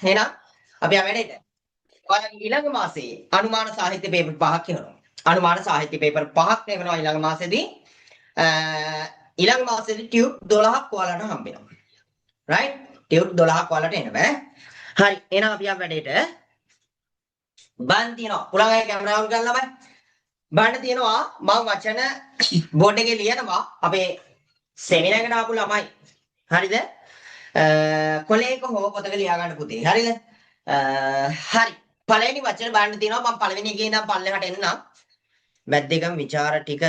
එහෙනම් අපි ආවෙන්නේ ඔයාලගේ ඊළඟ මාසයේ අනුමාන සාහිත්‍ය පේපර් 5ක් එනවා. අනුමාන සාහිත්‍ය පේපර් 5ක් එනවා ඊළඟ මාසෙදී. ඊළඟ මාසෙදී ටියුට් 12ක් ඔයාලට හම්බ වෙනවා. right? ටියුට් 12ක් ඔයාලට එන්න බෑ. හරි. එහෙනම් අපි ආ වැඩේට බන් තියනවා. පුළඟේ කැමරාව on කරලා බයි. බන් තියනවා මම වචන බෝඩ් එකේ ලියනවා අපේ සෙමිනාර් එකට ආපු ළමයි. හරිද? කොලේක හෝ පොතක ලියා ගන්න පුතේ. හරිද? හරි. පළවෙනි වචන බලන්න තියෙනවා මම පළවෙනි එකේ ඉඳන් පල්ලෙහාට එන්නම්. මැද්දේකම ਵਿਚාර ටික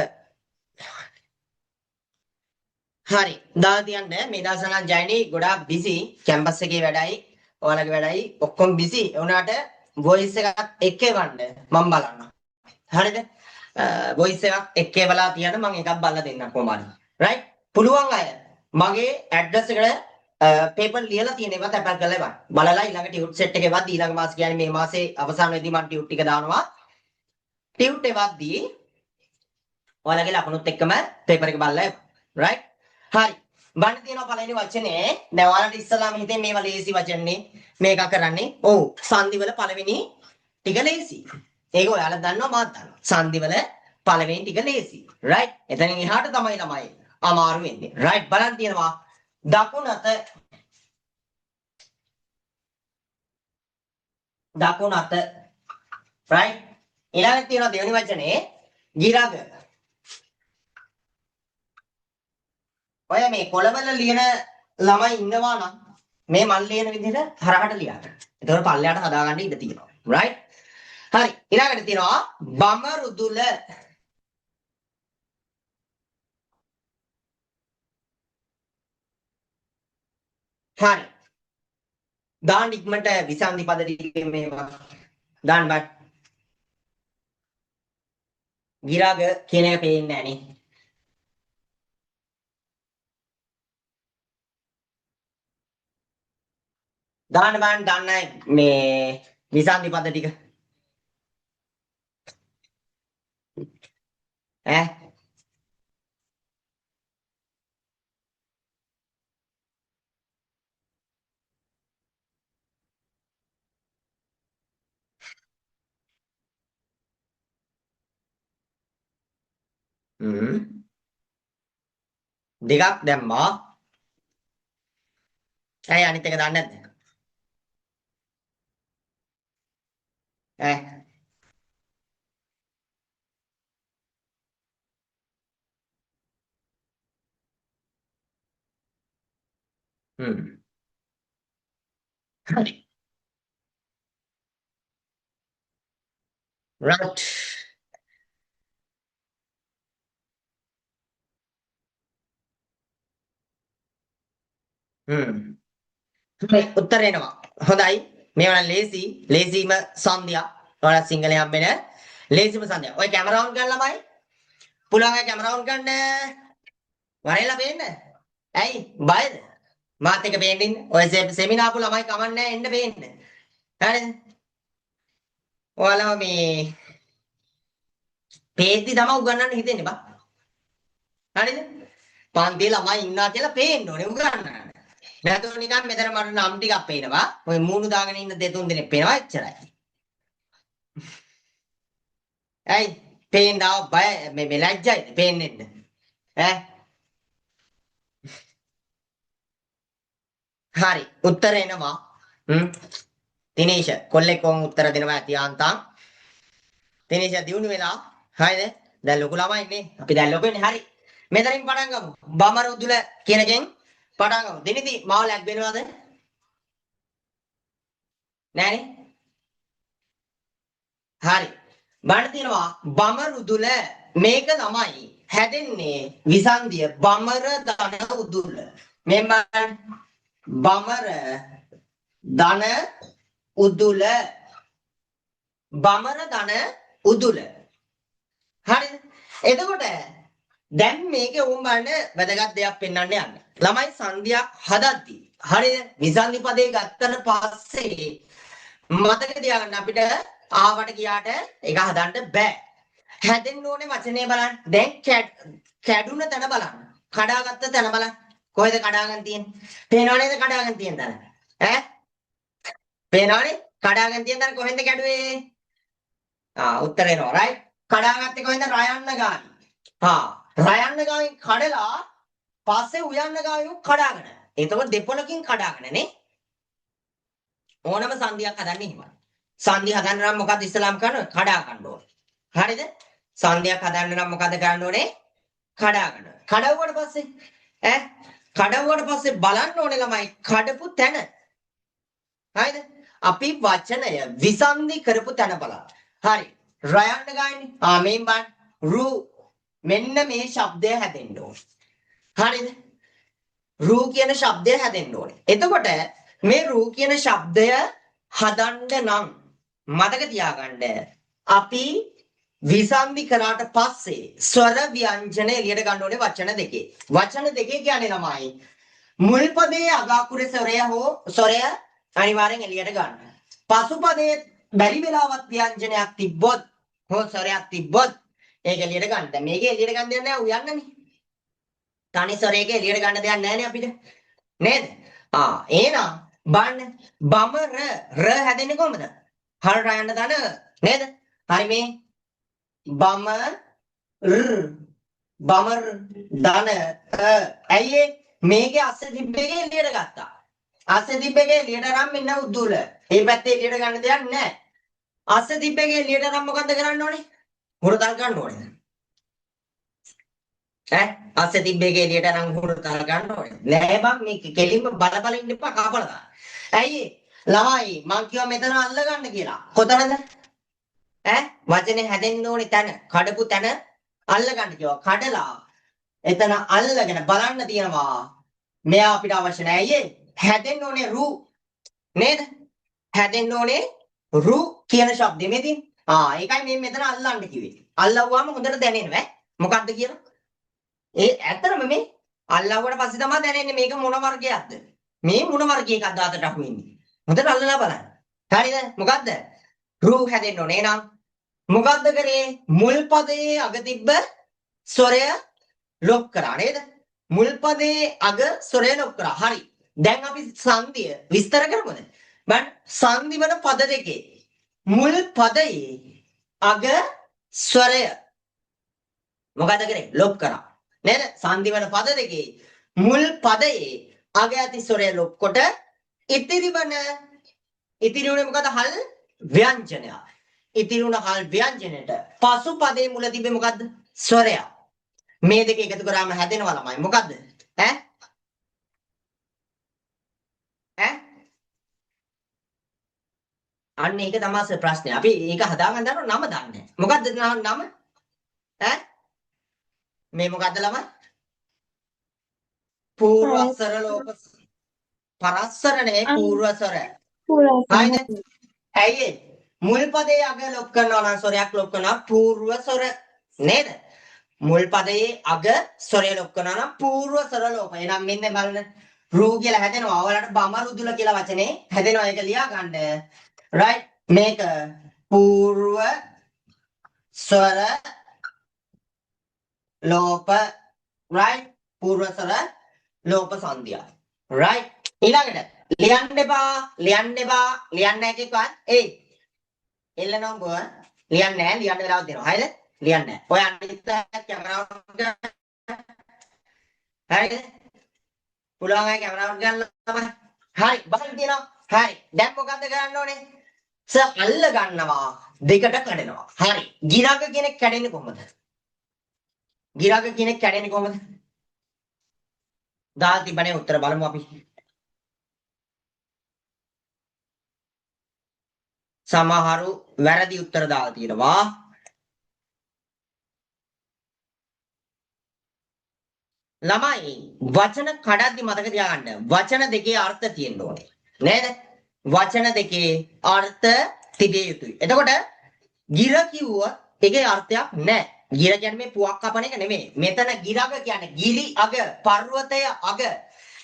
හරි. දාලා තියන්න මේ දවස්වල නම් ජයනි ගොඩාක් බිසි කැම්පස් එකේ වැඩයි ඔයාලගේ වැඩයි ඔක්කොම බිසි. ඒ වුණාට වොයිස් එකක් එක්ක එවන්න මම බලන්න. හරිද? වොයිස් එකක් එක්ක එවලා තියන්න මම එකක් බලලා දෙන්නම් කොහොමද. right? පුළුවන් අය මගේ ඇඩ්‍රස් එකට පේපර් ලියලා තියෙන ඒවා තැපල් කරලා ඉවන්න. බලලා ඊළඟ ටියුට් සෙට් එකේ වද්දී ඊළඟ මාස කියන්නේ මේ මාසේ අවසාන වෙද්දී මම ටියුට් ටික දානවා. ටියුට් එකවද්දී ඔයාලගේ ලකුණුත් එක්කම පේපර් එක බලලා ඉවන්න. right? හරි. බලන්න තියෙනවා පළවෙනි වචනේ. දැන් ඔයාලට ඉස්සලාම හිතේ මේවා ලේසි වචනේ. මේක කරන්නේ. ඔව්. සංදිවල පළවෙනි ටික ලේසි. ඒක ඔයාලා දන්නවා මාත් දන්නවා. සංදිවල පළවෙනි ටික ලේසි. right? එතනින් එහාට තමයි ළමයි අමාරු වෙන්නේ. right? බලන්න තියෙනවා දකුණත right? ඊළඟට තියෙනවා දෙවෙනි වචනේ ගිරග. ඔය මේ කොළවල ලියන ළමයි ඉන්නවා නම් මේ මල් ලියන විදිහට හරහට ලියන්න. එතකොට පල්ලයට හදාගන්න ඉඩ තියෙනවා. right? හරි. ඊළඟට තියෙනවා බමරුදුල. හරි. දාන්න ඉක්මනට විසන්ධි පද ටිකේ මේවා දාන්න බෑ. ගිරග කියන එක පේන්නේ නැහැ නේ. දාන්න බෑන් දන්නේ මේ විසන්ධි පද ටික. ඈ දෙකක් දැම්මා. ඇයි අනිත් එක දන්නේ නැද්ද? ඈ හරි. right. හරි උත්තර එනවා. හොඳයි. මේවා නම් ලේසි. ලේසිම සංධිය. ඔයාලා සිංහලෙන් හම්බෙන ලේසිම සංධිය. ඔය කැමරා ඔන් කරලා ළමයි. පුළුවන් අය කැමරා ඔන් කරන්න. වරේලා පේන්න. ඇයි? බයද? මාත් එක පේන්න ඉන්න. ඔය සෙමිනාර් ආපු ළමයි කමන්නේ නැහැ එන්න පේන්න. හරිද? ඔයාලා මේ පේද්දි තමයි උගන්නන්න හිතෙන්නේ බා. හරිද? පන්තියේ ළමයි ඉන්නවා කියලා පේන්න ඕනේ උගන්නන්න. නැතුව නිකන් මෙතන මට නම් ටිකක් පේනවා. ඔය මූණු දාගෙන ඉන්න දෙතුන් දෙනෙක් පේනවා එච්චරයි. ඇයි? පේන්නාව බය මේ ලැජ්ජයිද පේන්නේ ඈ? හරි උත්තර එනවා. දිනේෂ කොල්ලෙක් කොන් උත්තර දෙනවා ඇති ආන්තම්. දිනේෂ දිනු වෙලා හරිද? දැන් ලොකු ළමයි ඉන්නේ. අපි දැන් ලොකුනේ හරි. මෙතනින් පටන් ගමු. බමරුදුල කියන එකෙන් පටන් ගමු. දිනිදි මාව ලැග් වෙනවද? නෑනේ. හරි. බලන්න තියෙනවා බමරුදුල මේක තමයි හැදෙන්නේ විසන්ධිය බමර ධන උදුල. මෙන්න බමර ධන උදුල. බමර ධන උදුල. හරිද? එතකොට දැන් මේකේ උන් බලන්න වැදගත් දෙයක් පෙන්වන්න යන්නේ. ළමයි සංධියක් හදද්දී හරිද? විසන්ධි පදේ ගත්තට පස්සේ මතක තියාගන්න අපිට ආවට ගියාට ඒක හදන්න බෑ. හැදෙන්න ඕනේ වචනේ බලන්න. දැන් කැඩුන තැන බලන්න. කඩාගත්ත තැන බලන්න. කොහෙද කඩාගෙන තියෙන්නේ? පේනව නේද කඩාගෙන තියෙන තැන? ඈ? පේනවනේ? කඩාගෙන තියෙන තැන කොහෙන්ද කැඩුවේ? උත්තරේ නෝ රයිට්. කඩාගත්තේ කොහෙන්ද? රයන්න ගාමින්. රයන්න ගාමින් කඩලා පස්සේ උයන්න ගාමින් කඩාගෙන. එතකොට දෙපොලකින් කඩාගෙන නේ. ඕනම සංදියක් හදන්නේ එහෙමයි. සංදි හදන්න නම් මොකද ඉස්සලාම් කරන්නේ? කඩා ගන්න ඕනේ. හරිද? සංදියක් හදන්න නම් මොකද කරන්න ඕනේ? කඩා ගන්න. කඩවුවට පස්සේ කඩවුවට පස්සේ බලන්න ඕනේ ළමයි කඩපු තැන. හරිද? අපි වචනය විසන්ධි කරපු තැන බලන්න. හරි. රයන්න ගායනේ. මේන් බලන්න. රු මෙන්න මේ ශබ්දය හැදෙන්න ඕනේ. හරිද? රු කියන ශබ්දය හැදෙන්න ඕනේ. එතකොට මේ රු කියන ශබ්දය හදන්න නම් මතක තියාගන්න අපි විසන්ධි කරාට පස්සේ ස්වර ව්‍යංජන එළියට ගන්න ඕනේ වචන දෙකේ. වචන දෙකේ කියන්නේ ළමයි මුල් පදයේ අග අකුරේ ස්වරය හෝ ස්වරය අනිවාර්යෙන් එළියට ගන්න. පසු පදයේ බැරි වෙලාවත් ව්‍යංජනයක් තිබ්බොත් හෝ ස්වරයක් තිබ්බොත් ඒක එළියට ගන්න. දැන් මේකේ එළියට ගන්න දෙයක් නෑ උයන්නනේ. තනි ස්වරයක එළියට ගන්න දෙයක් නෑනේ අපිට. නේද? එහෙනම් බලන්න බමර ර හැදෙන්නේ කොහමද? හර රයන්න දන නේද? හරි මේ බමර් දන ඇයි මේකේ අස්ස තිබ්බේගේ එළියට ගත්තා. අස්ස තිබ්බේගේ එළියට අරන් මෙන්න උද්දුල. මේ පැත්තේ එළියට ගන්න දෙයක් නැහැ. අස්ස තිබ්බේගේ එළියට අරන් මොකද්ද කරන්න ඕනේ? හුරතල් ගන්න ඕනේ. අස්ස තිබ්බේගේ එළියට අරන් හුරතල් ගන්න ඕනේ. නෑ බං මේක කෙලින්ම බල ඉන්න එපා කපලා දාන්න. ඇයි ළමයි මං කිව්වා මෙතන අල්ල ගන්න කියලා. කොතනද? වචනේ හැදෙන්න ඕනේ තැන කඩපු තැන අල්ල ගන්න කිව්වා. කඩලා එතන අල්ලගෙන බලන්න තියෙනවා. මෙයා අපිට අවශ්‍ය නැහැ. හැදෙන්න ඕනේ රු නේද? හැදෙන්න ඕනේ රු කියන શબ્දෙ මෙදී. ඒකයි මේ මෙතන අල්ලන්න කිව්වේ. අල්ලවුවාම හොඳට දැනෙනවා. මොකක්ද කියලා? ඇත්තටම මේ අල්ලවුවට පස්සේ තමයි දැනෙන්නේ මේක මොන වර්ගයක්ද? මේ මොන වර්ගයකක්ද අතට අහු වෙන්නේ? හොඳට අල්ලලා බලන්න. හරිද? මොකද්ද? රු හැදෙන්න ඕනේ නං. මොකද්ද කරේ? මුල් පදයේ අග තිබ්බ ස්වරය ලොක් කරා නේද? මුල් පදයේ අග ස්වරය ලොක් කරා. හරි. දැන් අපි සංධිය විස්තර කරමුද? බලන්න සංධි වන පද දෙකේ මුල් පදයේ අග ස්වරය මොකද කරේ? ලොක් කරා. නේද? සංධි වන පද දෙකේ මුල් පදයේ අග ඇති ස්වරය ලොක් කොට ඉතිරි උනේ මොකද? හල් ව්‍යංජනය. ඉතිරි උන හල් ව්‍යංජනයට පසු පදයේ මුල තිබෙ මොකද්ද? ස්වරය. මේ දෙක එකතු කරාම හැදෙනවා ළමයි. මොකද්ද? අන්න ඒක තමයි ප්‍රශ්නේ. අපි ඒක හදාගන්න දන්නව නම දන්නේ. මොකද්ද නම? මේ මොකද්ද ළමයි? පූර්වස්වර ලෝප පරස්වර නේ පූර්වස්වර. හරිද? ඇයි මුල් පදයේ අග ලොක් කරනවා නම් ස්වරයක් ලොක් කරනවා පූර්වස්වර නේද? මුල් පදයේ අග ස්වරය ලොක් කරනවා නම් පූර්වස්වර ලෝප. එහෙනම් මෙන්න බලන්න රූ කියලා හැදෙනවා. ඔයාලට බමරුදුල කියලා වචනේ හැදෙනවා. ඒක ලියා ගන්න. right මේක පූර්ව ස්වර ලෝප right පූර්ව ස්වර ලෝප සංධිය right ඊළඟට ලියන්න එපා ලියන්න එකක්වත් එල්ල නම්බුව ලියන්න නැහැ ලියන්න වෙලාවක් දෙනවා හරිද ලියන්න නැහැ ඔය අනිත් කැමරාව හරිද පුළුවන් අය කැමරාව ගන්න තමයි හරි බලන්න තියෙනවා හරි දැන් මොකද්ද කරන්න ඕනේ අල්ල ගන්නවා දෙකට කඩනවා. හරි. ගිරග කෙනෙක් කැඩෙන්නේ කොහොමද? ගිරග කෙනෙක් කැඩෙන්නේ කොහොමද? දාලා තිබ්බනේ උත්තර බලමු අපි. සමහරු වැරදි උත්තර දාලා තියෙනවා. ළමයි වචන කඩද්දි මතක තියාගන්න. වචන දෙකේ අර්ථ තියෙන්න ඕනේ. නේද? වචන දෙකේ අර්ථ තිබිය යුතුයි. එතකොට ගිර කිව්වොත් ඒකේ අර්ථයක් නැහැ. ගිර කියන්නේ මේ පුවක් කපන එක නෙමෙයි. මෙතන ගිරග කියන්නේ ගිරි අග, පර්වතය අග.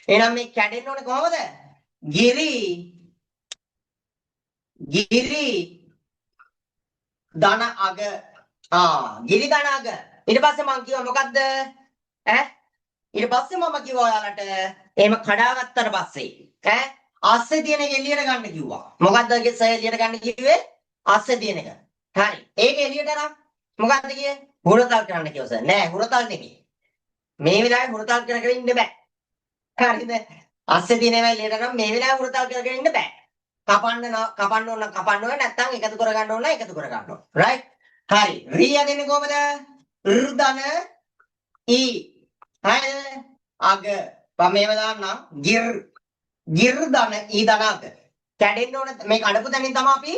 එහෙනම් මේ කැඩෙන්න ඕනේ කොහොමද? ගිරි ධන අග. ගිරි ධන අග. ඊට පස්සේ මම කිව්වා මොකද්ද? ඊට පස්සේ මම කිව්වා ඔයාලට එහෙම කඩාගත්තට පස්සේ අස්සේ තියෙන එක එළියට ගන්න කිව්වා. මොකද්ද සර් එළියට ගන්න කිව්වේ? අස්සේ තියෙන එක. හරි. ඒක එළියට අරන් මොකද්ද කියේ? හුරතල් කරන්න කිව්වා සර්. නෑ හුරතල් නෙමෙයි. මේ වෙලාවේ හුරතල් කර කර ඉන්න බෑ. හරිද? අස්සේ තියෙන ඒවා එළියට අරන් මේ වෙලාවේ හුරතල් කර කර ඉන්න බෑ. කපන්න ඕන කපන්න ඕන නැත්නම් එකතු කර ගන්න ඕන එකතු කර ගන්න ඕන. රයිට්? හරි. රිය දෙන්නේ කොහමද? ඍදන ඊ. හරිද? අග. මේව දාන්නම්. ගිර් දන ඊ දනාග. කැඩෙන්න ඕන මේක අඩපු තැනින් තමයි අපි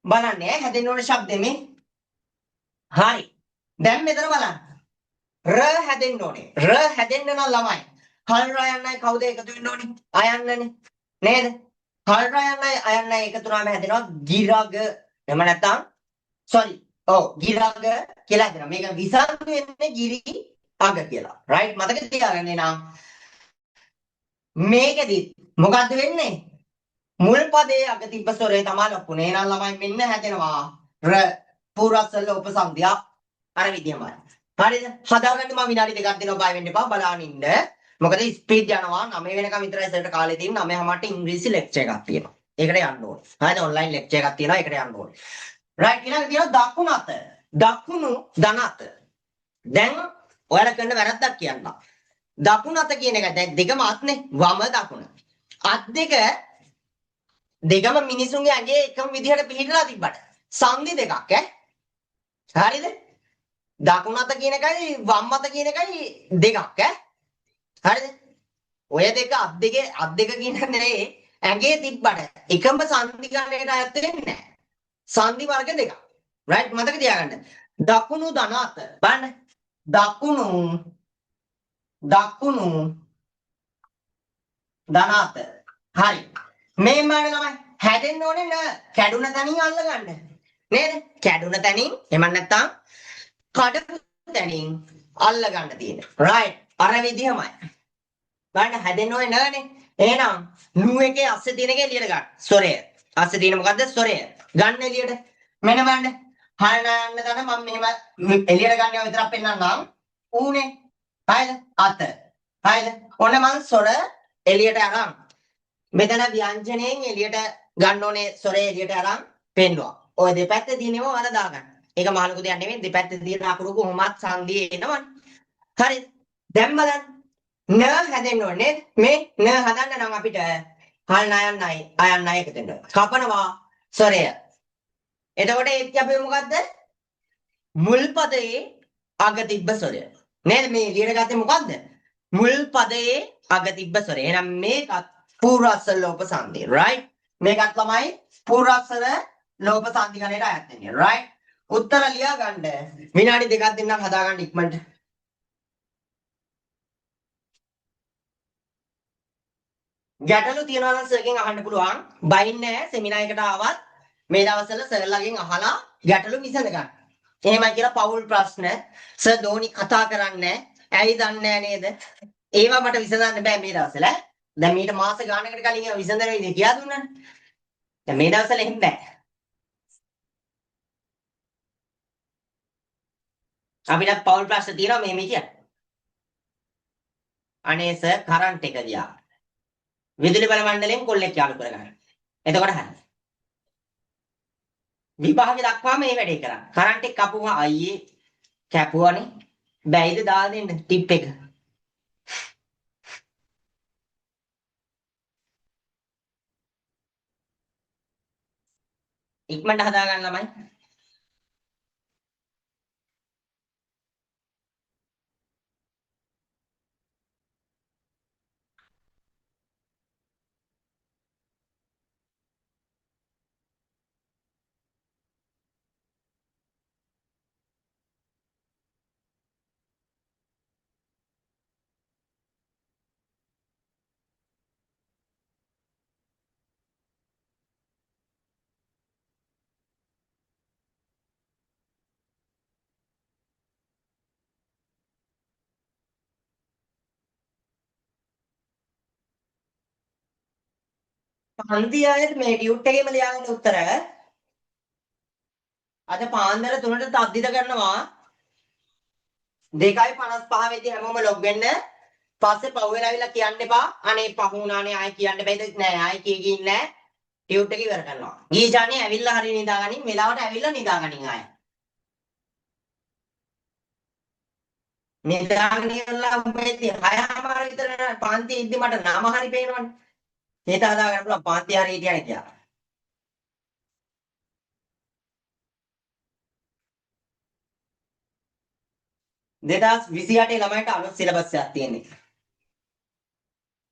බලන්නේ හැදෙන්න ඕන ශබ්දෙ මේ. හරි. දැන් මෙතන බලන්න. ර හැදෙන්න ඕනේ. ර හැදෙන්න නම් ළමයි. හල් රා යන්නයි කවුද එකතු වෙන්න ඕනේ? අයන්නනේ. නේද? හල් රා යන්නයි අයන්නයි එකතු වුණාම හැදෙනවා ගිරග. එහෙම නැත්නම් sorry. ඔව් ගිරග කියලා හැදෙනවා. මේක විසන්දු වෙන්නේ ගිරි අග කියලා. right මතක තියාගන්න එනම් මේකෙදි මොකද්ද වෙන්නේ? මුල් පදයේ අග තිබ්බ ස්වරය තමයි ලකුණේ. එහෙනම් ළමයි මෙන්න හැදෙනවා ර පුරස්සල උපසන්ධිය අර විදියමයි. හරිද? හදාගන්න මම විනාඩි දෙකක් දෙනවා බය වෙන්න එපා බලන්න ඉන්න. මොකද ස්පීඩ් යනවා 9 වෙනකම් විතරයි සර්ට කාලේ තියෙන 9:00ට ඉංග්‍රීසි ලෙක්චර් එකක් තියෙනවා. ඒකට යන්න ඕනේ. හරිද? ඔන්ලයින් ලෙක්චර් එකක් තියෙනවා ඒකට යන්න ඕනේ. right ඊළඟ තියෙනවා දකුණු අත. දකුණු ධන අත. දැන් ඔයාලා කරන වැරද්දක් කියන්න. දකුණු අත කියන එක දැන් දෙකම අත්නේ වම දකුණ. අත් දෙක දෙකම මිනිසුන්ගේ ඇඟේ එකම විදිහට පිහිටලා තිබ්බට සංදි දෙකක් ඈ. හරිද? දකුණු අත කියන එකයි වම් අත කියන එකයි දෙකක් ඈ. හරිද? ඔය දෙක අත් දෙක කියන්නේ ඇඟේ තිබ්බට එකම සංදි ගණනයට අයත් වෙන්නේ නැහැ. සංදි වර්ග දෙකක්. right මතක තියාගන්න. දකුණු ධන අත. බලන්න. දකුණු ධන අත. හරි. මේ මානේ ළමයි හැදෙන්න ඕනේ න කැඩුන තැනින් අල්ල ගන්න. නේද? කැඩුන තැනින් එහෙම නැත්නම් කඩපු තැනින් අල්ල ගන්න තියෙන. right අර විදිහමයි. බලන්න හැදෙන්න ඕනේ නනේ. එහෙනම් නු එකේ අස්සේ තියෙන එක එළියට ගන්න. ස්වරය. අස්සේ තියෙන මොකද්ද? ස්වරය. ගන්න එළියට. මෙන්න බලන්න. හරන යන්න ගන්න මම මෙහෙම එළියට ගන්නවා විතරක් පෙන්නන්නම්. ඌනේ. හරිද? අත. හරිද? ඔන්න මං ස්වර එළියට අරන් මෙතන ව්‍යංජනයෙන් එළියට ගන්න ඕනේ ස්වරය එළියට අරන් පෙන්නවා. ඔය දෙපැත්තේ තියෙනව වල දාගන්න. ඒක මහලුකු දෙයක් නෙමෙයි දෙපැත්තේ තියෙන අකුරු කොහොමත් සංදියේ එනවනේ. හරිද? දැන් බලන්න. න හැදෙන්න ඕනේ. මේ න හදන්න නම් අපිට හල් නයන්නයි අයන්නයි එකතු වෙන්න. කපනවා ස්වරය. එතකොට ඒත් අපි මොකද්ද? මුල් පදයේ අග තිබ්බ ස්වරය. නේද මේ එළියට ගත්තේ මොකද්ද? මුල් පදයේ අග තිබ්බ ස්වරය. එහෙනම් මේකත් පූර්වස්සල ලෝප සංදි. right? මේකත් ළමයි පූර්වස්සල ලෝප සංදි ගණයට අයත් වෙන්නේ. right? උත්තර ලියා ගන්න. විනාඩි දෙකක් දෙන්නම් හදා ගන්න ඉක්මනට. ගැටලු තියනවා නම් සර්ගෙන් අහන්න පුළුවන්. බයින්නේ නැහැ සෙමිනාර් එකට ආවත් මේ දවස්වල සර්ලාගෙන් අහලා ගැටලු විසඳ ගන්න. එහෙමයි කියලා පෞල් ප්‍රශ්න සර් ධෝනි කතා කරන්නේ ඇයි දන්නේ නේද? ඒවා මට විසඳන්න බෑ මේ දවස්වල. දැන් මීට මාස ගානකට කලින් ඒවා විසඳන විදිහ කියා දුන්නානේ. දැන් මේ දවස්වල එහෙම බෑ. අපිට පෞල් ප්‍රශ්න තියෙනවා මේ කියන්නේ. අනේ සර් කරන්ට් එක ගියා. විදුලි බල මණ්ඩලයෙන් කොල්ලෙක් යාළු කරගන්න. එතකොට හරි. විභාගෙ දක්වාම මේ වැඩේ කරා. කරන්ට් එක කපුවා අයියේ කැපුවානේ. බැයිද දාලා දෙන්න ටිප් එක. ඉක්මනට හදා ගන්න ළමයි. පන්ති ආයෙත් මේ ටියුට් එකේම ලියාගන්න උත්තර. අද පාන්දර 3ට තද්දිද කරනවා 2:55 වෙද්දී හැමෝම ලොග් වෙන්න. පස්සේ පහු වෙලා ඇවිල්ලා කියන්න එපා. අනේ පහු වුණානේ ආයෙ කියන්න බෑද? නෑ ආයෙ කිය නෑ. ටියුට් එක ඉවර කරනවා. ගීජානේ ඇවිල්ලා හරිය නිදාගනින්. වෙලාවට ඇවිල්ලා නිදාගනින් ආයෙ. නිදාගෙන ඉඳලා උඹේ 6:00 විතර පාන්ති ඉද්දි මට නම හරි පේනවනේ. හිත හදා ගන්න පුළුවන් පාන්ති හරි හිටියනේ කියලා. දෙදස් 28 ළමයින්ට අලුත් සිලබස් එකක් තියෙන්නේ.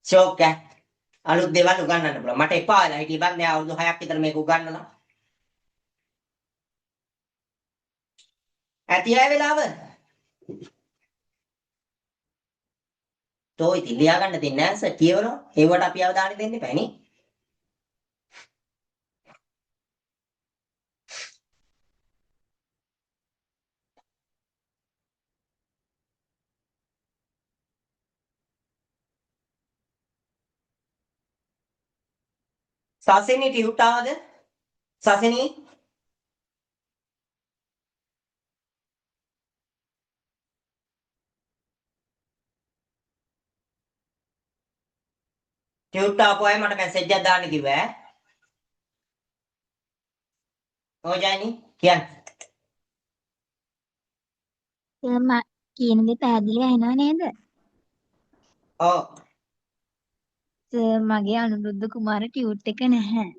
ෂෝක් එක. අලුත් දේවල් උගන්වන්න පුළුවන්. මට එපා වෙලා හිටියේ බං දැන් අවුරුදු 6ක් විතර මේක උගන්වලා. ඇති අය වෙලාව. තෝ ඉතින් ලියා ගන්න දෙන්නේ නැහැ සර් කියවනවා. ඒවට අපි අවධානය දෙන්න එපා නේ. සසිනී ටියුට් ආවද? සසිනී ටියුට් ආපු අය මට මැසේජ් එකක් දාන්න කිව්වා ඈ. ඔය ජයනි කියන්න. මම කියන දේ පැහැදිලි ඇහෙනව නේද? ඔව්. මගේ අනුරුද්ධ කුමාර ටියුට් එක නැහැ.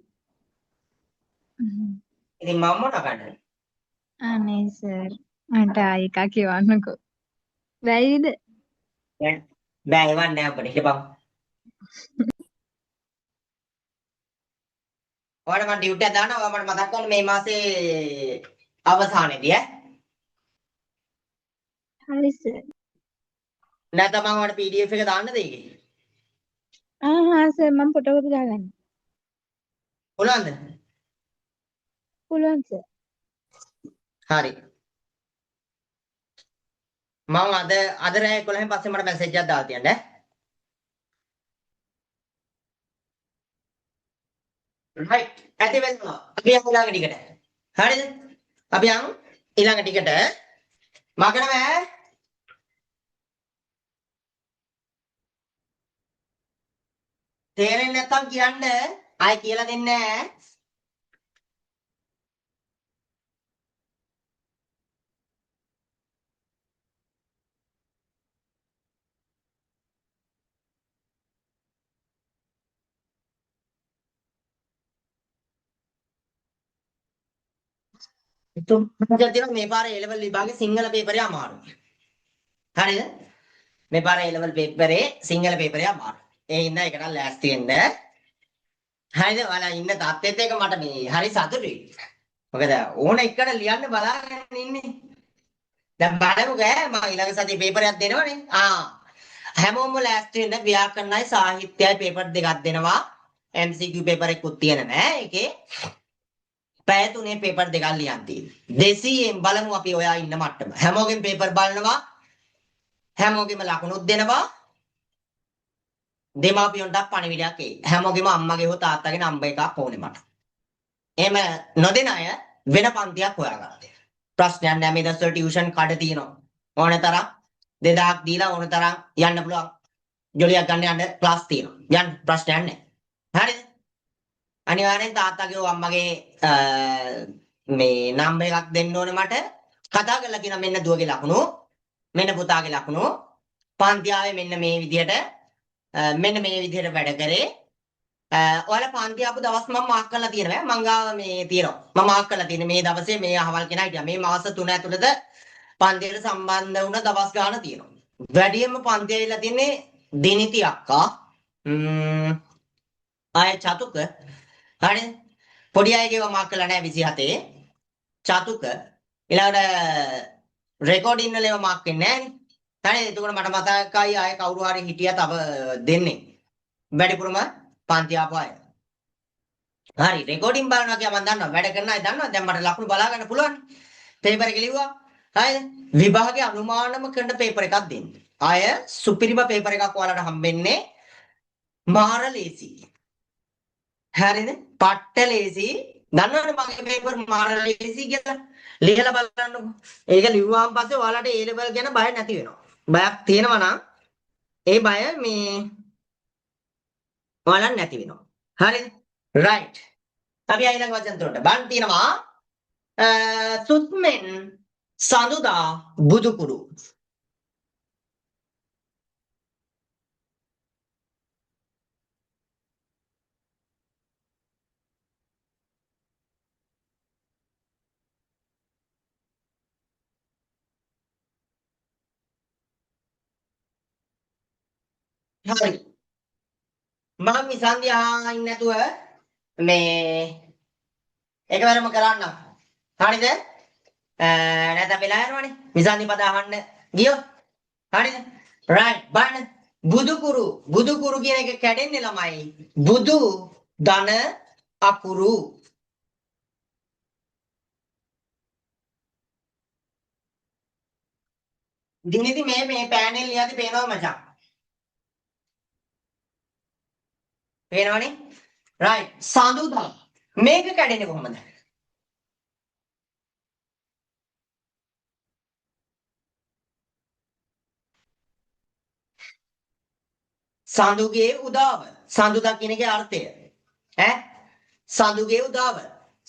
ඉතින් මම මොන කරන්නද? අනේ සර් මට ආයෙ එකක් එවන්නකෝ. බැරිද? බෑ එවන්න නෑ අපිට හිටපන්. ඔයාලට මම ඩියුටි එක දානවා. ඔයා මට මතක් කරන්න මේ මාසේ අවසානයේදී ඈ. හරි සර්. නැත්නම් මම ඔයාලට PDF එක දාන්නද ඒකේ? හා සර් මම ෆොටෝ කොපි දාගන්න. පුළුවන්ද? පුළුවන් සර්. හරි. මම අද රෑ 11න් පස්සේ මට මැසේජ් එකක් දාලා තියන්න ඈ. right. ඇති වෙනවා. අපි යමු ඊළඟ ටිකට. හරිද? අපි යමු ඊළඟ ටිකට. මගනම ඈ. තේරෙන්නේ නැත්තම් කියන්න ආයෙ කියලා දෙන්නේ නැහැ. තුන්වෙනි මේ පාරේ A level විභාගේ සිංහල පේපරේ අමාරුයි. හරිද? මේ පාරේ A level පේපරේ සිංහල පේපරේ අමාරුයි. ඒ හින්දා ඒකට ලෑස්ති වෙන්න. හරිද? ඔයාලා ඉන්න තාත්තෙත් එක මට මේ හරි සතුටුයි. මොකද ඕන එකට ලියන්න බලාගෙන ඉන්නේ. දැන් බලමුකෝ මම ඊළඟ සතියේ පේපරයක් දෙනවනේ. හැමෝම ලෑස්ති වෙන්න ව්‍යාකරණයි සාහිත්‍යයි පේපර් දෙකක් දෙනවා. MCQ පේපර් එකකුත් තියෙන නෑ ඒකේ. පැය 3 පේපර් දෙකක් ලියන්න තියෙනවා. 200න් බලමු අපි ඔයා ඉන්න මට්ටම. හැමෝගෙම පේපර් බලනවා. හැමෝගෙම ලකුණුත් දෙනවා. දෙමාපියන්ට පණිවිඩයක් එයි. හැමෝගෙම අම්මගේ හෝ තාත්තගේ නම්බර් එකක් ඕනේ මට. එහෙම නොදෙන අය වෙන පන්තියක් හොයාගන්න. ප්‍රශ්නයක් නෑ මේ දවස්වල ටියුෂන් කඩ තියෙනවා. ඕන තරම් 2000ක් දීලා ඕන තරම් යන්න පුළුවන්. ජොලියක් ගන්න යන්න ක්ලාස් තියෙනවා. යන්න ප්‍රශ්නයක් නෑ. හරිද? අනිවාර්යෙන් තාත්තගේ අම්මගේ මේ නම්බර් එකක් දෙන්න ඕනේ මට. කතා කරලා කියන මෙන්න දුවගේ ලකුණු මෙන්න පුතාගේ ලකුණු පන්ති ආවේ මෙන්න මේ විදිහට මෙන්න මේ විදිහට වැඩ කරේ. ඔයාලා පන්ති ආපු දවස් මම මාක් කරලා තියෙනවා. මං ගාව මේ තියෙනවා. මම මාක් කරලා තියෙන මේ දවසේ මේ අහවල් කෙනා හිටියා. මේ මාස 3 ඇතුළත පන්තියට සම්බන්ධ වුණ දවස් ගාන තියෙනවා. වැඩියෙන්ම පන්ති ඇවිල්ලා තින්නේ දිනිති අක්කා. ආය චතුක. හරිද? පොඩි අයගේව මාක් කරලා නැහැ 27. චතුක. ඊළඟට රෙකෝඩින් වල ඒවා මාක් වෙන්නේ නැහැ නේ. හරිද? එතකොට මට මතකයි ආය කවුරු හරි හිටියා තව දෙන්නේ. වැඩිපුරම පන්ති ආපු අය. හරි රෙකෝඩින් බලනවා කියලා මම දන්නවා. වැඩ කරන අය දන්නවා. දැන් මට ලකුණු බලා ගන්න පුළුවන්. පේපර් එක ලිව්වා. හරිද? විභාගයේ අනුමානම කරන පේපර් එකක් දෙන්න. ආය සුපිරිම පේපර් එකක් ඔයාලට හම්බෙන්නේ මාර ලේසි. හරිද? පට්ට ලේසි. දන්නවනේ මගේ පේපර් මාර ලේසි කියලා. ලියලා බලන්නකො. ඒක ලිව්වාන් පස්සේ ඔයාලට A level ගැන බය නැති වෙනවා. බයක් තියෙනවා නම් ඒ බය මේ ඔයාලන් නැති වෙනවා. හරිද? right. අපි ඊළඟ වචන තුනට බලන්න තියෙනවා සුත්මෙන් සඳුදා බුදුකුරු. හරි. මම විසන්දි අහන්න නැතුව මේ එකවරම කරන්න. හරිද? නැත්නම් වෙලා යනවනේ. විසන්දි පද අහන්න ගියොත්. හරිද? right. බලන්න. බුදු කුරු කියන එක කැඩෙන්නේ ළමයි. බුදු ධන අකුරු. දිනෙදි මේ පෑනෙල් ලියද්දි පේනවා මචං. පේනවනේ? right. සඳුදා. මේක කැඩෙන්නේ කොහොමද? සඳුගේ උදාව. සඳුදා කියන එකේ අර්ථය. ඈ? සඳුගේ උදාව.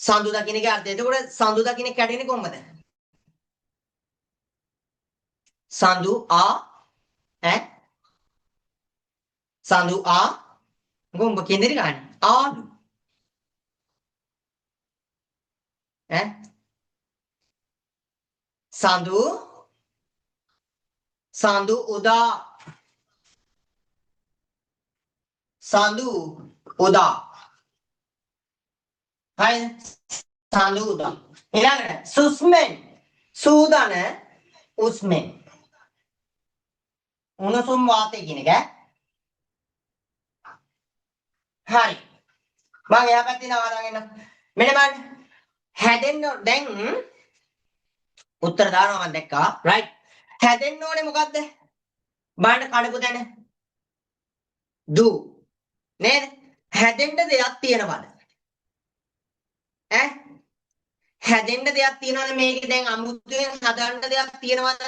සඳුදා කියන එකේ අර්ථය. එතකොට සඳුදා කියන එක කැඩෙන්නේ කොහොමද? සඳු ආ ඈ? සඳු ආ ගොම්බ කෙන්දරි ගන්න. ආලු. ඈ? සඳු උදා. සඳු උදා. හරි. සඳු උදා. ඊළඟට සුස්මෙන් සූදන උස්මෙන්. උණුසුම් වාතය කියන එක. හරි. මම එහා පැත්තේ නවදාගෙන මෙන්න බලන්න. හැදෙන්න දැන් උත්තර දානවා මම දැක්කා. right. හැදෙන්න ඕනේ මොකද්ද? බලන්න කඩපු තැන. දු. නේද? හැදෙන්න දෙයක් තියෙනවද? ඈ? හැදෙන්න දෙයක් තියෙනවද මේකේ දැන් අමුතුවෙන් හදන්න දෙයක් තියෙනවද?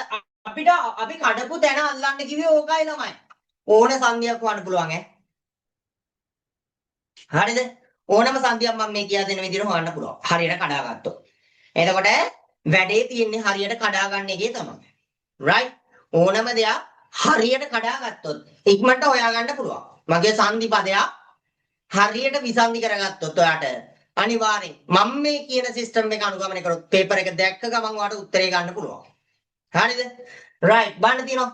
අපිට අපි කඩපු තැන අල්ලන්න කිව්වේ ඕකයි ළමයි. ඕන සංදියක් වන්න පුළුවන් ඈ. හරිද? ඕනම සංදියක් මම මේ කියා දෙන විදිහට හොයන්න පුළුවන්. හරියට කඩාගත්තොත්. එතකොට වැඩේ තියෙන්නේ හරියට කඩා ගන්න එකේ තමයි. right. ඕනම දෙයක් හරියට කඩාගත්තොත් ඉක්මනට හොයාගන්න පුළුවන්. මගේ සංදි පදයක් හරියට විසන්දි කරගත්තොත් ඔයාට අනිවාර්යෙන් මම මේ කියන සිස්ටම් එක අනුගමනය කරොත් පේපර් එක දැක්ක ගමන් ඔයාට උත්තරේ ගන්න පුළුවන්. හරිද? right. බලන්න තියෙනවා.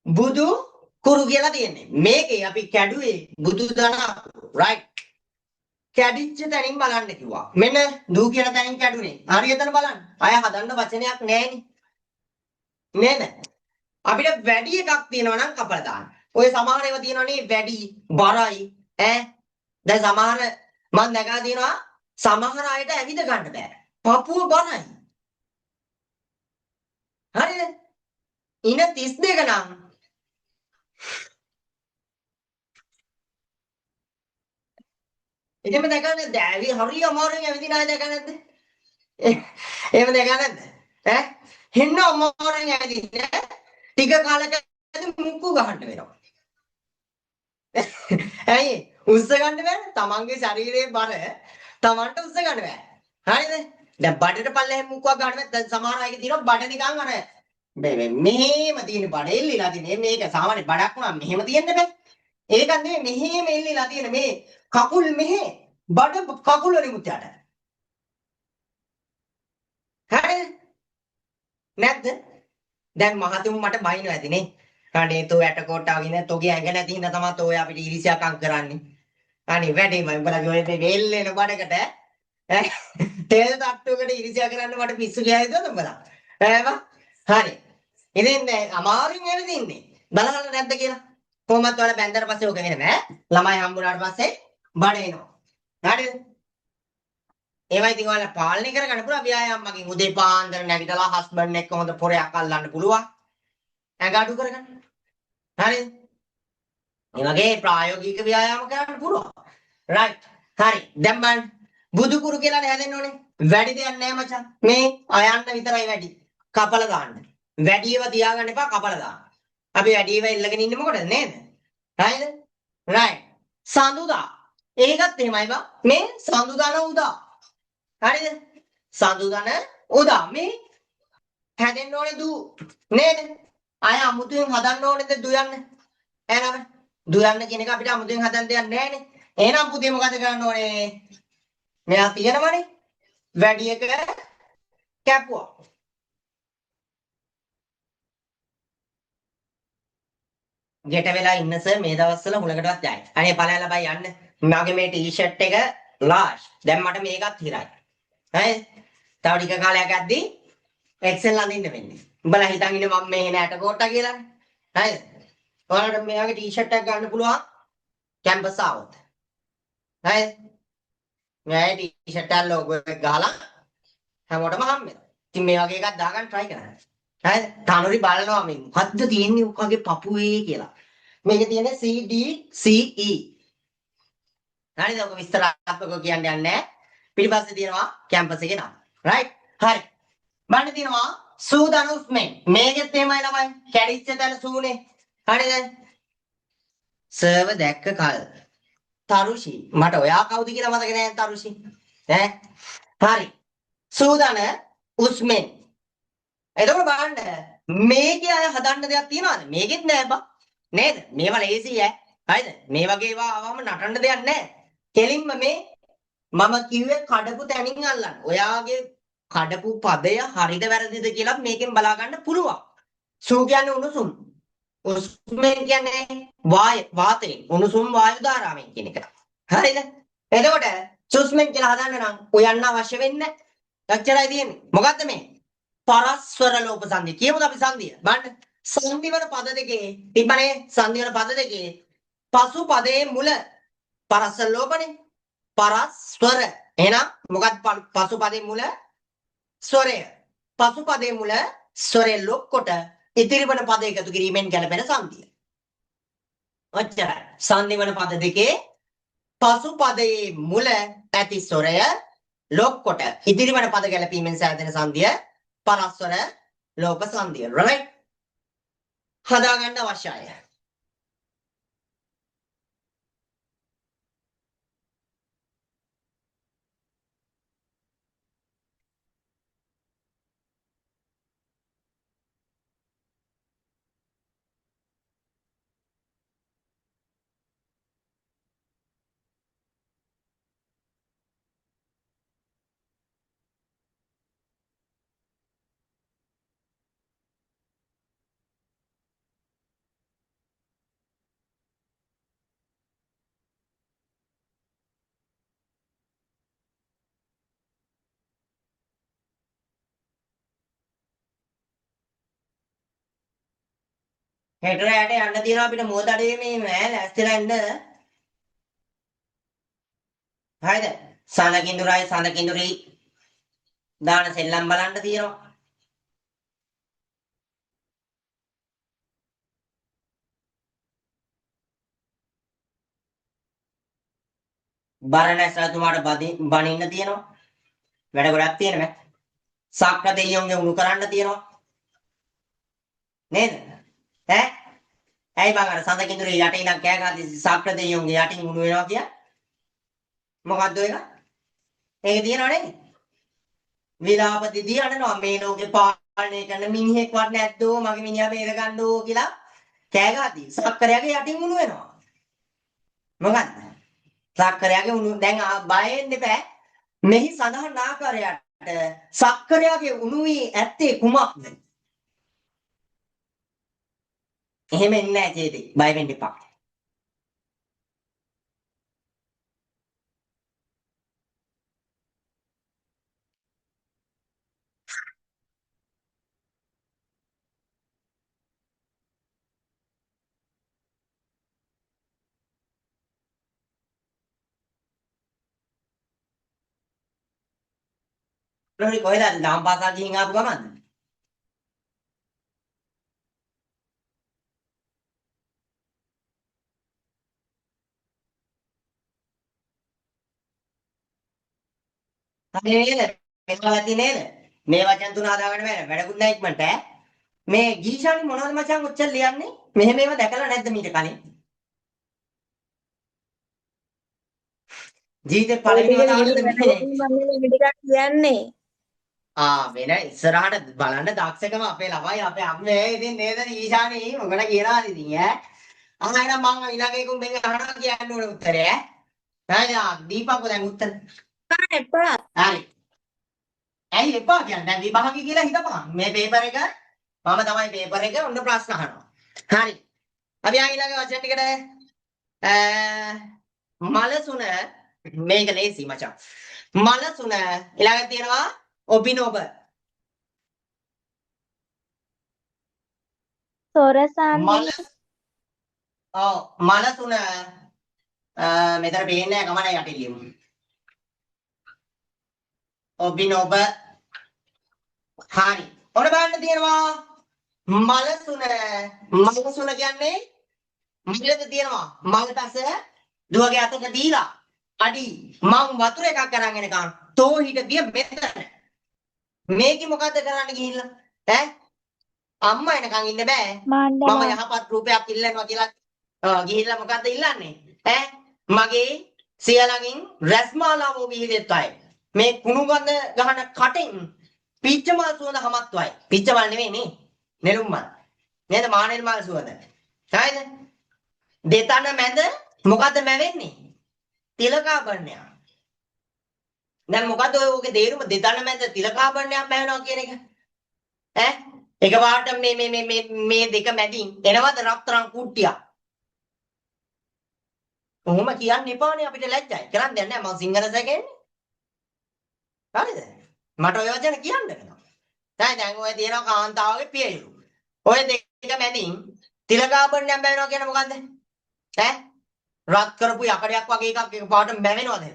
බුදු කුරු කියලා තියෙන්නේ. මේකේ අපි කැඩුවේ බුදු දන right. කැඩිච්ච තැනින් බලන්න කිව්වා. මෙන්න දූ කියන තැනින් කැඩුනේ. හරියටම බලන්න. අය හදන්න වචනයක් නැහෙනේ. නේද? අපිට වැඩි එකක් තියෙනවා නම් කපලා දාන්න. ඔය සමහර ඒවා තියෙනවනේ වැඩි බරයි ඈ. දැන් සමහර මම දැකලා තියෙනවා සමහර අයට ඇවිද ගන්න බෑ. පපුව බරයි. හරිද? ඉන 32 නම් එහෙම දැකලා නැද්ද? හරිය අමාරුවෙන් ඇවිදින අය දැකලා නැද්ද? එහෙම දැකලා නැද්ද? ඈ? හෙන්න අමාරුවෙන් ඇවිදින්න ටික කාලයකදී මුක්කු ගහන්න වෙනවා. ඇයි? උස්ස ගන්න බෑනේ. තමන්ගේ ශරීරයේ බර තමන්ට උස්ස ගන්න බෑ. හරිද? දැන් බඩට පල්ලෙහෙන් මුක්කුවක් ගන්න බෑ. දැන් සමහර අයගේ තියෙනවා බඩ නිකන් අර මෙහෙම තියෙන බඩ එල්ලීලා තියෙන. මේක සාමාන්‍ය බඩක් වුණා මෙහෙම තියෙන්න බෑ. ඒකත් නෙමෙයි මෙහෙම එල්ලීලා තියෙන මේ කකුල් මෙහෙ බඩ කකුල නිමුත් යට. හරිද? නැද්ද? දැන් මහතුමු මට බයිනවා ඇතිනේ. අනේ තෝ යට කොටා වගේ තෝගේ ඇඟ නැති හින්දා තමයි තෝ අපිට ඊර්ෂ්‍යාකම් කරන්නේ. අනේ වැඩේම උඹලගේ ඔය වෙල්ලේන බඩකට ඈ තේල් තට්ටුවකට ඊර්ෂ්‍යා කරන්න මට පිස්සු ගියායිද උඹලා? ඈව හරි. ඉතින් අමාරුවෙන් ඇවිදින්නේ. බලහල්ල නැද්ද කියලා? කොහොමද ඔයාලා බැන්දට පස්සේ ඔක වෙනම ඈ ළමයි හම්බුනාට පස්සේ බඩ එනවා. හරිද? ඒවා ඉතින් ඔයාලා පාලනය කරගන්න පුළුවන් ව්‍යායාමකින් උදේ පාන්දර නැගිටලා හස්බන්ඩ් එක්ක හොඳ පොරයක් අල්ලන්න පුළුවන්. ඇඟ අඩු කරගන්න. හරිද? මේ වගේ ප්‍රායෝගික ව්‍යායාම කරන්න පුළුවන්. right. හරි. දැන් බලන්න බුදු කුරු කියලානේ හැදෙන්න ඕනේ. වැඩි දෙයක් නෑ මචං. මේ අයන්න විතරයි වැඩි. කපලා දාන්න. වැඩිව තියාගන්න එපා කපලා දාන්න. අපි වැඩි ඒවා ඉල්ලගෙන ඉන්නේ මොකටද නේද? හරිද? right. සඳුදා. ඒකත් එහෙමයි බා. මේ සඳුදාන උදා. හරිද? සඳුදාන උදා. මේ හැදෙන්න ඕනේ දු නේද? අය අමුතුවෙන් හදන්න ඕනේද දුයන්න? එහෙනම් දුයන්න කියන එක අපිට අමුතුවෙන් හදන්න දෙයක් නැහැනේ. එහෙනම් පුතේ මොකද කරන්න ඕනේ? මෙයා තියෙනවනේ. වැඩි එක කැපුවා. ගෙට වෙලා ඉන්න සර් මේ දවස්වල හුලකටවත් යයි. අනේ ඵලයන් ලබයි යන්න. මගේ මේ ටී-ෂර්ට් එක ලාර්ජ්. දැන් මට මේකත් හිරයි. හරි? තව ටික කාලයක් යද්දී එක්සෙල් අඳින්න වෙන්නේ. උඹලා හිතන් ඉන්නේ මම මේ නෑට කෝට්ටා කියලා. හරිද? ඔයාලට මේ වගේ ටී-ෂර්ට් එකක් ගන්න පුළුවන් කැම්පස් ආවොත්. හරිද? මේ ටී-ෂර්ට් එක ලෝගෝ එක ගහලා හැමෝටම හම්බෙනවා. ඉතින් මේ වගේ එකක් දාගන්න try කරන්න. හරිද? තනුරි බලනවා මේ මොකද්ද තියෙන්නේ ඔකගේ පපුවේ කියලා. මේකේ තියෙන්නේ C D C E. හරිද? ඔක විස්තරාත්මකව කියන්න යන්නේ නැහැ. පිටිපස්සේ තියෙනවා කැම්පස් එකේ නම. right? හරි. බලන්න තියෙනවා සූදනුස්මෙන්. මේකෙත් එහෙමයි ළමයි. කැඩිච්ච තැන සූනේ. හරිද? සර්ව දැක්ක කල්. තරුෂි. මට ඔයා කවුද කියලා මතක නැහැ තරුෂි. ඈ. හරි. සූදන උස්මෙන්. එතකොට බලන්න මේකේ අය හදන්න දෙයක් තියනවද? මේකෙත් නෑ බා. නේද? මේවා ලේසි ඈ. හරිද? මේ වගේ ඒවා ආවම නටන්න දෙයක් නෑ. කෙලින්ම මේ මම කිව්වේ කඩපු තැනින් අල්ලන්න. ඔයාගේ කඩපු පදය හරිද වැරදිද කියලා මේකෙන් බලා ගන්න පුළුවන්. සූ කියන්නේ උණුසුම්. උස්මෙන් කියන්නේ වාතයෙන් උණුසුම් වායු ධාරාවෙන් කියන එක. හරිද? එතකොට සුස්මෙන් කියලා හදන්න නම් ඔයන්න අවශ්‍ය වෙන්නේ නැහැ. එච්චරයි තියෙන්නේ. මොකද්ද මේ? පරස්වර ලෝප සංධිය. කියමුද අපි සංධිය? බලන්න. සංධි වල පද දෙකේ තිබ්බනේ සංධි වල පද දෙකේ පසු පදයේ මුල පරස්වර ලෝපනේ. පරස්වර. එහෙනම් මොකක්ද පසු පදයේ මුල? ස්වරය. පසු පදයේ මුල ස්වරය ලොක් කොට ඉතිරි වන පද එකතු කිරීමෙන් ගැලපෙන සංධිය. ඔච්චරයි. සංධි වන පද දෙකේ පසු පදයේ මුල ඇති ස්වරය ලොක් කොට ඉදිරි වන පද ගැලපීමෙන් සෑදෙන සංධිය පරස්වර ලෝප සංධිය. right? හදාගන්න අවශ්‍යයි. හෙට රැට යන්න තියෙනවා අපිට මොහොතඩේ මේ නෑ ලෑස්තිලා ඉන්න. හරිද? සඳ කිඳුරයි දාන සෙල්ලම් බලන්න තියෙනවා. බරණැස් රජතුමාට බනින්න තියෙනවා. වැඩ ගොඩක් තියෙනවා. සක්‍ර දෙයියන්ගේ උණු කරන්න තියෙනවා. නේද? ඈ? ඇයි බං අර සඳ කිඳුරේ යට ඉඳන් කෑ ගහද්දි සක්‍ර දෙයියන්ගේ යටින් උණු වෙනවා කිය? මොකද්ද ඒක? ඒක තියෙනව නේද? විලාපතිදී අඬනවා මේ ලෝකේ පාලනය කරන මිනිහෙක්වත් නැද්දෝ මගේ මිනිහා බේර ගන්නෝ කියලා කෑ ගහද්දි සක්‍රයාගේ යටින් උණු වෙනවා. මොකද්ද? සක්‍රයාගේ උණු දැන් බය වෙන්න එපා. මෙහි සඳහන් ආකාරයට සක්‍රයාගේ උණු වී ඇත්තේ කුමක්ද? එහෙම එන්නේ නැහැ චේතේ. බය වෙන්න එපා. ලෝරි කොහෙද දාම් පාසල් ගිහින් ආපු ගමන්ද? හරි නේද? මේවා ඇති නේද? මේ වචන තුන හදාගන්න බෑ. වැඩකුත් නැහැ ඉක්මනට ඈ. මේ ගීෂානි මොනවද මචං ඔච්චර ලියන්නේ? මෙහෙම ඒවා දැකලා නැද්ද මීට කලින්? ජීවිතේ ඔය පළවෙනි ටික වතාවටද ලියලා මේ මම මේ ටිකක් කියන්නේ. වෙන ඉස්සරහට බලන්න දක්ෂකම අපේ ළමයි අපේ අම්මේ ඉතින් නේද ඊශානි මොකද කියලාද ඉතින් ඈ එහෙනම් මම ඊළඟ එකෙන් මෙන්න අහනවා කියන්න ඕනේ උත්තරය ඈ දීපක්ව දැන් උත්තර එපා. හරි ඇයි එපා කියන්නේ දැන් විභාගය කියලා හිතපන් මේ පේපර් එක මම තමයි පේපර් එක ඔන්න ප්‍රශ්න අහනවා හරි අපි ඊළඟ වචන ටිකට මලසුන මේක ලේසි මචං මලසුන ඊළඟ තියෙනවා ඔබිනොබ සොරසන්දී මලසුන මෙතන පේන්නේ නැහැ කමන යටින් ලියමු. ඔබිනොබ හරි. ඔන්න බලන්න තියෙනවා මලසුන කියන්නේ මලද තියෙනවා මල් පැස දුවගේ අතට දීලා අඩි මං වතුර එකක් අරන් එනකන් තෝ හිටතිය මෙතන. මේකි මොකද්ද කරන්න ගිහිල්ලා ඈ අම්මා එනකන් ඉන්න බෑ මම යහපත් රූපයක් ඉල්ලනවා කියලා ගිහිල්ලා මොකද්ද ඉල්ලන්නේ ඈ මගේ සියලකින් රස්මාලාව විහිදෙත්වයි මේ කුණුගඳ ගහන කටෙන් පිච්චමල් සුවඳ හමත්වයි පිච්චමල් නෙවෙයි නේ නෙළුම් මල් නේද මානෙල් මල් සුවඳ හරිද දෙතන මැද මොකද්ද මැවෙන්නේ තිලකාභරණයක් දැන් මොකද්ද ඔයගේ තේරුම දෙතන මැද තිලකාභරණයක් මැවෙනවා කියන එක ඈ එකපාරට මේ දෙක මැදින් එනවද රත්තරන් කුට්ටියක් කොහොම කියන්න එපානේ අපිට ලැජ්ජයි කරන් දෙයක් නැහැ මම සිංහල සැකෙන්නේ හරිද මට ඔය වචන කියන්න වෙනවා දැන් ඔය තියෙනවා කාන්තාවගේ පියයුරු ඔය දෙක මැදින් තිලකාභරණයක් මැවෙනවා කියන මොකද්ද ඈ රත් කරපු යකඩයක් වගේ එකක් එකපාරට මැවෙනවද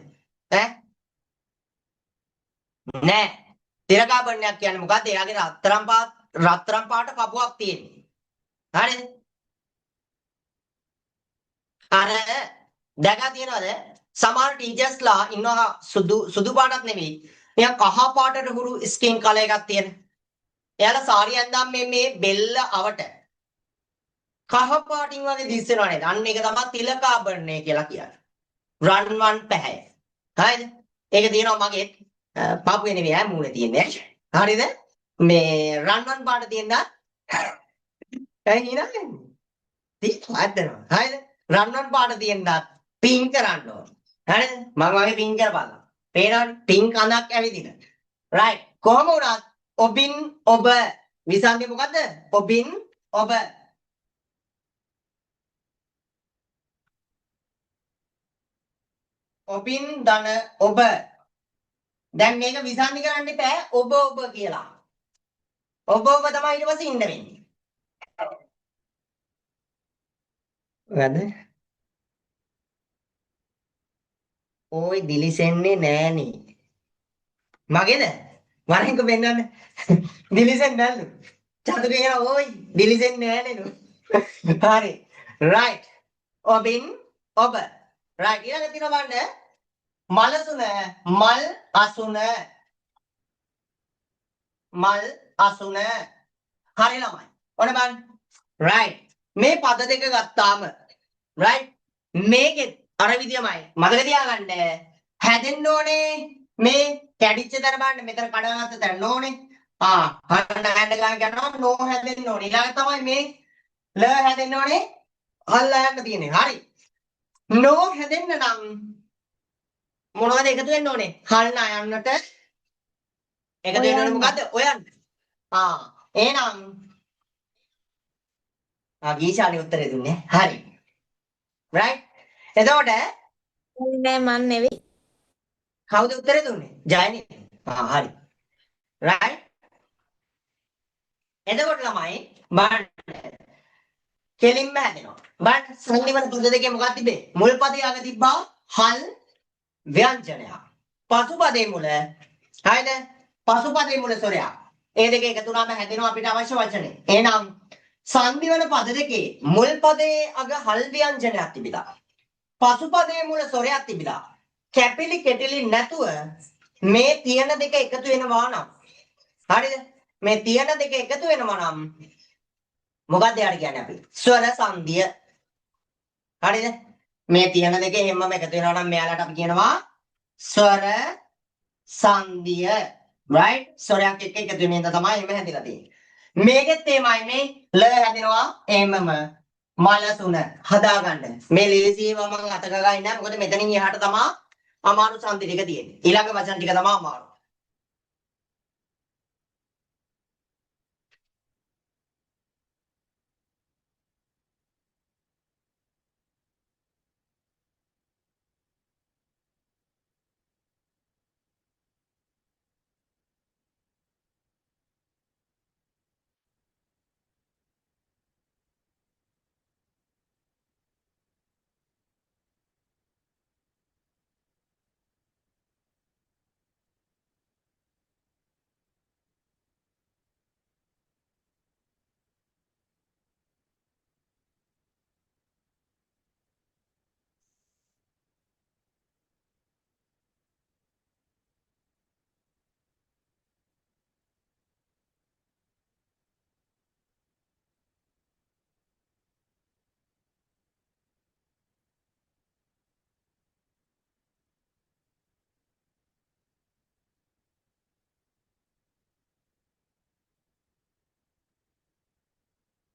ඈ නෑ තිලකාභරණයක් කියන්නේ මොකද්ද එයාගේ රත්තරන් පාට කපුවක් තියෙන්නේ. හරිද? අර දැකලා තියනවද? සමහර ටීචර්ස්ලා ඉන්නවා සුදු පාටක් නෙවෙයි. නිකන් කහ පාටට හුරු ස්කින් කලර් එකක් තියෙන. එයාලා සාරිය ඇඳන් මේ බෙල්ල අවට කහ පාටින් වගේ දිස්සෙනව නේද? අන්න ඒක තමයි තිලකාභරණය කියලා කියන්නේ. රන්වන් පැහැය. හරිද? ඒක තියෙනවා මගේ පාපුවේ නෙවෙයි මූණේ තියෙන්නේ. හරිද? මේ රන්වන් පාට තියෙන ඇයි හිනන්නේ තියෙනවා හරිද රන්වන් පාට තියෙන පින් කරන්න ඕන හරිද මම වගේ පින් කරපල්ලා පේනවනේ පින් කඳක් ඇවිදින රයිට් කොහම වුණත් ඔබින් ඔබ විසන්දි මොකද්ද ඔබින් ඔබ ඔබින් ධන ඔබ දැන් මේක විසන්දි කරන්න එපා ඔබ කියලා ඔබ තමයි ඊට පස්සේ ඉන්න වෙන්නේ. මොකද? ඕයි දිලිසෙන්නේ නෑනේ. මගේද? වරෙන්ක පෙන්නන්න. දිලිසෙන්නේ නැල්ලු. චතුර කියන ඕයි දිලිසෙන්නේ නෑනේ නු. හරි. right. ඔබින් ඔබ. right. ඊළඟ තියෙන බලන්න මලසුන මල් අසුන මල් අසුන හරි ළමයි ඔන්න බලන්න right මේ පද දෙක ගත්තාම right මේකෙත් අර විදියමයි මතක තියාගන්න හැදෙන්න ඕනේ මේ කැඩිච්ච තැන බලන්න මෙතන කඩගත්ත තැන නෝනේ හන්න හැන්ඩ ගන්න කරනවා නෝ හැදෙන්න ඕනේ ඊළඟ තමයි මේ ල හැදෙන්න ඕනේ හල්ල යන්න තියෙන්නේ හරි නෝ හැදෙන්න නම් මොනවද එකතු වෙන්න ඕනේ හල් නා යන්නට එකතු වෙන්න ඕනේ මොකද්ද ඔයන්න එහෙනම් ගීෂානි උත්තරේ දුන්නේ හරි right එතකොට නෑ මන් නෙවෙයි කවුද උත්තරේ දුන්නේ ජයනි හරි right එතකොට ළමයි බලන්න කෙලින්ම හැදෙනවා බලන්න සංනිවන පද දෙකේ මොකක්ද තිබේ මුල් පදේ අග තිබ්බා හල් ව්‍යංජනයක් පසුපදේ මුල හරිද පසුපදේ මුල සොරයක් ඒ දෙක එකතු වුණාම හැදෙනවා අපිට අවශ්‍ය වචනේ. එහෙනම් සංදි වන පද දෙකේ මුල් පදයේ අග හල් ව්‍යංජනයක් තිබිලා. පසුපදයේ මුල සොරයක් තිබිලා. කැපිලි කෙටිලි නැතුව මේ තියෙන දෙක එකතු වෙනවා නම් හරිද? මේ තියෙන දෙක එකතු වෙනවා නම් මොකක්ද යාට කියන්නේ අපි? ස්වර සංධිය. හරිද? මේ තියෙන දෙකේ හැමම එකතු වෙනවා නම් මෙයාලට අපි කියනවා ස්වර සංධිය. right? ස්වරයක් එක්ක එකතු වෙන හින්දා තමයි එහෙම හැදිලා තියෙන්නේ. මේකෙත් එමයයි මේ ල හැදෙනවා එහෙමම මලසුන හදාගන්න. මේ ලේසියව මම අත ගගන්නේ නැහැ. මොකද මෙතනින් එහාට තමයි අමාරු සංධි ටික තියෙන්නේ. ඊළඟ වචන ටික තමයි අමාරු.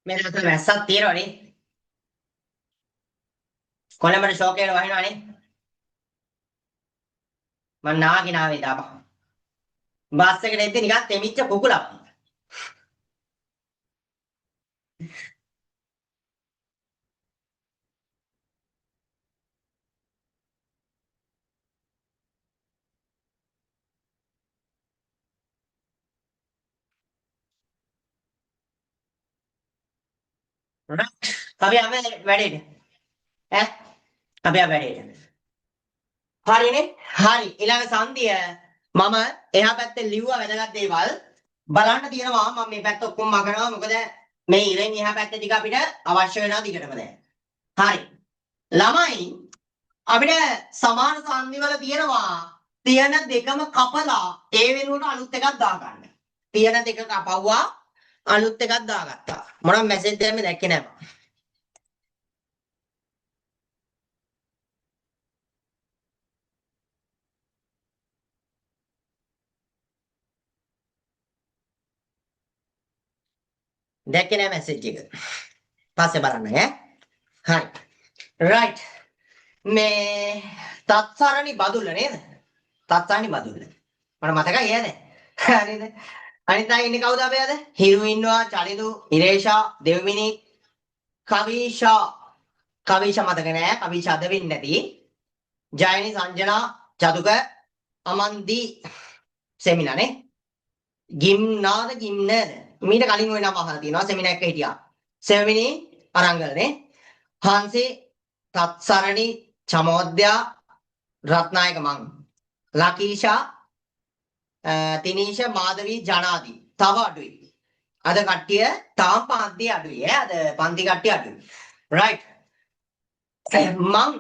මේ දවස්වල වැස්සක් තියෙනවනේ. කොළඹට ෂෝක් එකට වහිනවනේ. මං නාගෙන ආවේ දාපන්. බස් එකට එද්දි නිකන් තෙමිච්ච කුකුලක්. right? අපි ආවේ වැඩේට. ඈ අපි ආවේ වැඩේට. හරිනේ? හරි. ඊළඟ සංධිය මම එහා පැත්තේ ලිව්වා වැදගත් දේවල්. බලන්න තියෙනවා මම මේ පැත්ත ඔක්කොම මගනවා. මොකද මේ ඉරෙන් එහා පැත්තේ ටික අපිට අවශ්‍ය වෙනවා දිගටම දැන්. හරි. ළමයි අපිට සමාන සංධි වල තියෙන දෙකම කපලා ඒ වෙනුවට අලුත් එකක් දාගන්න. තියෙන දෙක කපවුවා අලුත් එකක් දාගත්තා. මොනම මැසේජ් දෙයක් දැක්කේ නැහැ මම. දැක්කේ නැහැ මැසේජ් එක. පස්සේ බලන්න ඈ. හරි. right. මේ තත්සරණි බදුල්ල නේද? තත්සරණි බදුල්ල. මට මතකයි නේද? හරිද? අනිත් අය ඉන්නේ කවුද අපි අද? හිරු ඉන්නවා, චලිදු, ඉරේෂා, දෙව්මිනි, කවිෂා. කවිෂා මතක නෑ. කවිෂා අද වෙන්නේ නැති. ජයනි, සංජනා, චතුක, අමන්දි සෙමිනානේ. ගිම්නාද ගිම්නද? මීට කලින් ওই නම අහලා තියෙනවා සෙමිනා එක හිටියා. සෙමිනි අරංගලනේ. හංසි, තත්සරණි, චමෝද්‍යා, රත්නායක මං. ලකීෂා, තිනීෂ, මාධවී, ජනාදි. තව අඩුයි. අද කට්ටිය තාම පන්ති අඩුයි ඈ. අද පන්ති කට්ටිය අඩුයි. right. මං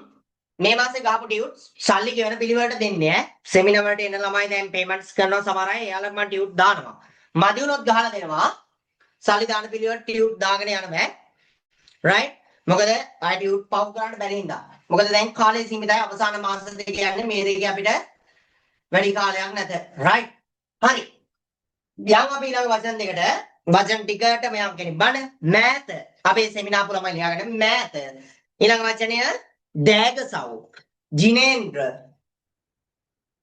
මේ මාසේ ගහපු ටියුට් සල්ලි ගෙවන පිළිවෙලට දෙන්නේ ඈ. සෙමිනාර් වලට එන ළමයි දැන් පේමන්ට්ස් කරනවා සමහර අය. එයාලා මම ටියුට් දානවා. මදි වුණොත් ගහලා දෙනවා. සල්ලි දාන පිළිවෙලට ටියුට් දාගෙන යනවා. right. මොකද ආයි ටියුට් පව් කරන්න බැරි හින්දා. මොකද දැන් කාලය සීමිතයි. අවසාන මාස දෙක යන්නේ මේ දෙකේ අපිට වැඩි කාලයක් නැත. right. හරි. යම් අපි ඊළඟ වචන දෙකට වචන ටිකට මෙයන් කෙනෙක් බලන්න. මෑත. අපේ සෙමිනාර් පුළමයි ලියාගන්න මෑත. ඊළඟ වචනය දෑගසව්. ජිනේන්ද්‍ර.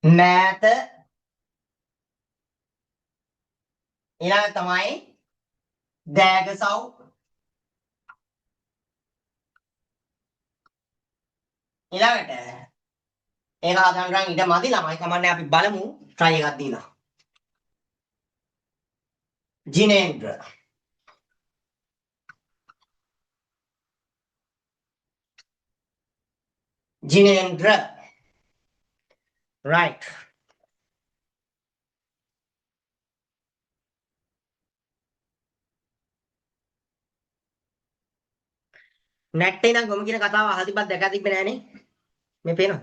මෑත. ඊළඟ තමයි දෑගසව්. ඊළඟට ඒක හදන්න නම් ඊට මදි ළමයි කමන්නේ අපි බලමු try එකක් දීලා. ජිනේන්ද්‍ර. ජිනේන්ද්‍ර. right. නැට්ටේ නම් ගොම කියන කතාව අහලා තිබ්බත් දැකලා තිබ්බේ නෑනේ. මේ පේනවද?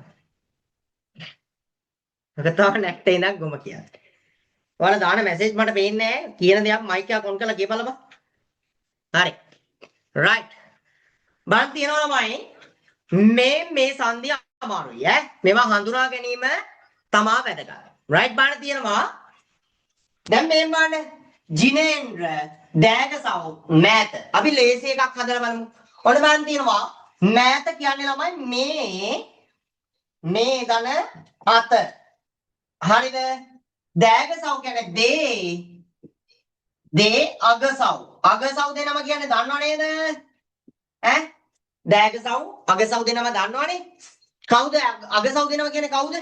කතාව නැට්ටේ නම් ගොම කියන්නේ. ඔයාලා දාන මැසේජ් මට පේන්නේ නෑ. කියන දේක් මයික් එක ඔන් කරලා කියපළබා. හරි. right බලන්න තියෙනවා ළමයි මේ සංධිය අමාරුයි ඈ මේවා හඳුනා ගැනීම තමා වැදගත් right බලන්න තියෙනවා දැන් මේ බලන්න ජිනේන්ද්‍ර දෑගසව් මෑත අපි ලේසි එකක් හදලා බලමු ඔන්න බලන්න තියෙනවා මෑත කියන්නේ ළමයි මේ ධන අත හරිද දෑගසව් කියන්නේ දේ අගසව් දෙනම කියන්නේ දන්නව නේද ඈ දෑගසව් අගසව් දෙනම දන්නවනේ කවුද අගසව් දෙනම කියන්නේ කවුද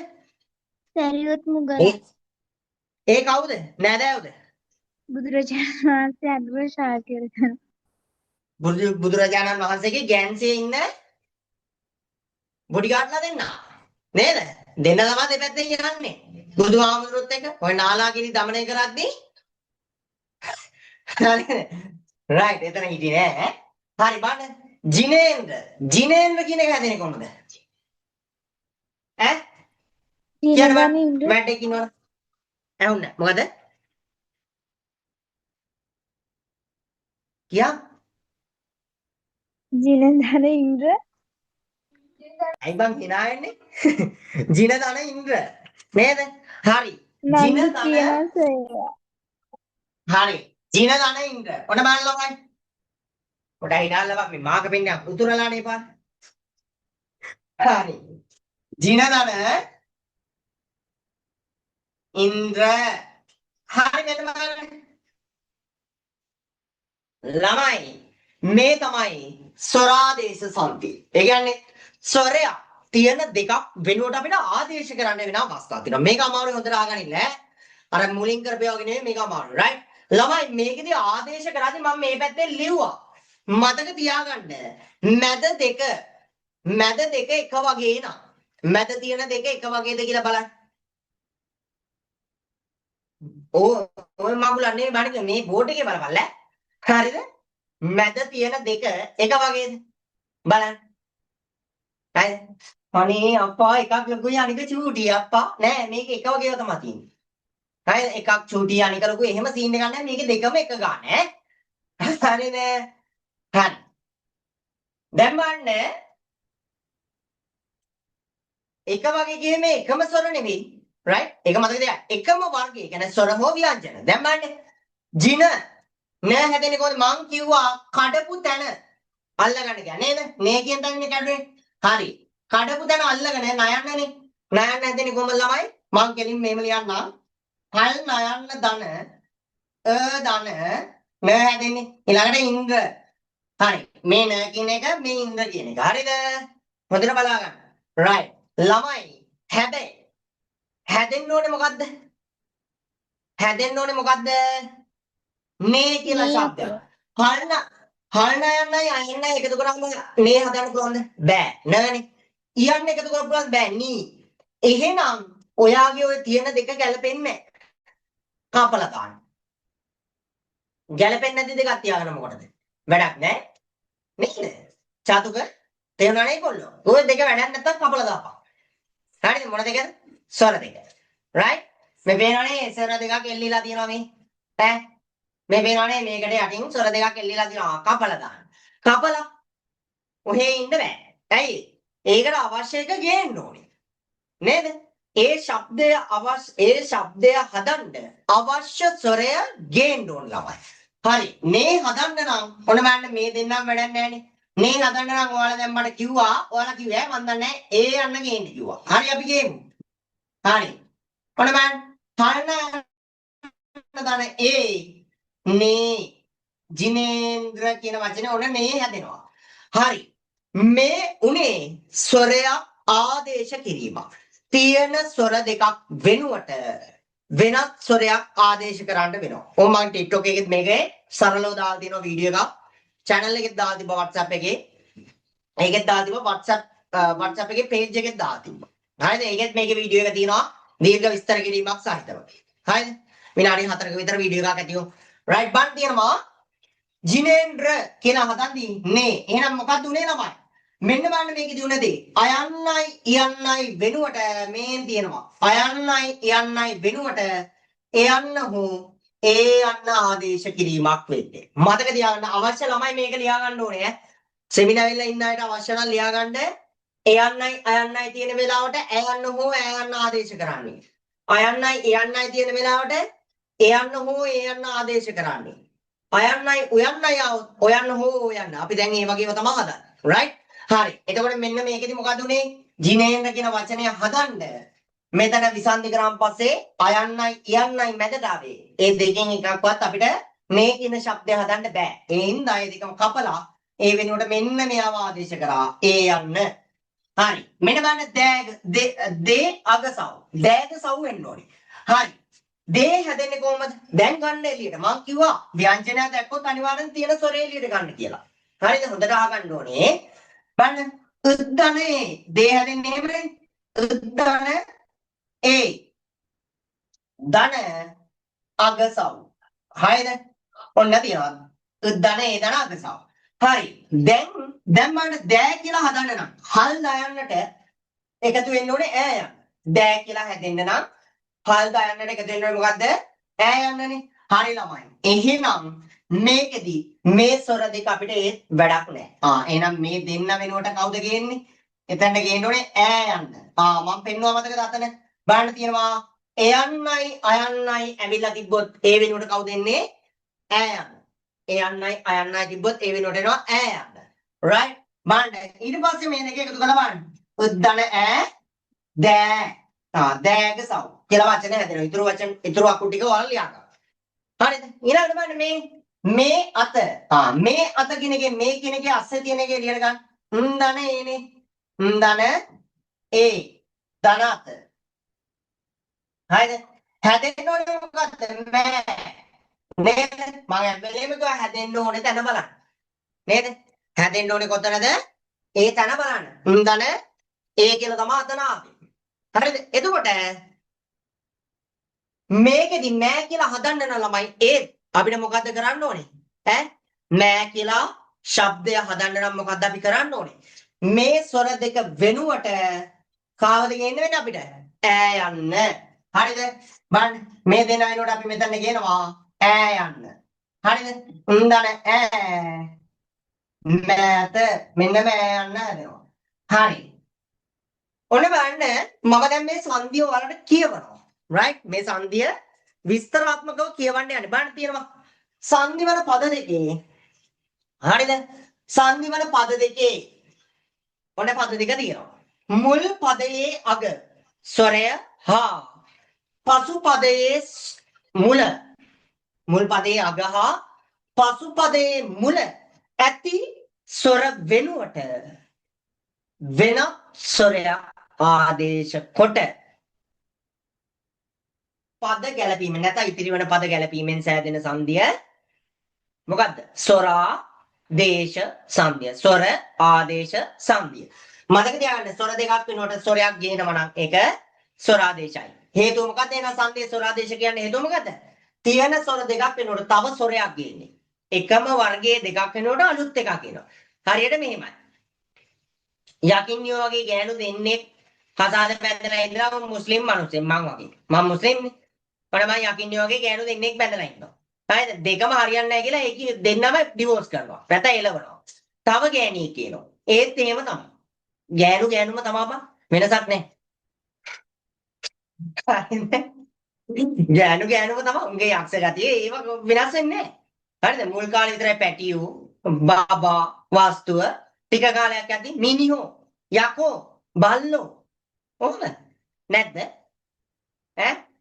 සැරියුත් මුගල ඒ කවුද නෑදෑයෝද බුදුරජාණන් වහන්සේ අග්‍ර ශාක්‍යය කරන බුදුරජාණන් වහන්සේගේ ගෑන්සියේ ඉන්න බොඩිගාඩ්ලා දෙන්න නේද දෙන්න තමයි දෙපැත්තෙන් යන්නේ බුදුහාමුදුරුවොත් එක ඔය නාලාගිරි দমনය කරද්දී right එතන හිටියේ නෑ හරි බලන්න ජිනේන්ද්‍ර කියන එක හැදෙන්නේ කොහොමද ඈ ජිනේන්ද්‍ර මැඩ් එක ඉන්නවද ඇහුණා මොකද කියා ජිනේන්ද්‍ර ඉන්ද්‍ර ඇයි බං hina වෙන්නේ ජිනදන ඉන්ද්‍ර නේද හරි ජිනදන හරි ජිනදන ඉන්ද්‍ර ඔන්න බලන්න ළමයි පොඩ හිනාල්ලා මේ මාක පෙන්නේ උතුරලානේ පාර හරි ජිනදන ඉන්ද්‍ර හරි මෙතන බලන්න ළමයි මේ තමයි ස්වරාදේශ සංති ඒ කියන්නේ ස්වරය තියෙන දෙකක් වෙනුවට අපිට ආදේශ කරන්න වෙන අවස්ථා තියෙනවා මේක අමාරුයි හොඳට අහගනින්න අර මුලින් කරපේවා වගේ නෙමෙයි මේක අමාරුයි right ළමයි මේකෙදි ආදේශ කරද්දි මම මේ පැත්තේ ලිව්වා මතක තියාගන්න මැද දෙක එක වගේ නා මැද තියෙන දෙක එක වගේද කියලා බලන්න ඔය මගුලන්නේ බණික මේ බෝඩ් එකේ බලපල්ල හරිද මැද තියෙන දෙක එක වගේද බලන්න හරි අනේ අප්පා එකක් ලොකුයි අනික චූටි අප්පා නෑ මේක එක වගේව තමයි තියෙන්නේ හරි එකක් චූටි අනික ලොකුයි එහෙම සීන් එකක් නෑ මේක දෙකම එක ගන්න හරිද හරි දැන් බලන්න එක වගේ කියේ මේ එකම ස්වර නෙවෙයි right ඒක මතක තියාගන්න එකම වර්ගය කියන්නේ ස්වර හෝ ව්‍යංජන දැන් බලන්න ජින නෑ හැදෙන්නේ කොහොමද මං කිව්වා කඩපු තැන අල්ලගන්න කියලා නේද මේ කියන තැනනේ කඩුවේ හරි කඩපු තැන අල්ලගෙන නයන්නනේ නයන්න හැදෙන්නේ කොහොමද ළමයි මං කෙලින් මේම ලියන්නම් හල් නයන්න ධන ධන නෑ හැදෙන්නේ ඊළඟට ඉන්ද්‍ර හරි මේ න කියන එක මේ ඉන්ද්‍ර කියන එක හරිද හොඳට බලා ගන්න right ළමයි හැබැයි හැදෙන්න ඕනේ මොකද්ද මේ කියලා ශබ්දය හල්න යන්නයි අයන්නයි එකතු කරාම මේ හදන්න පුළුවන්ද බෑ නෑනේ යන්න එකතු කරන්න පුළුවන් බෑ නී එහෙනම් ඔයාගේ ඔය තියෙන දෙක ගැලපෙන්නේ කපලා දාන්න ගැලපෙන්නේ නැති දෙකක් තියාගෙන මොකටද වැඩක් නෑ නේද චාතුක තේරුණා නේ කොල්ලෝ ඔය දෙක වැඩක් නැත්තම් කපලා දාපන් හරිද මොන දෙකද ස්වර දෙක right මේ පේනවනේ ස්වර දෙකක් එල්ලීලා තියෙනවා මේ ඈ මේ පේනවනේ මේකට යටින් ස්වර දෙකක් එල්ලීලා තියෙනවා කපලා දාන්න කපලා ඔහේ ඉන්න බෑ ඇයි ඒකට අවශ්‍ය එක ගේන්න ඕනේ නේද ඒ ශබ්දය හදන්න අවශ්‍ය ස්වරය ගේන්න ඕන ළමයි හරි මේ හදන්න නම් ඔන්න බලන්න මේ දෙන්නම් වැඩක් නැහැනේ මේ හදන්න නම් ඔයාලා දැන් මට කිව්වා ඔයාලා කිව්වේ මන් දන්නේ ඒ යන්න ගේන්න කිව්වා හරි අපි ගේමු හරි ඔන්න බලන්න හරන ඒ මේ ජිනේන්ද්‍ර කියන වචනේ ඔන්න මේ හැදෙනවා හරි මේ උනේ ස්වරයක් ආදේශ කිරීමක් තියෙන ස්වර දෙකක් වෙනුවට වෙනත් ස්වරයක් ආදේශ කරන්න වෙනවා. ඕම මම TikTok එකෙත් මේකේ සරලව දාලා තියෙනවා වීඩියෝ එකක්. channel එකෙත් දාලා තිබ්බා WhatsApp එකේ. ඒකෙත් දාලා තිබ්බා WhatsApp එකේ page එකෙත් දාලා තිබ්බා. හරිද? ඒකෙත් මේකේ වීඩියෝ එක තියෙනවා දීර්ඝ විස්තර කිරීමක් සහිතව. හරිද? විනාඩි 4ක විතර වීඩියෝ එකක් ඇතිව. right බන් තියෙනවා ජිනේන්ද්‍ර කියලා හදන්දී නේ. එහෙනම් මොකක්ද උනේ ළමයි? මෙන්න බලන්න මේකේ දුන දේ. අයන්නයි යන්නයි වෙනුවට මේන් තියෙනවා. අයන්නයි යන්නයි වෙනුවට එයන්න හෝ ඒ යන්න ආදේශ කිරීමක් වෙන්නේ. මතක තියාගන්න අවශ්‍ය ළමයි මේක ලියා ගන්න ඕනේ ඈ. සෙමිනාර් වෙලා ඉන්න අයට අවශ්‍ය නම් ලියා ගන්න. එයන්නයි අයන්නයි තියෙන වෙලාවට ඇයන්න හෝ ඇයන්න ආදේශ කරන්නේ. අයන්නයි එයන්නයි තියෙන වෙලාවට එයන්න හෝ එයන්න ආදේශ කරන්නේ. අයන්නයි උයන්නයි ඔයන්න හෝ ඔයන්න. අපි දැන් මේ වගේව තමයි හදන්නේ. right? හරි. එතකොට මෙන්න මේකෙදි මොකද උනේ? ජිනේන්ද්‍ර කියන වචනය හදන්න. මෙතන විසන්ධි කරාන් පස්සේ අයන්නයි යන්නයි මැදට ආවේ. ඒ දෙකෙන් එකක්වත් අපිට මේ කියන ශබ්දය හදන්න බෑ. ඒ හින්දා ඒ දෙකම කපලා ඒ වෙනුවට මෙන්න මෙයාව ආදේශ කරා. ඒ යන්න. හරි. මෙන්න බලන්න දේ අගසව්. දෑගසව් වෙන්න ඕනේ. හරි. දේ හැදෙන්නේ කොහමද? දැන් ගන්න එළියට. මම කිව්වා ව්‍යංජනය දැක්කොත් අනිවාර්යෙන් තියෙන ස්වරය එළියට ගන්න කියලා. හරිද? හොඳට අහගන්න ඕනේ. බලන්න. උද්දනේ දේ හැදෙන්නේ එහෙමනේ. උද්දන ඒ ධන අගසව්. හරිද? ඔන්න තියෙනවා. උද්දන ඒ ධන අගසව්. හරි. දැන් මම දෑ කියලා හදන්න නම් හල් දායන්නට එකතු වෙන්න ඕනේ ඈ යන්න. දෑ කියලා හැදෙන්න නම් හල් දායන්නට එකතු වෙන්න ඕනේ මොකද්ද? ඈ යන්නනේ. හරි ළමයි. එහෙනම් මේකෙදි මේ ස්වර දෙක අපිට ඒත් වැඩක් නැහැ. එහෙනම් මේ දෙන්න වෙනුවට කවුද ගේන්නේ? එතනට ගේන්න ඕනේ ඈ යන්න. මම පෙන්නුවා මතකද අතන? බලන්න තියෙනවා එයන්නයි අයන්නයි ඇවිල්ලා තිබ්බොත් ඒ වෙනුවට කවුද එන්නේ? ඈ යන්න. එයන්නයි අයන්නයි තිබ්බොත් ඒ වෙනුවට එනවා ඈ යන්න. right? බලන්න ඊට පස්සේ මේ දෙක එකතු කරලා බලන්න. උද්දන ඈ දෑ. දෑග සව් කියලා වචන හැදෙනවා. ඉතුරු අකුරු ටික ඔයාලා ලියා ගන්න. හරිද? ඊළඟට බලන්න මේ අත. මේ අත කියන එකේ මේ කියන එකේ අස්සේ තියෙන එකේ ලියලා ගන්න. උන්දන ඒනේ. උන්දන ඒ ධන අත. හරිද? හැදෙන්න ඕනේ මොකද්ද? මෑ. නේද? මම හැබැයිම කිව්වා හැදෙන්න ඕනේ තැන බලන්න. නේද? හැදෙන්න ඕනේ කොතනද? ඒ තැන බලන්න. උන්දන ඒ කියලා තමයි අතන ආවේ. හරිද? එතකොට මේකෙදි මෑ කියලා හදන්න නම් ළමයි ඒ අපිට මොකද්ද කරන්න ඕනේ? මෑ කියලා ශබ්දය හදන්න නම් මොකද්ද අපි කරන්න ඕනේ? මේ ස්වර දෙක වෙනුවට කාවද ගේන්න වෙන්නේ අපිට? ඈ යන්න. හරිද? බලන්න මේ දෙන වෙනුවට අපි මෙතන කියනවා ඈ යන්න. හරිද? උන්දන ඈ මෑත මෙන්න මෑ යන්න හදනවා. හරි. ඔන්න බලන්න මම දැන් මේ සංධිය ඔයාලට කියවනවා. right? මේ සංධිය විස්තරාත්මකව කියවන්න යන්නේ. බලන්න තියෙනවා. සංධි වල පද දෙකේ. හරිද? සංධි වල පද දෙකේ ඔන්න පද දෙක තියෙනවා. මුල් පදයේ අග ස්වරය හා පසු පදයේ මුල් පදයේ අග හා පසු පදයේ මුල ඇති ස්වර වෙනුවට වෙනත් ස්වරයක් ආදේශ කොට පද ගැලපීම නැත්නම් ඉතිරි වෙන පද ගැලපීමෙන් සෑදෙන සංධිය මොකද්ද? ස්වරා දේශ සංධිය. ස්වර ආදේශ සංධිය. මතක තියාගන්න ස්වර දෙකක් වෙනකොට ස්වරයක් ගේනවා නම් ඒක ස්වරාදේශයි. හේතුව මොකද්ද? එන සංධිය ස්වරාදේශ කියන්නේ හේතුව මොකද්ද? තියෙන ස්වර දෙකක් වෙනකොට තව ස්වරයක් ගේන්නේ. එකම වර්ගයේ දෙකක් වෙනකොට අලුත් එකක් එනවා. හරියට මෙහෙමයි. යකින්නියෝ වගේ ගෑනු දෙන්නෙක් කසාද බැඳලා ඉඳලා මුස්ලිම් මිනිස්සෙක් මං වගේ. මම මුස්ලිම්නේ. මම යකින්නියෝ වගේ ගෑනු දෙන්නෙක් බැඳලා ඉන්නවා. හරිද? දෙකම හරියන්නේ නැහැ කියලා ඒක දෙන්නම ඩිවෝර්ස් කරනවා. නැත්නම් එලවනවා. තව ගෑණියෙක් කියනවා. ඒත් එහෙම තමයි. ගෑනුම තමයි බං. වෙනසක් නැහැ. ගෑනුම තමයි. උන්ගේ යක්ෂ ගතිය ඒව වෙනස් වෙන්නේ නැහැ. හරිද? මුල් කාලේ විතරයි පැටියෝ, බබා, වස්තුව ටික කාලයක් යද්දි මිනිහෝ, යකෝ, බල්ලෝ. කොහොමද? නැද්ද?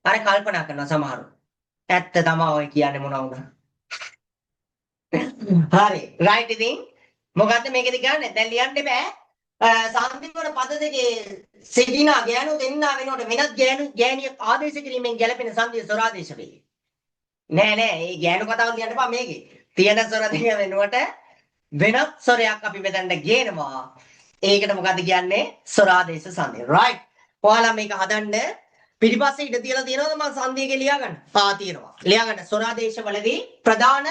අර කල්පනා කරනවා සමහරව. ඇත්ත තමයි ඔය කියන්නේ මොනවා වුණා. හරි. රයිට් ඉතින් මොකද්ද මේකද කියන්නේ? දැන් ලියන්න බෑ. සංධි වල පද දෙකේ සිටින ගෑනු දෙන්නා වෙනකොට වෙනත් ගෑණිය ආදේශ කිරීමෙන් ගැලපෙන සංධිය ස්වරාදේශ වේ. නෑ මේ ගෑනු කතාව ලියන්න බෑ මේකේ. තියෙන ස්වර දෙක වෙනුවට වෙනත් ස්වරයක් අපි මෙතනට ගේනවා. ඒකට මොකද්ද කියන්නේ? ස්වරාදේශ සංධිය. right. ඔයාලා මේක හදන්න පිටිපස්සේ ඉඳ තියලා තියෙනවද මම සංධියක ලියා ගන්න? තියෙනවා. ලියා ගන්න. ස්වරාදේශ වලදී ප්‍රධාන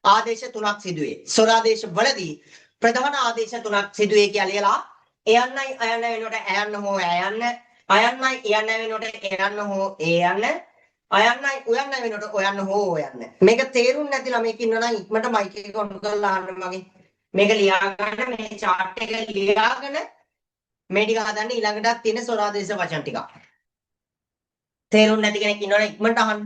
ආදේශ තුනක් සිදුවේ. ස්වරාදේශ වලදී ප්‍රධාන ආදේශ තුනක් සිදුවේ කියලා ලියලා එයන්නයි අයන්න වෙනකොට ඇයන්න හෝ ඇයන්න අයන්නයි එයන්න වෙනකොට එයන්න හෝ එයන්න අයන්නයි උයන්නයි වෙනකොට ඔයන්න හෝ ඔයන්න. මේක තේරුම් නැති ළමෙක් ඉන්නවා නම් ඉක්මනට මයික් එක ඔන් කරලා අහන්න මගේ. මේක ලියාගන්න මේ chart එක ලියාගෙන මේ ටික හදන්න ඊළඟටත් තියෙන සොරාදේශ වචන ටික. තේරුම් නැති කෙනෙක් ඉන්නවනම් ඉක්මනට අහන්න.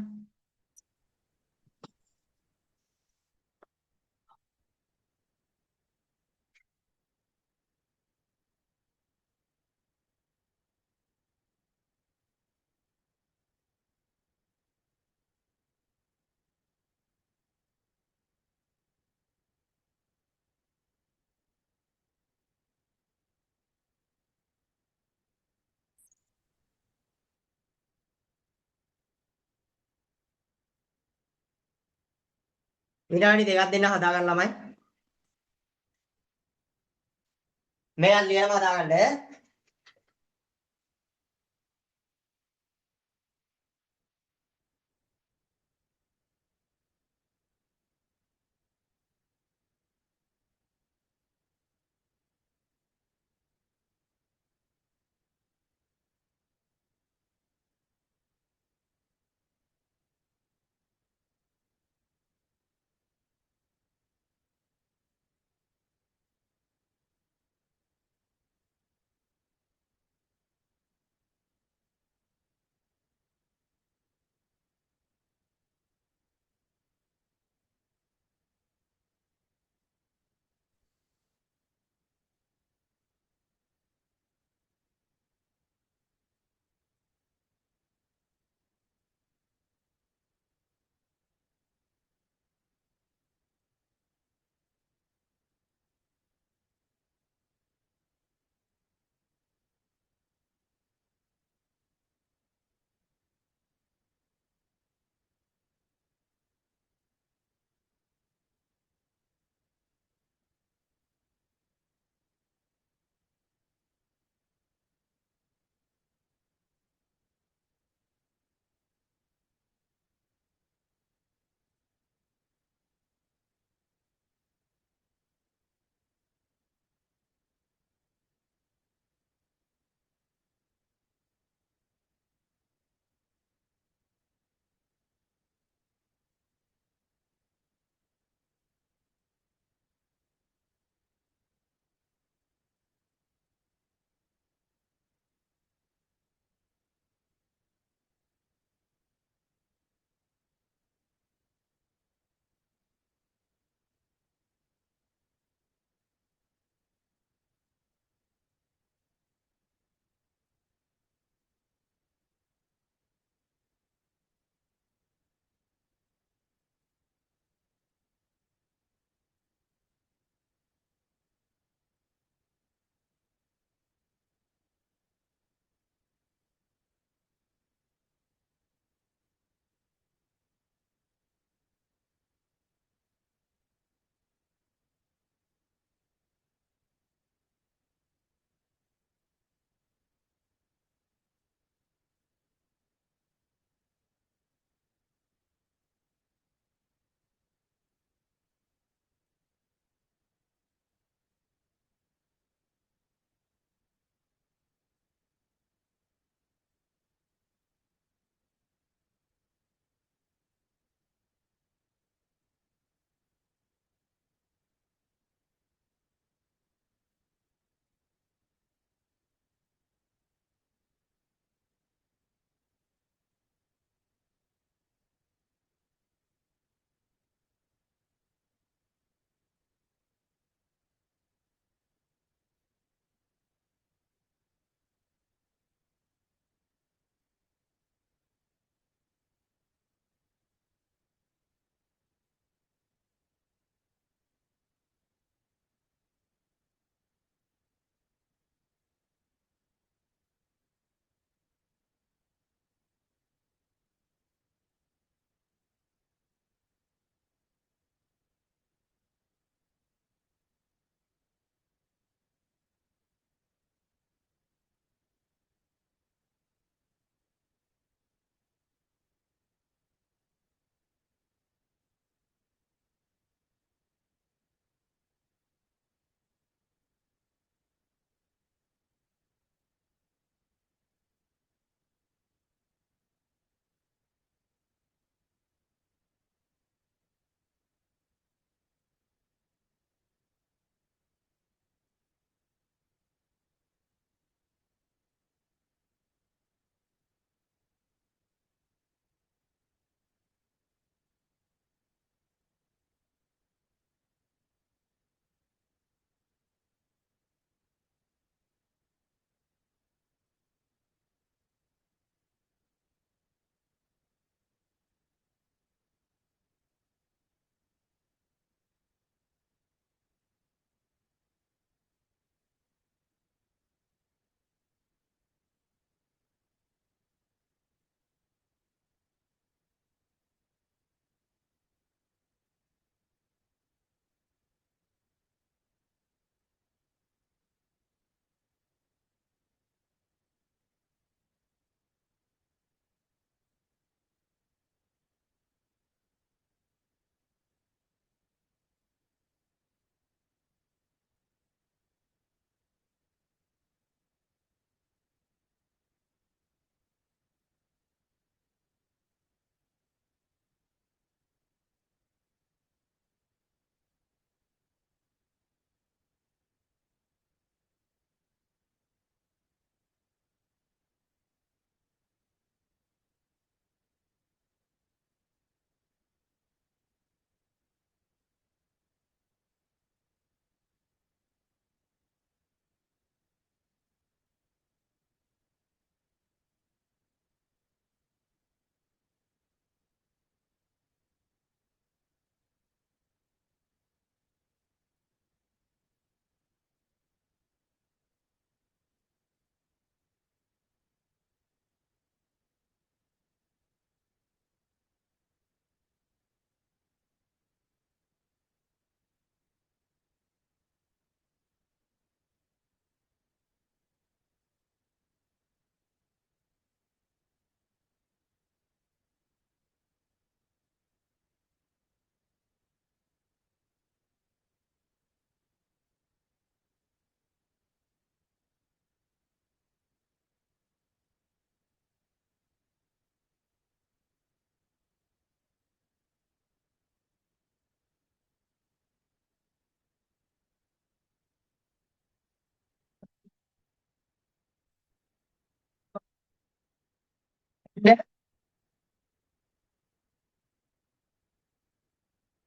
විනාඩි දෙකක් දෙන්න හදාගන්න ළමයි. මේක ලියලා හදාගන්න.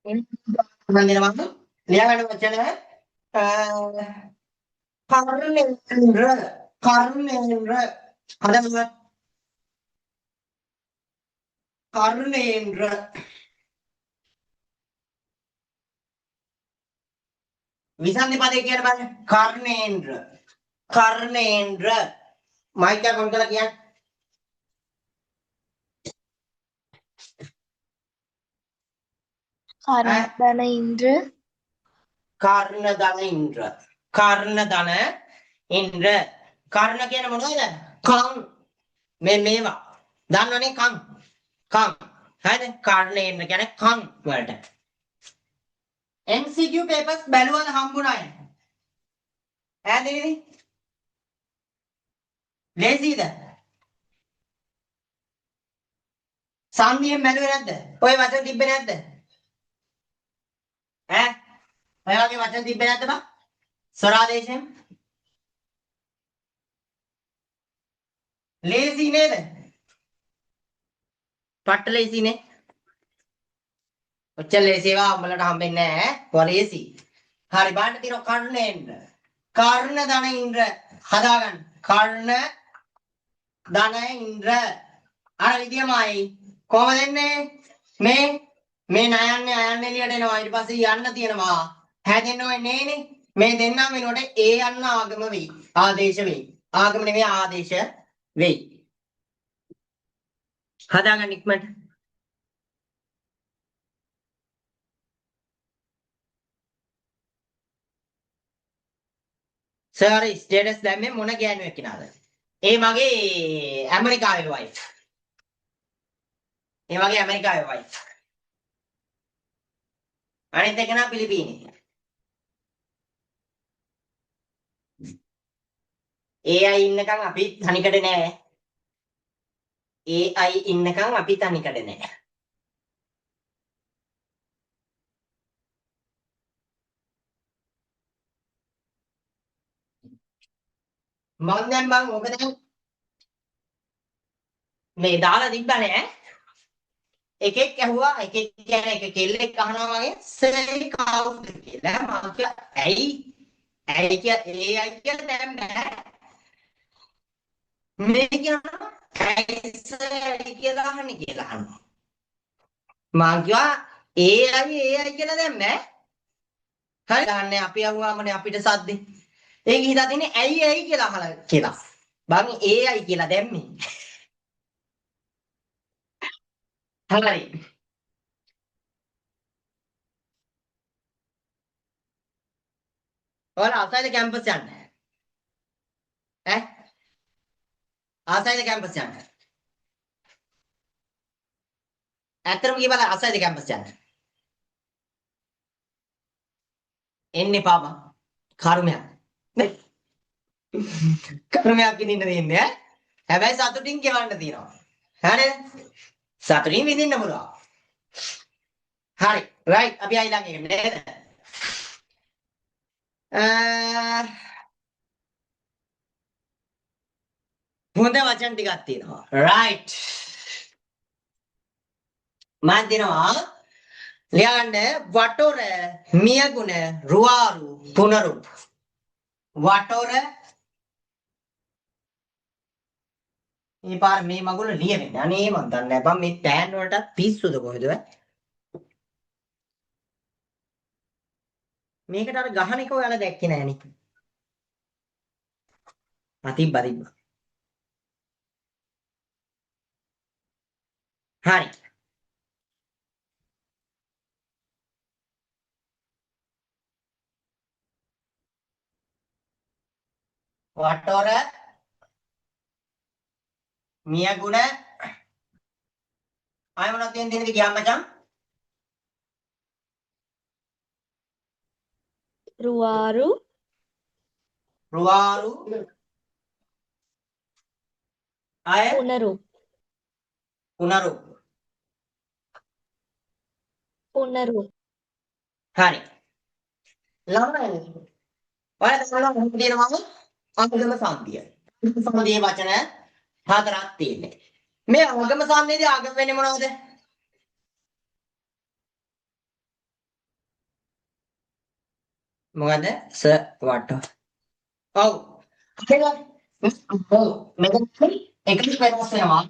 මම දෙනවා ලියාගන්න වචන කර්ණේන්ද්‍ර කර්ණේන්ද්‍ර හදන්න කර්ණේන්ද්‍ර විසන්ධි පදේ කියන බලන්න කර්ණේන්ද්‍ර කර්ණේන්ද්‍ර මයික් එක කොන් කරලා කියන්න කර්ණධන ඉන්ද්‍ර කර්ණ ධන ඉන්ද්‍ර කර්ණ ධන ඉන්ද්‍ර කර්ණ කියන මොනවද කම් මේවා දන්නවනේ කම් හරිද කර්ණේන්ද්‍ර කියන්නේ කම් වලට MCQ papers බැලුවද හම්බුනායි ඈදෙන්නේ ලේසිද සම්දියෙන් බැලුවේ නැද්ද ඔය වචන තිබ්බේ නැද්ද ඈ ඔය වගේ වචන තිබ්බේ නැද්ද බං ස්වරාදේශයෙන් ලේසි නේද පට්ට ලේසිනේ ඔච්චර ලේසි ඒවා උඹලට හම්බෙන්නේ නැහැ ඔය ලේසි හරි බලන්න තියෙනවා කර්ණේන්ද්‍ර කර්ණ ධන ඉන්ද්‍ර හදාගන්න කර්ණ ධන ඉන්ද්‍ර අර විදියමයි කොහොමද එන්නේ මේ නයන්නේ අයන්නේ එළියට එනවා ඊට පස්සේ යන්න තියෙනවා හැදෙන්න ඕනේ නේනේ මේ දෙන්නා වෙනකොට ඒ යන්න ආගම වෙයි ආදේශ වෙයි ආගම නෙමෙයි ආදේශ වෙයි හදාගන්න ඉක්මනට සර් ස්ටේටස් දැම්මේ මොන ගෑනුවෙක් කිනාද ඒ මගේ ඇමරිකාවේ වයිෆ් ඒ වගේ ඇමරිකාවේ වයිෆ් අනිත් එක නා පිලිපීනේ AI ඉන්නකම් අපි තනිකඩ නෑ AI ඉන්නකම් අපි තනිකඩ නෑ මම දැන් බං ඔබ දැන් මේ දාලා තිබ්බනේ එකෙක් ඇහුවා එකෙක් කියන්නේ එක කෙල්ලෙක් අහනවා වගේ සර් කවුද කියලා මම කිව්වා ඇයි AI කියලා දැන් බෑ මේ කියනවා ඇයි සර් ඇයි කියලා අහන්නේ කියලා අහනවා මම කිව්වා AI කියලා දැන් බෑ හරි ගන්න අපි අහුවාමනේ අපිට සද්දේ ඒක හිතා තින්නේ ඇයි කියලා අහලා කියලා බං AI කියලා දැම්මේ හරි ඔයාලා ආසයිද කැම්පස් යන්න ඈ ආසයිද කැම්පස් යන්න ඇත්තටම කියපලා ආසයිද කැම්පස් යන්න එන්නේ පාපා කර්මයක් කර්මයක් විඳින්න තියෙන්නේ ඈ හැබැයි සතුටින් ගෙවන්න තියෙනවා හරිද සතුටින් විඳින්න පුළුවන් හරි රයිට් අපි ආයි ළඟ එක නේද හොඳ වචන ටිකක් තියෙනවා රයිට් මම දෙනවා ලියන්න වටොර මියගුණ රුවාරු පුනරුත් වටොර මේ පාර මේ මගුල ලියවෙන්නේ අනේ මන් දන්නේ නැහැ බං මේ පෑන් වලට පිස්සුද කොහෙද මේකට අර ගහන එක ඔයාලා දැක්කේ නෑනේ තිබ්බා හරි වටොර මියගුණ ආය මොනවද දෙන්නේ කියන්න මචං රුවාරු ආය පුනරු හරි ළමයි ඔයාලා තමයි තියෙනවා අංගම සංධිය සංධියේ වචන හතරක් තියෙන්නේ මේ අංගම සංධියේදී අගම වෙන්නේ මොනවද මොකද ස වට. ඔව්. හරිද? ඔව්. මෙතන එකක් වෙනස් වෙනවා.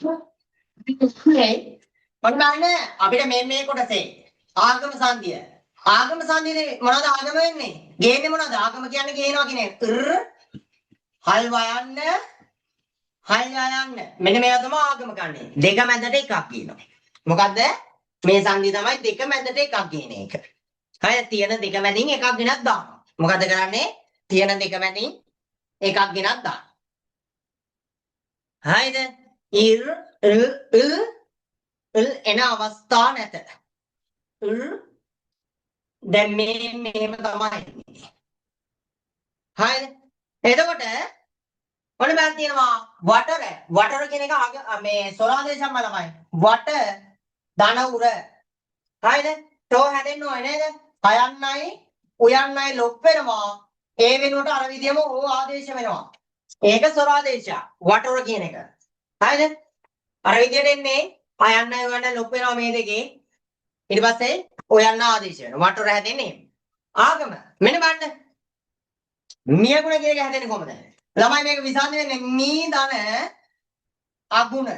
ඔන්න බලන්න අපිට මේ කොටසේ ආගම සංධිය. ආගම සංධියනේ මොනවද ආගම වෙන්නේ? ගේන්නේ මොනවද? ආගම කියන්නේ ගේනවා කියන්නේ හල් වයන්න හල් යයන්න. මෙන්න මේවා තමයි ආගම කන්නේ. දෙක මැදට එකක් කියනවා. මොකද්ද? මේ සංධිය තමයි දෙක මැදට එකක් කියන එක. හය තියෙන දෙක මැදින් එකක් ගෙනත් දානවා. මොකද කරන්නේ? තියෙන දෙක මැදින් එකක් ගෙනත් දානවා. හරිද? ඉර් එන අවස්ථා නැත. දැන් මෙහෙම තමයි. හරිද? එතකොට ඔන්න බලන්න තියෙනවා වටර. වටර කියන එක මේ සොරාදේශම් බලමයි. වට ධන උර. හරිද? තෝ හැදෙන්න ඕනේ නේද? හයන්නයි උයන්නයි ලොප් වෙනවා. ඒ වෙනුවට අර විදියම ඕ ආදේශ වෙනවා. ඒක සොරාදේශය. වටර කියන එක. හරිද? අර විදියට එන්නේ හයන්නයි උයන්නයි ලොප් වෙනවා මේ දෙකේ. ඊට පස්සේ ඔයන්න ආදේශ වෙනවා. වටර හැදෙන්නේ ආගම. මෙන්න බලන්න. මියගුණ කියන එක හැදෙන්නේ කොහමද? ළමයි මේක විසඳ වෙන්නේ මී ධන අගුණ.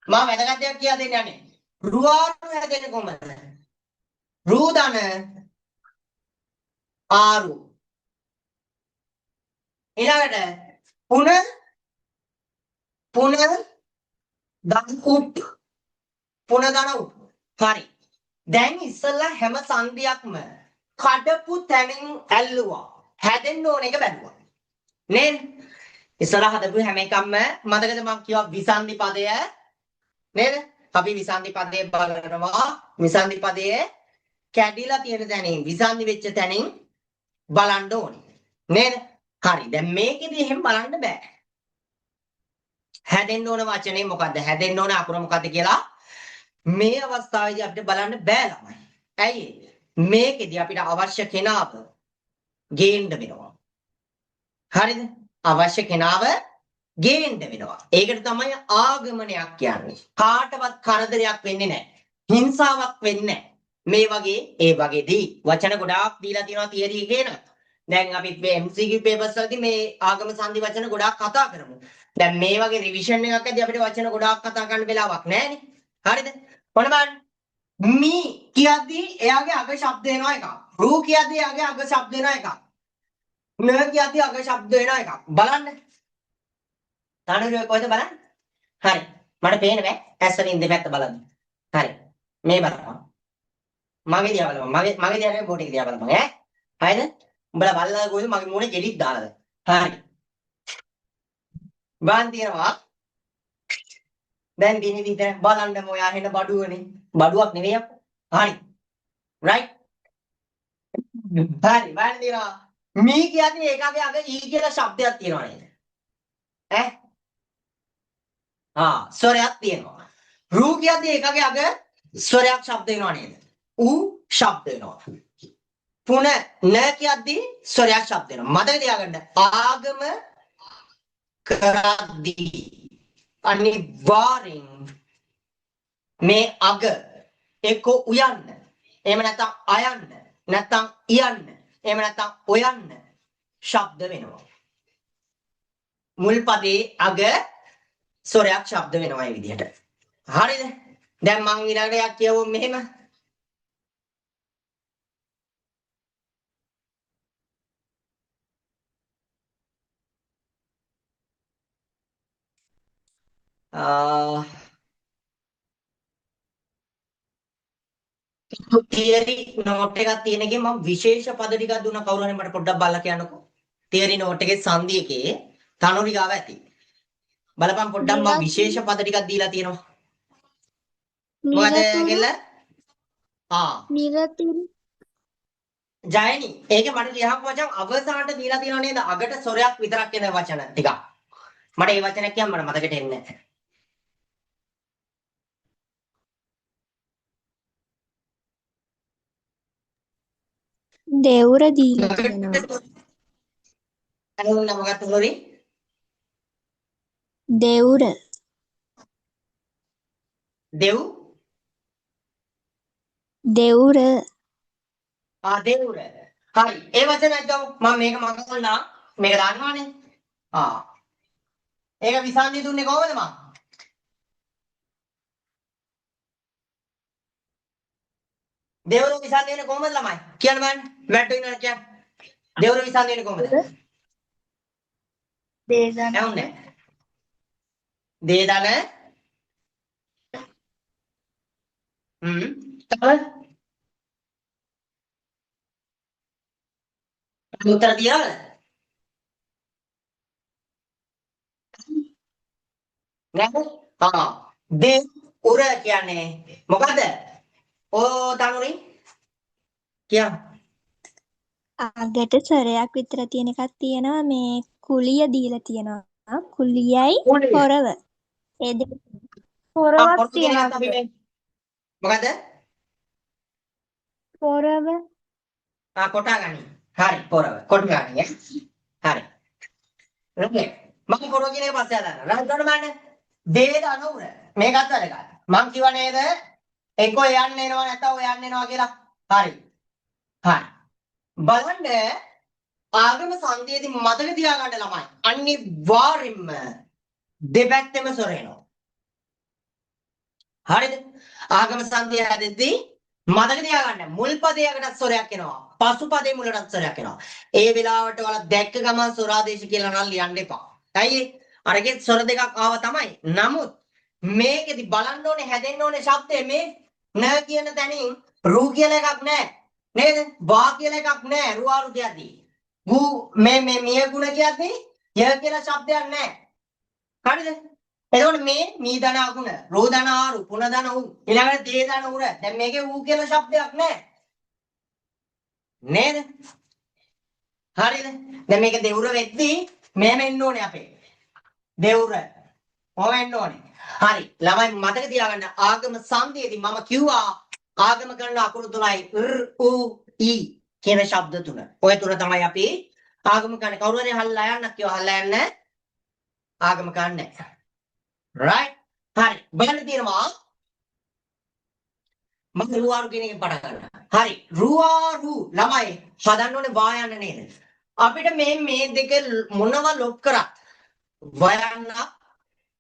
මම වැදගත් දෙයක් කියලා දෙන්න යන්නේ. රුවාරු හැදෙන්නේ කොහමද? රූ ධන ආරු. ඊළඟට පුන ධන උප්. පුන ධන උප්. හරි. දැන් ඉස්සෙල්ලා හැම සංධියක්ම කඩපු තැනින් ඇල්ලුවා. හැදෙන්න ඕන එක බැලුවා. නේද? ඉස්සරහ හදපු හැම එකක්ම මතකද මම කිව්වා විසන්ධි පදය නේද? අපි විසන්ධි පදේ බලනවා. විසන්ධි පදයේ කැඩිලා තියෙන තැනින් විසන්ධි වෙච්ච තැනින් බලන්න ඕනේ. නේද? හරි. දැන් මේකෙදි එහෙම බලන්න බෑ. හැදෙන්න ඕන වචනේ මොකද්ද? හැදෙන්න ඕන අකුර මොකද්ද කියලා මේ අවස්ථාවේදී අපිට බලන්න බෑ ළමයි. ඇයි? මේකෙදි අපිට අවශ්‍ය කෙනාව ගේන්න වෙනවා. හරිද? අවශ්‍ය කෙනාව ගේන්න වෙනවා. ඒකට තමයි ආගමනයක් කියන්නේ. කාටවත් කරදරයක් වෙන්නේ නැහැ. හිංසාවක් වෙන්නේ නැහැ. මේ වගේ ඒ වගේදී වචන ගොඩාක් දීලා තියෙනවා තියරි එකේන. දැන් අපි MCQ papers වලදී මේ ආගම සංදි වචන ගොඩාක් කතා කරමු. දැන් මේ වගේ රිවිෂන් එකකදී අපිට වචන ගොඩාක් කතා කරන්න වෙලාවක් නැහැනේ. හරිද? ඔන්න බලන්න. මී කියද්දී එයාගේ අග ශබ්ද වෙනවා එකක්. රූ කියද්දී එයාගේ අග ශබ්ද වෙනවා එකක්. න කියද්දී අග ශබ්ද වෙනවා එකක්. බලන්න. තනුරුවේ කොහෙද බලන්න? හරි. මට පේන්නේ නැහැ. ඇස් වලින් දෙපැත්ත බලන්න. හරි. මේ බලන්න. මගේ දිහා බලන්න. මගේ දිහා නෙවෙයි බෝඩ් එක දිහා බලන්න ඈ. හරිද? උඹලා බලලා කොහෙද මගේ මූණේ ගෙඩික් දාලාද? හරි. බලන් තියනවා. දැන් දින විතර බලන්න ඔයා හෙන බඩුවනේ. බඩුවක් නෙවෙයි අප්පා. හරි. රයිට්. හරි. බලන් තියනවා. මී කියන්නේ ඒකගේ අග ඊ කියලා ශබ්දයක් තියෙනවා නේද? ඈ? ස්වරයක් තියෙනවා. රූ කියන්නේ ඒකගේ අග ස්වරයක් ශබ්ද වෙනවා නේද? ඌ ශබ්ද වෙනවා. පුන න කියද්දී ස්වරයක් ශබ්ද වෙනවා. මතක තියාගන්න. ආගම කරද්දී අනිවාර්යෙන් මේ අග එක්ක උයන්න. එහෙම නැත්නම් අයන්න. නැත්නම් ඉයන්න. එහෙම නැත්නම් ඔයන්න ශබ්ද වෙනවා. මුල් පදේ අග ස්වරයක් ශබ්ද වෙනවා මේ විදිහට. හරිද? දැන් මම ඊළඟට යක් කියවුම් මෙහෙම. තියරි නෝට් එකක් තියෙන එකේ මම විශේෂ පද ටිකක් දුන්නා කවුරු හරි මට පොඩ්ඩක් බලලා කියන්නකෝ. තියරි නෝට් එකේ සංධි එකේ තනුරි ගාව ඇති. බලපන් පොඩ්ඩක් මම විශේෂ පද ටිකක් දීලා තියෙනවා. මොකද කෙල්ල? නිරතුරු ජයනි ඒකේ මට ලියහම වචන අවසානට දීලා තියෙනව නේද? අගට සොරයක් විතරක් එන වචන ටිකක්. මට ඒ වචන කියන්න මට මතකෙට එන්නේ නැහැ. දෙවුර දීලා තියෙනවා. අනුන මොකක්ද සොරි? දෙවුර දෙව් දෙවුර දේවුර. හරි. ඒ වචනයක් ගමු. මම මේක මගහොල්ලා මේක දන්නවනේ. ඒක විසන්ධිය දුන්නේ කොහොමද මම? දේවුර විසන්ධිය වෙන්නේ කොහොමද ළමයි? කියන්න බලන්න. වැට්ටු වෙනවා කියන්න. දේවුර විසන්ධිය වෙන්නේ කොහොමද? දේදන ඇහුන්නේ. දේදන තව උත්තර තියනවද? නැහැ. දේ උර කියන්නේ මොකද්ද? ඕ තනුරි කියන්න. අගට සරයක් විතර තියෙන එකක් තියෙනවා මේ කුලිය දීලා තියෙනවා කුලියයි කුලිය. පොරව ඒ දෙක පොරවක් පොරව කියන එකත් අපි තියෙනවා මේ මොකද්ද? පොරව කොටා ගනි. හරි පොරව. කොටු ගනි ඈ. හරි. රෙඩි. මම පොරව කියන එක පස්සේ හදාගන්න. රයිට් ගන්න දේද අනුර. මේකත් වැඩගන්න. මං කිව්වා නේද? එක්කෝ යන්න එනවා නැත්නම් ඔය යන්න එනවා කියලා. හරි. හරි. බලන්න ආගම සංදේදී මතක තියාගන්න ළමයි. අනිවාර්යෙන්ම දෙපැත්තෙම සොරේනවා. හරිද? ආගම සංදේ හැදෙද්දී මතක තියාගන්න මුල් පදයකට සොරයක් එනවා. පසු පදේ මුලටත් සොරයක් එනවා. ඒ වෙලාවට වල දැක්ක ගමන් සොරාදේශ කියලා නම් ලියන්න එපා. ඇයි? අරගේ සොර දෙකක් ආව තමයි. නමුත් මේකෙදි බලන්න ඕනේ හැදෙන්න ඕනේ શબ્දේ මේ න කියන තැනින් රූ කියලා එකක් නැහැ. නේද? වා කියලා එකක් නැහැ. රුවාරු කියද්දී. ගු මේ මිය ගුණ කියද්දී ය කියලා શબ્දයක් නැහැ. හරිද? එතකොට මේ මී දන අගුණ, රෝ දන ආරු, පුන දන උ, ඊළඟට දේ දන උර. දැන් මේකේ ඌ කියලා શબ્දයක් නැහැ. නේද? හරිද? දැන් මේක දෙවුර වෙද්දී මෙහෙම එන්න ඕනේ අපේ. දෙවුර. කොහොම එන්න ඕනේ? හරි. ළමයි මතක තියාගන්න ආගම සංදේදී මම කිව්වා ආගම කරන අකුරු තුනයි උ ඊ කියන શબ્ද තුන. ඔය තුන තමයි අපි ආගම කරන කවුරු හරි හල්ලා යන්න කියව හල්ලා යන්න ආගම කරන්නේ. right හරි බලන්න තියෙනවා මම රුවාරු කියන එකෙන් පටන් ගන්නවා. හරි රුවාරු ළමයි හදන්න ඕනේ වා යන්න නේද? අපිට මේ දෙක මොනවා ලොක් කරත් වයන්න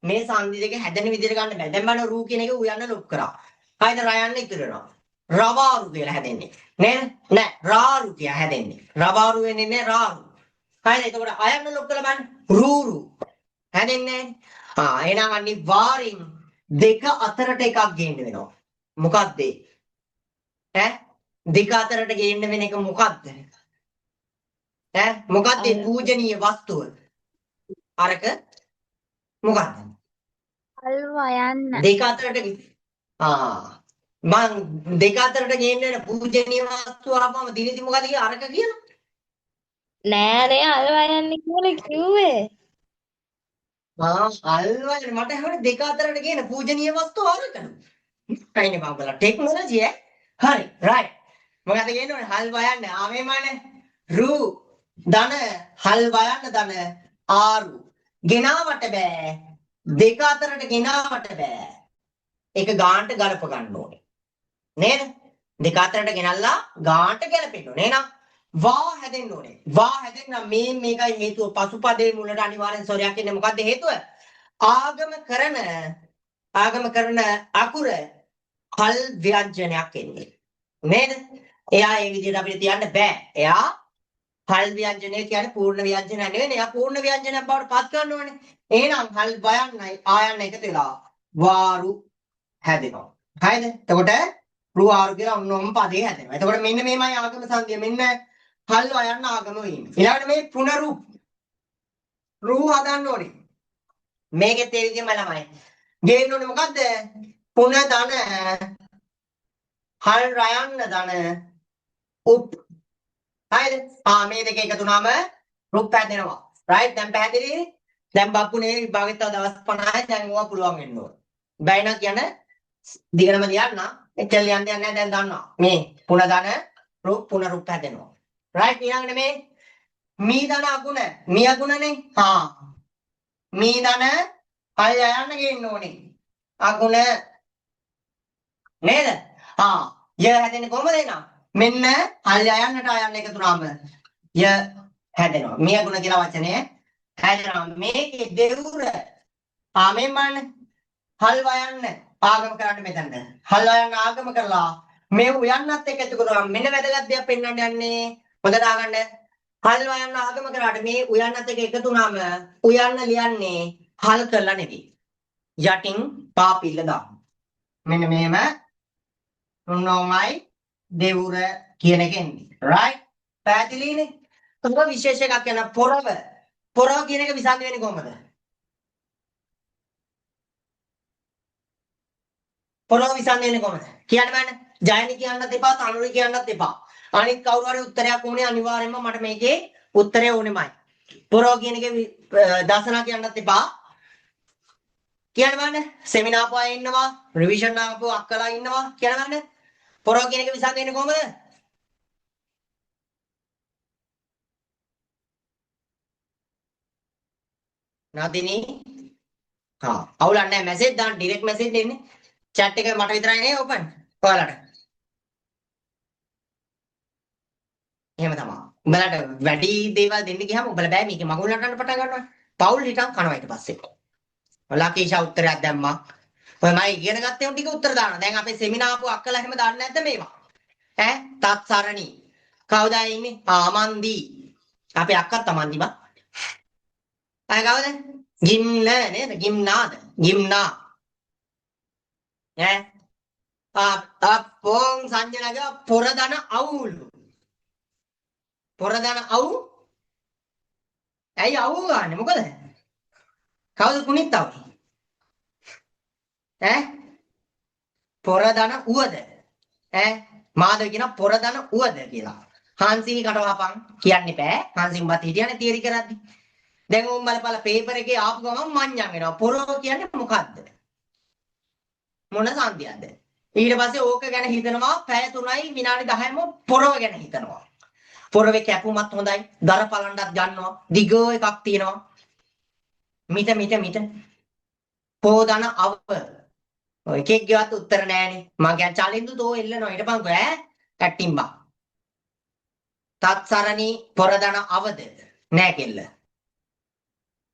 මේ සංදි දෙක හැදෙන විදිහට ගන්න බෑ. දැන් බලන්න රූ කියන එක ඌ යන්න ලොක් කරා. හරිද රයන්න ඉතුරු වෙනවා. රවාරු කියලා හැදෙන්නේ. නේද? නෑ රාරු කියලා හැදෙන්නේ. රවාරු වෙන්නේ නෑ රාරු. හරිද? එතකොට අයන්න ලොක් කරලා බලන්න. රූරු හැදෙන්නේ නෑ. එහෙනම් අනිවාර්යෙන් දෙක අතරට එකක් ගේන්න වෙනවා. මොකක්ද ඒ? දෙක අතරට ගේන්න වෙන එක මොකක්ද? මොකක්ද ඒ පූජනීය වස්තුව? අරක මොකක්ද? අල්වා යන්න දෙක අතරට මං දෙක අතරට ගේන්න වෙන පූජනීය වස්තුව ආපම දිනදි මොකද කිය අරක කියලා? නෑනේ අල්වා යන්න කියලා කිව්වේ. අල්වා මට හැමෝම දෙක අතරට ගේන පූජනීය වස්තුව අරකලු. කයිනේ බංගලා ටෙක්නොලොජි හරි රයිට්. මොකද කියන්නේ ඕනේ හල්වා යන්න ආමේමනේ රූ ධන හල්වා යන්න ධන ආරු ගෙනාවට බෑ දෙක අතරට ගෙනාවට බෑ ඒක ගාන්ට ගලප ගන්න ඕනේ නේද දෙක අතරට ගෙනල්ලා ගාන්ට ගැලපෙන්න ඕනේ නේද වා හැදෙන්න ඕනේ වා හැදෙන්න මේකයි හේතුව පසුපදේ මුලට අනිවාර්යෙන් සොරයක් ඉන්නේ මොකද්ද හේතුව ආගම කරන අකුර හල් ව්‍යංජනයක් එන්නේ නේද එයා ඒ විදිහට අපිට තියන්න බෑ එයා හල් ව්‍යංජනය කියන්නේ පූර්ණ ව්‍යංජනය නෙවෙයි එයා පූර්ණ ව්‍යංජනයක් බවට පත් කරන්න ඕනේ එහෙනම් හල් වයන්නයි ආයන්න එකතු වෙලා වාරු හැදෙනවා හරිද එතකොට රු ආරු කියලා ඔන්නෝම පදේ හැදෙනවා එතකොට මෙන්න මේමයි ආගම සංදිය මෙන්න හල් වයන්න ආගම වීම ඊළඟට මේ පුනරු රු හදන්න ඕනේ මේකෙත් ඒ විදිහම ළමයි ගේන්න ඕනේ මොකද්ද පුන ධන හල් රයන්න ධන උප් හරිද මේ දෙක එකතු වුණාම රුප් හැදෙනවා රයිට් දැන් පැහැදිලි දැන් බප්පුනේ විභාගෙත් තව දවස් 50යි දැන් ඕවා පුළුවන් වෙන්න ඕන බැයි නම් කියන දිගටම ලියන්න එච්චර ලියන්න දෙයක් නැහැ දැන් දන්නවා මේ පුන ධන රුප් පුන රුප් හැදෙනවා රයිට් ඊළඟට මේ මී ධන අගුණ මී අගුණනේ මී ධන හල් යන්න ගේන්න ඕනේ අගුණ නේද ය හැදෙන්නේ කොහමද එනවා මෙන්න හල් යන්නට ආයන්න එකතු වුණාම ය හැදෙනවා. මිය ගුණ කියලා වචනේ හැදෙනවා. මේකේ දෙවුර ආමෙන් බලන්න. හල් වයන්න ආගම කරන්න මෙතනද. හල් වයන්න ආගම කරලා මේ උයන්නත් එක්ක එකතු කරනවා. මෙන්න වැදගත් දෙයක් පෙන්වන්න යන්නේ. හොඳට අහගන්න. හල් වයන්න ආගම කරාට මේ උයන්නත් එක්ක එකතු වුණාම උයන්න ලියන්නේ හල් කරලා නෙවෙයි. යටින් පාපිල්ල දාන්න. මෙන්න මෙහෙම උන්නෝමයි දෙවුර කියන එක එන්නේ. right? පැහැදිලිනේ? තව විශේෂ එකක් කියන පොරව. පොරව කියන එක විසඳ වෙන්නේ කොහමද? පොරව විසඳ වෙන්නේ කොහමද? කියන්න බෑනේ. ජයනි කියන්නත් එපා, තනුරි කියන්නත් එපා. අනිත් කවුරු හරි උත්තරයක් ඕනේ අනිවාර්යයෙන්ම මට මේකේ උත්තරය ඕනෙමයි. පොරව කියන එකේ දසනා කියන්නත් එපා. කියන්න බෑනේ. සෙමිනාර් පොය ඉන්නවා, රිවිෂන් ආපු අක්කලා ඉන්නවා. කියන්න බෑනේ. පොරව කියන එක විසඳ වෙන්නේ කොහමද? නදිනී අවුලක් නැහැ මැසේජ් දාන්න ඩිරෙක්ට් මැසේජ් එන්නේ chat එක මට විතරයි නේ ඕපන් ඔයාලට එහෙම තමයි උඹලට වැඩි දේවල් දෙන්න ගියාම උඹලා බෑ මේකේ මගුල් නටන්න පටන් ගන්නවා පවුල් හිටන් කනවා ඊට පස්සේ ලකීෂා උත්තරයක් දැම්මා ඔය මම ඉගෙන ගත්තේ උන් ටික උත්තර දානවා දැන් අපේ සෙමිනාර් ආපු අක්කලා එහෙම දාන්නේ නැද්ද මේවා ඈ තත්සරණි කවුද ඉන්නේ ආමන්දි අපේ අක්කත් අමන්දි බා අය කවුද ගිම්න නේද ගිම්නාද ගිම්නා ඈ පොන් සංජනග පොරදන අවුලු පොරදන අවු ඇයි අවු ගන්න මොකද කවුද කුණිත්තව ඈ පොරදන උවද ඈ මාද කියන පොරදන උවද කියලා හාන්සිනි කටවහපන් කියන්න බෑ හාන්සින් බත් හිටියනේ තියරි කරද්දි දැන් උන් බලපල පේපර් එකේ ආපු ගමන් මඤ්ඤම් වෙනවා පොරව කියන්නේ මොකද්ද මොන සංදියක්ද ඊට පස්සේ ඕක ගැන හිතනවා පැය 3යි විනාඩි 10ම පොරව ගැන හිතනවා පොරවේ කැපුමත් හොඳයි දර පලණ්ඩත් ගන්නවා දිග එකක් තියෙනවා මිට පෝදන අව ඔය එකෙක් ගියවත් උත්තර නෑනේ මං කියන්නේ චලින්දු තෝ එල්ලනවා ඊටපන්කෝ ඈ කැට්ටිම්බා තත්සරණි පොරදන අවද නෑ කෙල්ල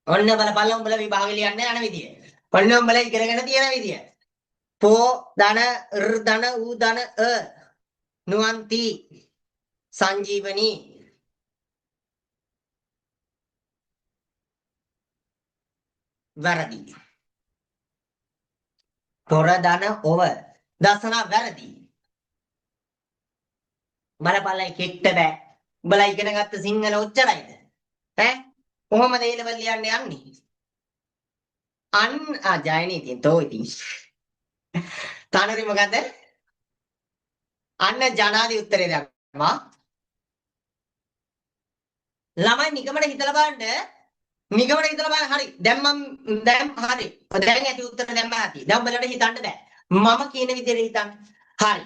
ඔන්න බලපල්ල උඹලා විභාගෙ ලියන්න යන විදිය ඔන්න උඹලා ඉගෙනගෙන තියෙන විදිය පෝ දන ර් දන ඌ දන නුවන්ති සංජීවනී වැරදි පොර දන ඔව දසන වැරදි බලපල්ල එකෙක්ට බෑ උඹලා ඉගෙන ගත්ත සිංහල ඔච්චරයිද ඈ කොහොමද ඒ ලෙවල් ලියන්න යන්නේ ජයනී ඉතින් තෝ ඉතින් තනරි මොකද අන්න ජනාදී උත්තරේ දැම්මා ළමයි නිගමන හිතලා බලන්න හරි දැන් හරි දැන් ඇති උත්තර දැම්ම ඇති දැන් උඹලට හිතන්න බෑ මම කියන විදිහට හිතන්න හරි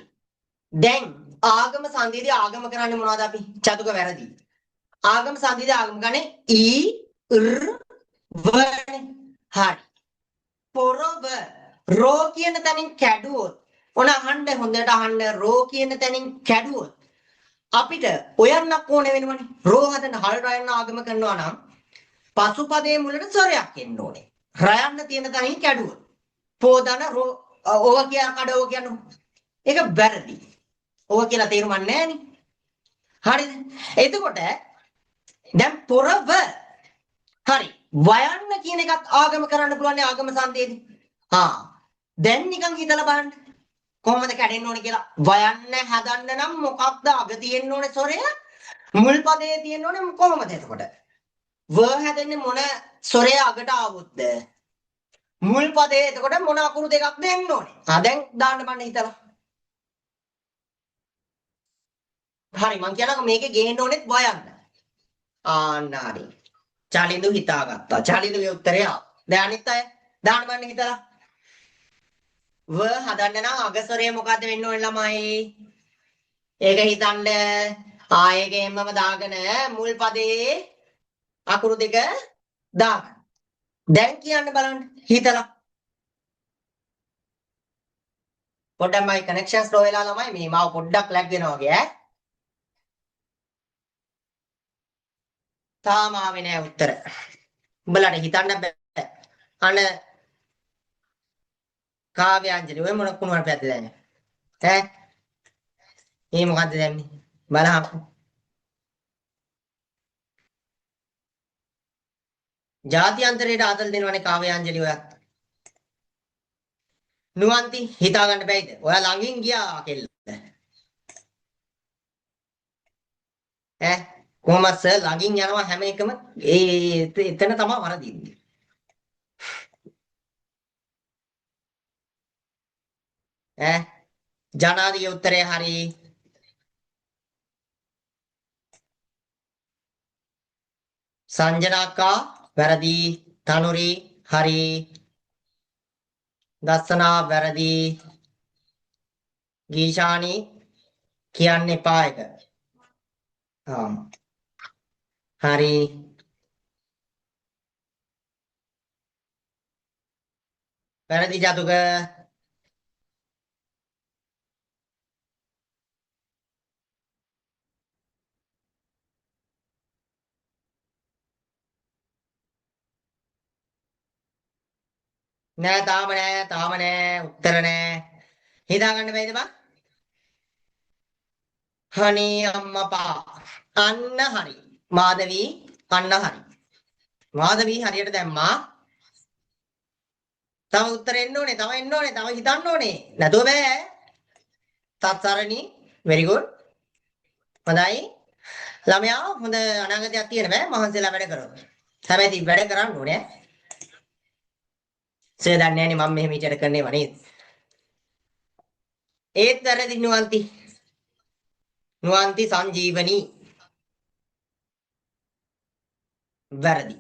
දැන් ආගම සංදීදී ආගම කරන්නේ මොනවද අපි චතුක වැරදි ආගම සංදීදී ආගම ගන්නේ ඊ ර් ව හරි පොරව රෝ කියන තැනින් කැඩුවොත් ඔන අහන්න හොඳට අහන්න රෝ කියන තැනින් කැඩුවොත් අපිට ඔයන්නක් ඕනේ වෙනවනේ රෝ හදන හල් රයන්න ආගම කරනවා නම් පසුපදයේ මුලට ස්වරයක් එන්න ඕනේ රයන්න තියෙන තැනින් කැඩුවොත් පෝදන රෝ ඕව කියන කඩව කියන ඒක වැරදි ඕව කියලා තේරුමක් නැහැ නේ හරිද එතකොට දැන් පොරව හරි වයන්න කියන එකත් ආගම කරන්න පුළුවන් ආගම සංදේදී දැන් නිකන් හිතලා බලන්න කොහොමද කැඩෙන්න ඕනේ කියලා වයන්න හදන්න නම් මොකක්ද අග තියෙන්න ඕනේ සොරය මුල් පදයේ තියෙන්න ඕනේ කොහොමද එතකොට ව හැදෙන්නේ මොන සොරය අගට ආවොත්ද මුල් පදයේ එතකොට මොන අකුරු දෙකක් දෙන්න ඕනේ දැන් දාන්න බන්න හිතලා හරි මං කියනවා මේකේ ගේන්න ඕනෙත් වයන්න ආන්න හරි චාලින්දු හිතාගත්තා චාලින්දුගේ උත්තරය දැන් අනිත් අය දාන්න බන්න හිතලා ව හදන්න නම් අගස්වරය මොකද්ද වෙන්න ඕනේ ළමයි ඒක හිතන්න ආයෙකෙන්මම දාගෙන මුල් පදයේ අකුරු දෙක දාගන්න දැන් කියන්න බලන්න හිතලා පොඩ්ඩක් මයි කනෙක්ෂන් ස්ලෝ වෙලා ළමයි මේ මාව පොඩ්ඩක් ලැග් වෙනවා වගේ ඈ තාම ආවේ නෑ උත්තර. උඹලට හිතන්න බෑ. අන කාව්‍යාංජලි ඔය මොන කුණුවර පැද්ද දැන්. ඈ මේ මොකද්ද දැම්මේ? බලහන්. ජාත්‍යන්තරයට ආදල් දෙනවනේ කාව්‍යාංජලි ඔයත්. නුවන්ති හිතා ගන්න බැයිද? ඔයා ළඟින් ගියා කෙල්ල. ඈ කොහමද සර් ළඟින් යනවා හැම එකම එතන තමයි වරදින්නේ. ඈ ජනාදිගේ උත්තරේ හරි. සංජනාකා වැරදි. තනුරි හරි. දස්සනා වැරදි. ගීෂානි කියන්න එපා එක. හරි. වැරදි ජතුක. නෑ තාම නෑ උත්තර නෑ. හිතා ගන්න බැයිද බං? හනී අම්මපා. අන්න හරි. මාධවී අන්න හරි. මාධවී හරියට දැම්මා. තව උත්තර එන්න ඕනේ, තව එන්න ඕනේ, තව හිතන්න ඕනේ. නැතුව බෑ. තත්සරණි very good. හොඳයි. ළමයා හොඳ අනාගතයක් තියෙන බෑ මහන්සියලා වැඩ කරොත්. හැබැයි වැඩ කරන්න ඕනේ. සර් දන්නේ නැනේ මම මෙහෙම විචාර කරන්නේ වනේ. ඒත් වැරදි නුවන්ති. නුවන්ති සංජීවනී. වැරදි.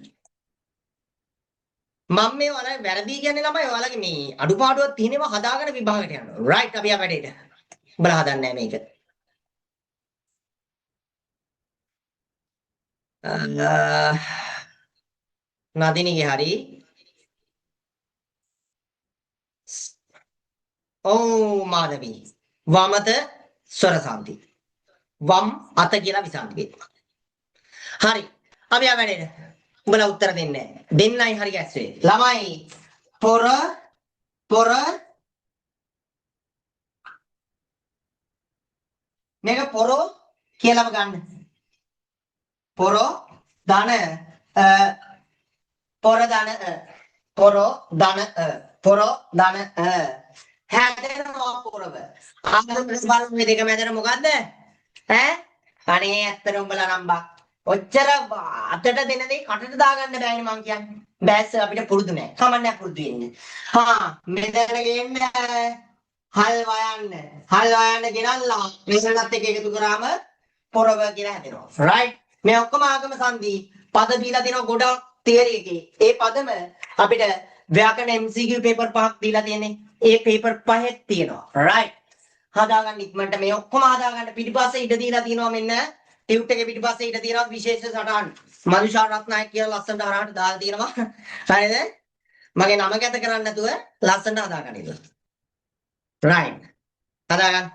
මම මේ ඔයාලා වැරදි කියන්නේ ළමයි ඔයාලගේ මේ අඩුපාඩුවක් තියෙනවා හදාගෙන විභාගයට යනවා. රයිට් අපි ආ වැඩේට. උඹලා හදන්නේ නැහැ මේක. නදිනිගේ හරි. ඕ මාධවී. වමත ස්වරසාන්ති. වම් අත කියලා විසන්ති. හරි. අපි ආ වැඩේට. උඹලා උත්තර දෙන්නේ නැහැ. දෙන්නයි හරි ගැස්සේ. ළමයි පොර මේක පොරෝ කියලාම ගන්න. පොරෝ ධන පොර ධන පොරෝ ධන පොරෝ ධන හැදෙනවා පොරව. ආගම ප්‍රතිපාදන මේ දෙක මැදට මොකද්ද? ඈ අනේ ඇත්තට උඹලා නම් බා ඔච්චර අතට දෙන දේ කටට දාගන්න බෑනේ මං කියන්නේ. බෑස් අපිට පුරුදු නෑ. කමන්නේ පුරුදු වෙන්න. මෙතන ගේන්න හල් වයන්න. හල් වයන්න ගෙනල්ලා මේසලත් එක්ක එකතු කරාම පොරව කියලා හැදෙනවා. රයිට්. මේ ඔක්කොම ආගම සංදි පද දීලා තියෙනවා ගොඩක් තියරි එකේ. ඒ පදම අපිට ව්‍යාකරණ MCQ පේපර් 5ක් දීලා තියෙන්නේ. ඒ පේපර් 5 තියෙනවා. රයිට්. හදාගන්න ඉක්මනට මේ ඔක්කොම හදාගන්න පිටිපස්සේ ඉඩ දීලා තියෙනවා මෙන්න ටියුට් එකේ පිටිපස්සේ ඉඳ තියෙනවා විශේෂ සටහන්. මදුෂා රත්නායක කියලා ලස්සනට හරහට දාලා තියෙනවා. හරිද? මගේ නම ගැත කරන්නේ නැතුව ලස්සනට හදාගන්න ඉන්න. රයිට්. හදාගන්න.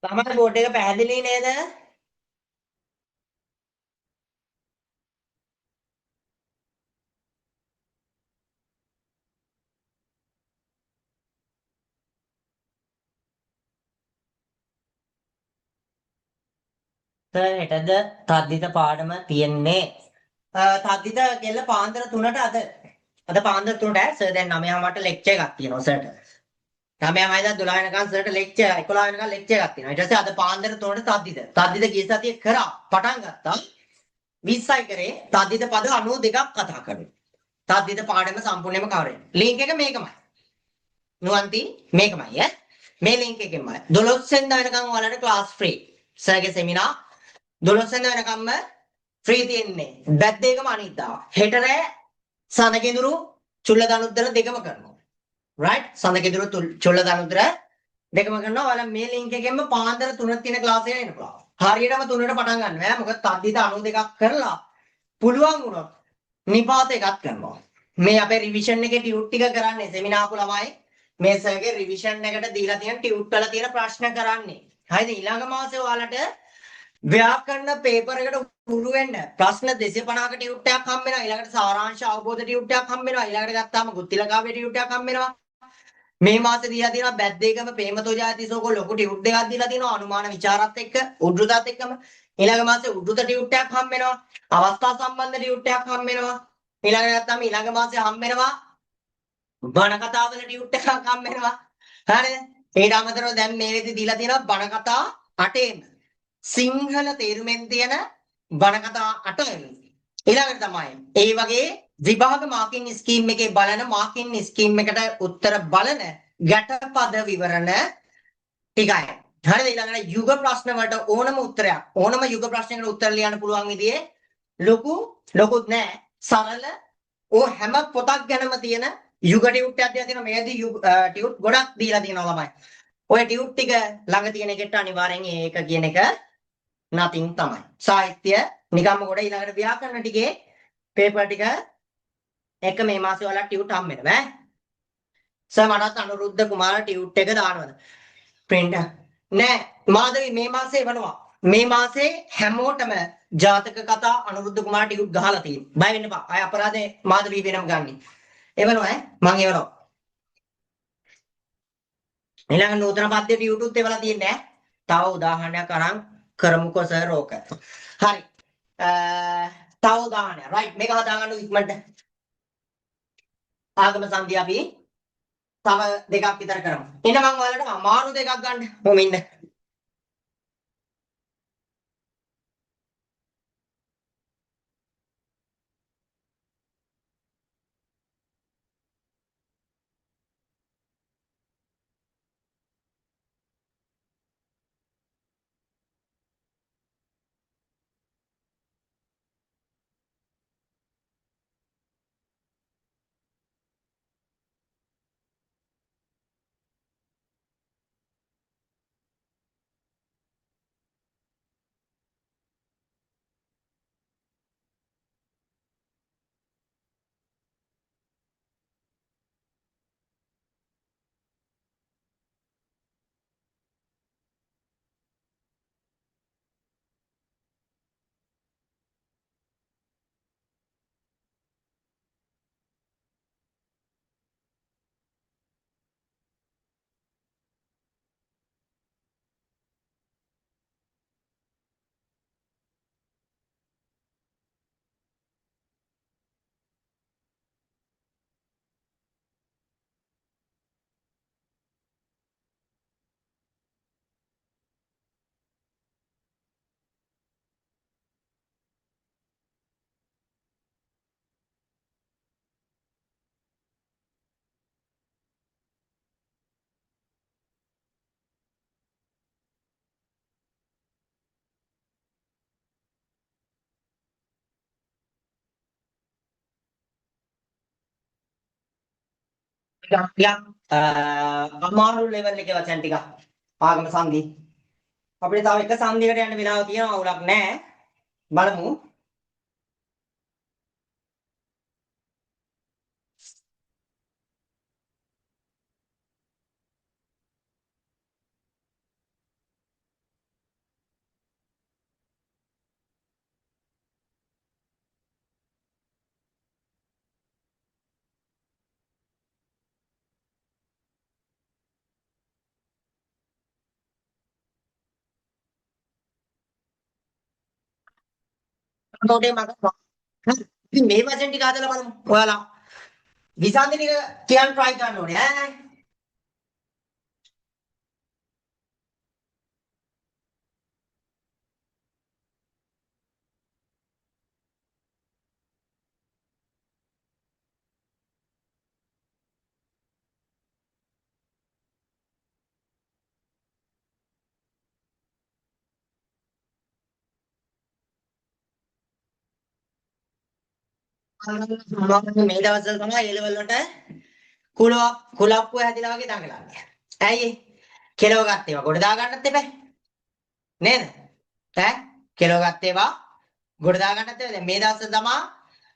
තමයි බෝඩ් එක පැහැදිලි නේද? හෙටද තද්දිත පාඩම තියෙන්නේ. තද්දිත කෙල්ල පාන්දර 3ට අද පාන්දර 3ට සර් දැන් 9:00ට ලෙක්චර් එකක් තියෙනවා සර්ට. 9යි 12 වෙනකන් සර්ට ලෙක්චර් 11 වෙනකන් ලෙක්චර් එකක් තියෙනවා. ඊට පස්සේ අද පාන්දර 3ට තද්දිද. තද්දිද ගිය සතියේ කරා පටන් ගත්තා. 20යි කරේ තද්දිද පද 92ක් කතා කරේ. තද්දිද පාඩම සම්පූර්ණයෙන්ම කවර් වෙනවා. ලින්ක් එක මේකමයි. නුවන්ති මේකමයි ඈ. මේ ලින්ක් එකෙන්මයි. 12 වෙනිදා වෙනකන් ඔයාලට ක්ලාස් ෆ්‍රී. සර්ගේ සෙමිනාර් 12 වෙනිදා වෙනකම්ම ෆ්‍රී තියෙන්නේ. බැද්දේකම අනිද්දා. හෙට රෑ සඳකිඳුරු චුල්ලදනුද්දර දෙකම කරනවා. right සඳකිඳුරු චුල්ලදනුද්දර දෙකම කරනවා. ඔයාලා මේ ලින්ක් එකෙන්ම පාන්දර 3ක් තියෙන ක්ලාස් එක එන්න පුළුවන්. හරියටම 3ට පටන් ගන්න බෑ. මොකද තද්දිත 92ක් කරලා පුළුවන් වුණොත් නිපාත එකක් කරනවා. මේ අපේ රිවිෂන් එකේ ටියුට් ටික කරන්නේ සෙමිනාර් ළමයි මේ සර්ගේ රිවිෂන් එකට දීලා තියෙන ටියුට් වල තියෙන ප්‍රශ්න කරන්නේ. හරිද? ඊළඟ මාසේ ඔයාලට ව්‍යාකරණ පේපර් එකට උරු වෙන්න ප්‍රශ්න 250ක ටියුට් එකක් හම්බ වෙනවා. ඊළඟට සාරාංශ අවබෝධ ටියුට් එකක් හම්බ වෙනවා. ඊළඟට ගත්තාම ගුත්තිලකාවේ ටියුට් එකක් හම්බ වෙනවා. මේ මාසේ දීලා තියෙනවා බැද්දේකම ප්‍රේමතෝ ජාතිසෝකෝ ලොකු ටියුට් දෙකක් දීලා තියෙනවා. අනුමාන විචාරත් එක්ක උද්ෘතත් එක්කම ඊළඟ මාසේ උද්ෘත ටියුට් එකක් හම්බ වෙනවා. අවස්ථා සම්බන්ධ ටියුට් එකක් හම්බ වෙනවා. ඊළඟට ගත්තාම ඊළඟ මාසේ හම්බ වෙනවා බණ කතාවල ටියුට් එකක් හම්බ වෙනවා. හරිද? ඊට අමතරව දැන් මේ වෙද්දි දීලා තියෙනවා බණ කතා 8ෙම සිංහල තේරුමෙන් තියෙන බණ කතා 8ෙම. ඊළඟට තමයි ඒ වගේ විභාග මාකින් ස්කීම් එකේ බලන මාකින් ස්කීම් එකට උත්තර බලන ගැටපද විවරණ ටිකයි. හරිද? ඊළඟට යුග ප්‍රශ්න වලට ඕනම උත්තරයක් ඕනම යුග ප්‍රශ්නයකට උත්තර ලියන්න පුළුවන් විදිහේ ලොකුත් නෑ සරල ඕ හැම පොතක් ගැනම තියෙන යුග ටියුට් එකක් දීලා තියෙනවා. මේදී ටියුට් ගොඩක් දීලා තියෙනවා ළමයි. ඔය ටියුට් ටික ළඟ තියෙන එකට අනිවාර්යෙන් ඒක කියන එක nothing තමයි. සාහිත්‍ය නිකම්ම කොට ඊළඟට ව්‍යාකරණ ටිකේ පේපර් ටික එක මේ මාසේ ඔයාලා ටියුට් හම් වෙනවා ඈ. සර් මටත් අනුරුද්ධ කුමාර ටියුට් එක දානවද? print නෑ මාධවි මේ මාසේ වෙනවා. මේ මාසේ හැමෝටම ජාතක කතා අනුරුද්ධ කුමාර ටියුට් ගහලා තියෙනවා. බය වෙන්න එපා. අය අපරාධේ මාධවි වෙනම ගන්න. එවනවා ඈ මං එවනවා. ඊළඟ නූතන පද්‍ය ටියුට්ුත් එවලා තියෙන්නේ ඈ. තව උදාහරණයක් අරන් කරමුකෝ සර් ඕක. හරි. තව උදාහරණයක්. right මේක හදාගන්න ඉක්මනට. ආගම සංධිය අපි තව දෙකක් විතර කරමු. එන්න මම ඔයාලට අමාරු දෙකක් ගන්න. මොම ඉන්න. ටිකක් අමාරු ලෙවල් එකේ වචන ටික ආගම සංධි අපිට තව එක සංධියකට යන්න වෙලාව තියෙනවා උලක් නැහැ බලමු තෝටේ මම ඉතින් මේ වචන ටික හදලා බලමු ඔයාලා විසන්ධි ටික කියන්න try කරන්න ඕනේ ඈ මේ දවස්වල තමයි A level වලට කුලප්පුව හැදිලා වගේ දඟලන්නේ. ඇයි? කෙලව ගත්ත ඒවා ගොඩ දා ගන්නත් එපා. නේද? ඈ කෙලව ගත්ත ඒවා ගොඩ දා ගන්නත් එපා. දැන් මේ දවස්වල තමයි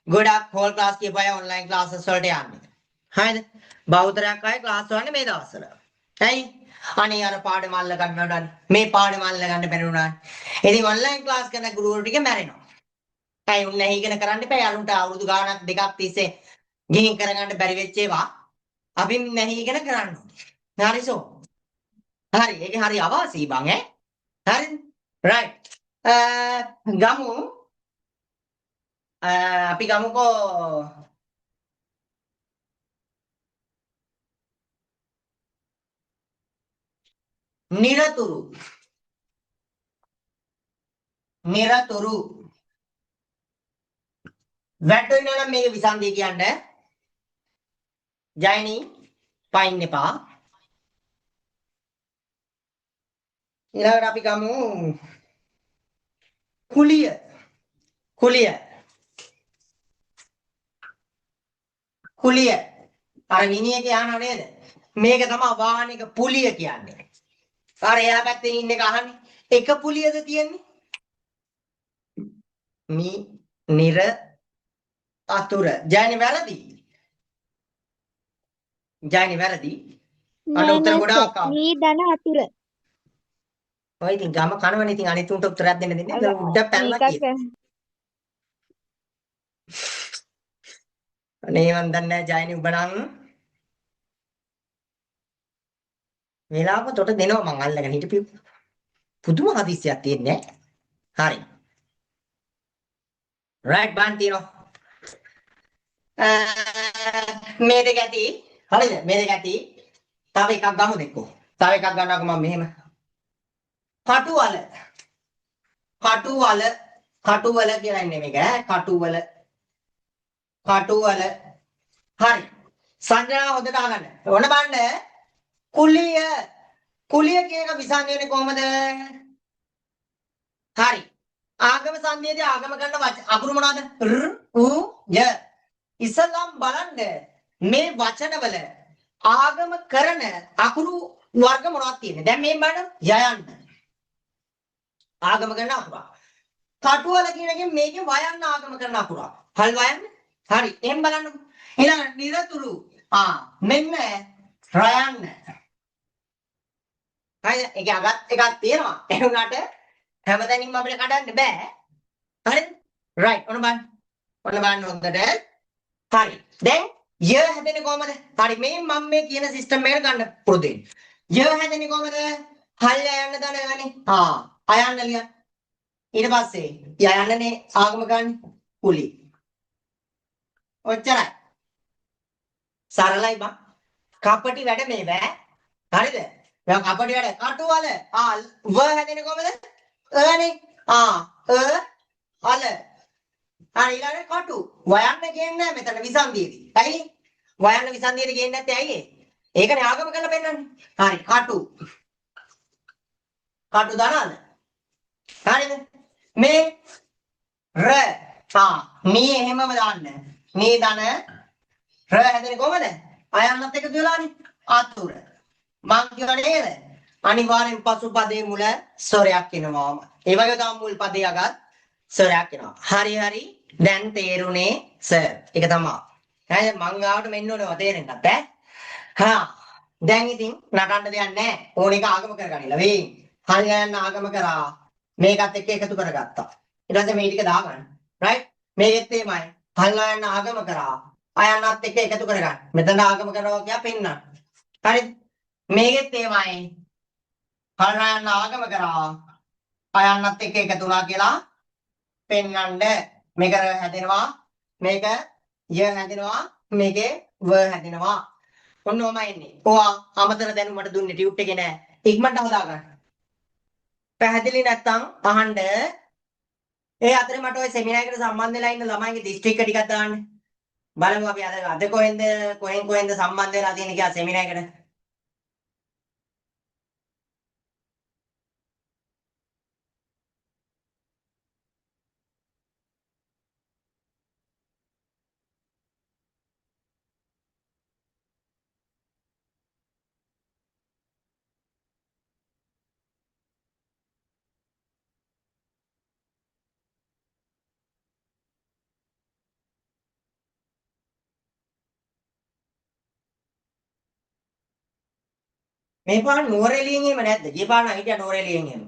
ගොඩක් හෝල් ක්ලාස් කියපය ඔන්ලයින් ක්ලාසස් වලට යන්නේ. හරිද? බහුතරයක් අය ක්ලාස් වලන්නේ මේ දවස්වල. ඇයි? අනේ අර පාඩම අල්ල ගන්නවද? මේ පාඩම අල්ල ගන්න බැරි වුණා. ඉතින් ඔන්ලයින් ක්ලාස් කරන ගුරුවරු ටික මැරෙනවා. ඇයි උන් නැහැ ඉගෙන කරන්න බෑ. අරුන්ට අවුරුදු ගාණක් දෙකක් තිස්සේ ගිහින් කරගන්න බැරි වෙච්ච ඒවා අපි නැහැ ඉගෙන කරන්න ඕනේ. හරිසෝ. හරි. ඒක හරි අවාසි බං ඈ. හරිද? රයිට්. ගමු අපි ගමුකෝ නිරතුරු වැටෙනවා නම් මේක විසන්දිය කියන්නේ ජයනි පයින් එපා ඊළඟට අපි ගමු කුලිය අර මිනිහ කියනවා නේද මේක තමයි වාහනික පුලිය කියන්නේ අර එයා පැත්තේ ඉන්න එක අහන්නේ එක පුලියද තියෙන්නේ නිර අතුර ජයනි වැරදි අන්න උත්තර ගොඩාක් ආවා මේ ධන අතුර ඔය ඉතින් ගම කනවනේ ඉතින් අනිත් උන්ට උත්තරයක් දෙන්න දෙන්නේ උඩ පැනලා කියන අනේ මන් දන්නේ නැහැ ජයනි උඹ නම් වෙලාවක තොට දෙනවා මං අල්ලගෙන හිටපියු පුදුම හදිස්සියක් තියෙන්නේ හරි රයිට් බන් තියනවා මේ දෙක ඇති හරිද මේ දෙක ඇති තව එකක් ගමු දෙකෝ තව එකක් ගන්නකො මම මෙහෙම කටුවල කියලා ඉන්නේ මේක කටුවල හරි සංජනා හොඳට අහගන්න ඕන බලන්න කුලිය කියන එක විසන්දියනේ කොහමද හරි ආගම සංදේදී ආගම ගන්න අකුරු මොනවද ය ඉස්සල්ලාම් බලන්න මේ වචනවල ආගම කරන අකුරු වර්ග මොනවද තියෙන්නේ දැන් මේ බලන්න යයන්න ආගම කරන අකුර කටුවල කියන එකෙන් මේකේ වයන්න ආගම කරන අකුර හල් වයන්න හරි එහෙන් බලන්නකො ඊළඟ නිරතුරු මෙන්න රයන්න හරිද ඒක අගත් එකක් තියෙනවා ඒ වුණාට හැමදැනින්ම අපිට කඩන්න බෑ හරිද රයිට් ඔන්න බලන්න හොඳට හරි දැන් ය හැදෙන්නේ කොහමද හරි මේ මම මේ කියන සිස්ටම් එකට ගන්න පුරුදු වෙන්න ය හැදෙන්නේ කොහමද හල් යන්න දනගන්නේ අයන්න ලියන්න ඊට පස්සේ යයන්නනේ ආගම ගන්න කුලි ඔච්චරයි සරලයි බං කපටි වැඩ මේ බෑ හරිද දැන් කපටි වැඩ කටුවල ව හැදෙන්නේ කොහමද අනේ අල හරි ඊළඟ කටු වයන්න කියන්නේ නැහැ මෙතන විසන්දියේදී ඇයි වයන්න විසන්දියේදී කියන්නේ නැත්තේ ඇයි ඒකනේ ආගම කරලා පෙන්නන්නේ හරි කටු දානවද හරිද මේ ර මේ එහෙමම දාන්න මේ දන ර හැදෙන්නේ කොහමද අයන්නත් එකතු වෙලානේ අතුර මං කියනවා නේද අනිවාර්යෙන් පසුපදයේ මුල ස්වරයක් එනවාම ඒ වගේ තමයි මුල් පදේ අගත් ස්වරයක් එනවා හරි දැන් තේරුනේ සර් ඒක තමයි හරිද මං ආවට මෙන්න ඕනවා තේරෙන්නත් දැන් ඉතින් නටන්න දෙයක් නැහැ ඕන එක ආගම කරගනිලා වෙයි හල් යන ආගම කරා මේකත් එක්ක එකතු කරගත්තා ඊට පස්සේ මේ ටික දාගන්න රයිට් මේකෙත් එමයයි හල් යන ආගම කරා අයන්නත් එක්ක එකතු කරගන්න මෙතන ආගම කරනවා කියලා පෙන්නන්න හරිද මේකෙත් එමයයි හල් යන ආගම කරා අයන්නත් එක්ක එකතු වුණා කියලා පෙන්නන්න මේක හැදෙනවා මේක ය හැදෙනවා මේකේ ව හැදෙනවා ඔන්න ඔමයි ඉන්නේ ඔයා අමතර දැනුමට දුන්නේ ටියුට් එකේ නෑ ඉක්මනට හදාගන්න පැහැදිලි නැත්තම් අහන්න ඒ අතරේ මට ওই සෙමිනාර් එකට සම්බන්ධ වෙලා ඉන්න ළමයිගේ දිස්ත්‍රික්ක ටිකක් දාන්න බලමු අපි අද කොහෙන්ද සම්බන්ධ වෙලා තියෙන්නේ කියලා සෙමිනාර් එකට මේ පාන නුවරඑළියෙන් එහෙම නැද්ද? ගිය පාන නම් හිටියා නුවරඑළියෙන් එහෙම.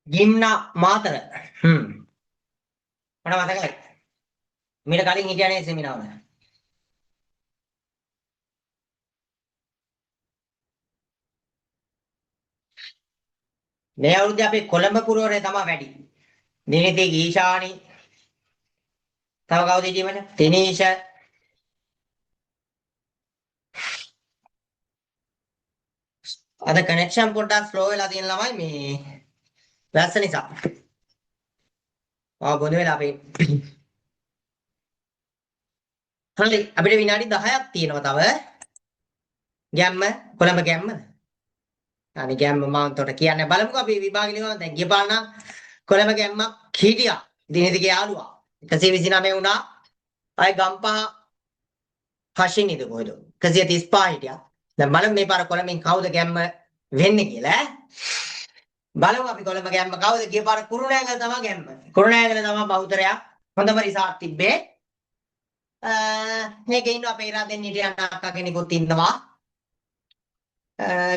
ගිම්නා මාතර. මට මතකයි. මීට කලින් හිටියා නේ සෙමිනාවල. මේ අවුරුද්දේ අපේ කොළඹ පුරවරය තමයි වැඩි. දිනිති ඊශානි. තව කවුද හිටියේ මට? තිනීෂ. අද කනෙක්ෂන් පොඩ්ඩක් ස්ලෝ වෙලා තියෙන ළමයි මේ වැස්ස නිසා. බොඳ වෙලා අපේ. හරි අපිට විනාඩි 10ක් තියෙනවා තව. ගැම්ම කොළඹ ගැම්ම. අනේ ගැම්ම මම උන්ට කියන්න බලමුකෝ අපි විභාගෙ ලියනවා දැන් ගියපාන කොළඹ ගැම්මක් හිටියා. දිනේදිගේ යාළුවා 129 වුණා. අය ගම්පහ හෂිනිද කොහෙද? 135 හිටියා. දැන් බලමු මේ පාර කොළඹින් කවුද ගැම්ම වෙන්නේ කියලා. බලමු අපි කොළඹ ගැම්ම කවුද? ගිය පාර කුරුණෑගල තමයි ගැම්ම. කුරුණෑගල තමයි බහුතරයක්. හොඳම රිසාර්ට් තිබ්බේ. මේකේ ඉන්න අපේ ඉරාදෙන් හිටියන අක්කා කෙනෙකුත් ඉන්නවා.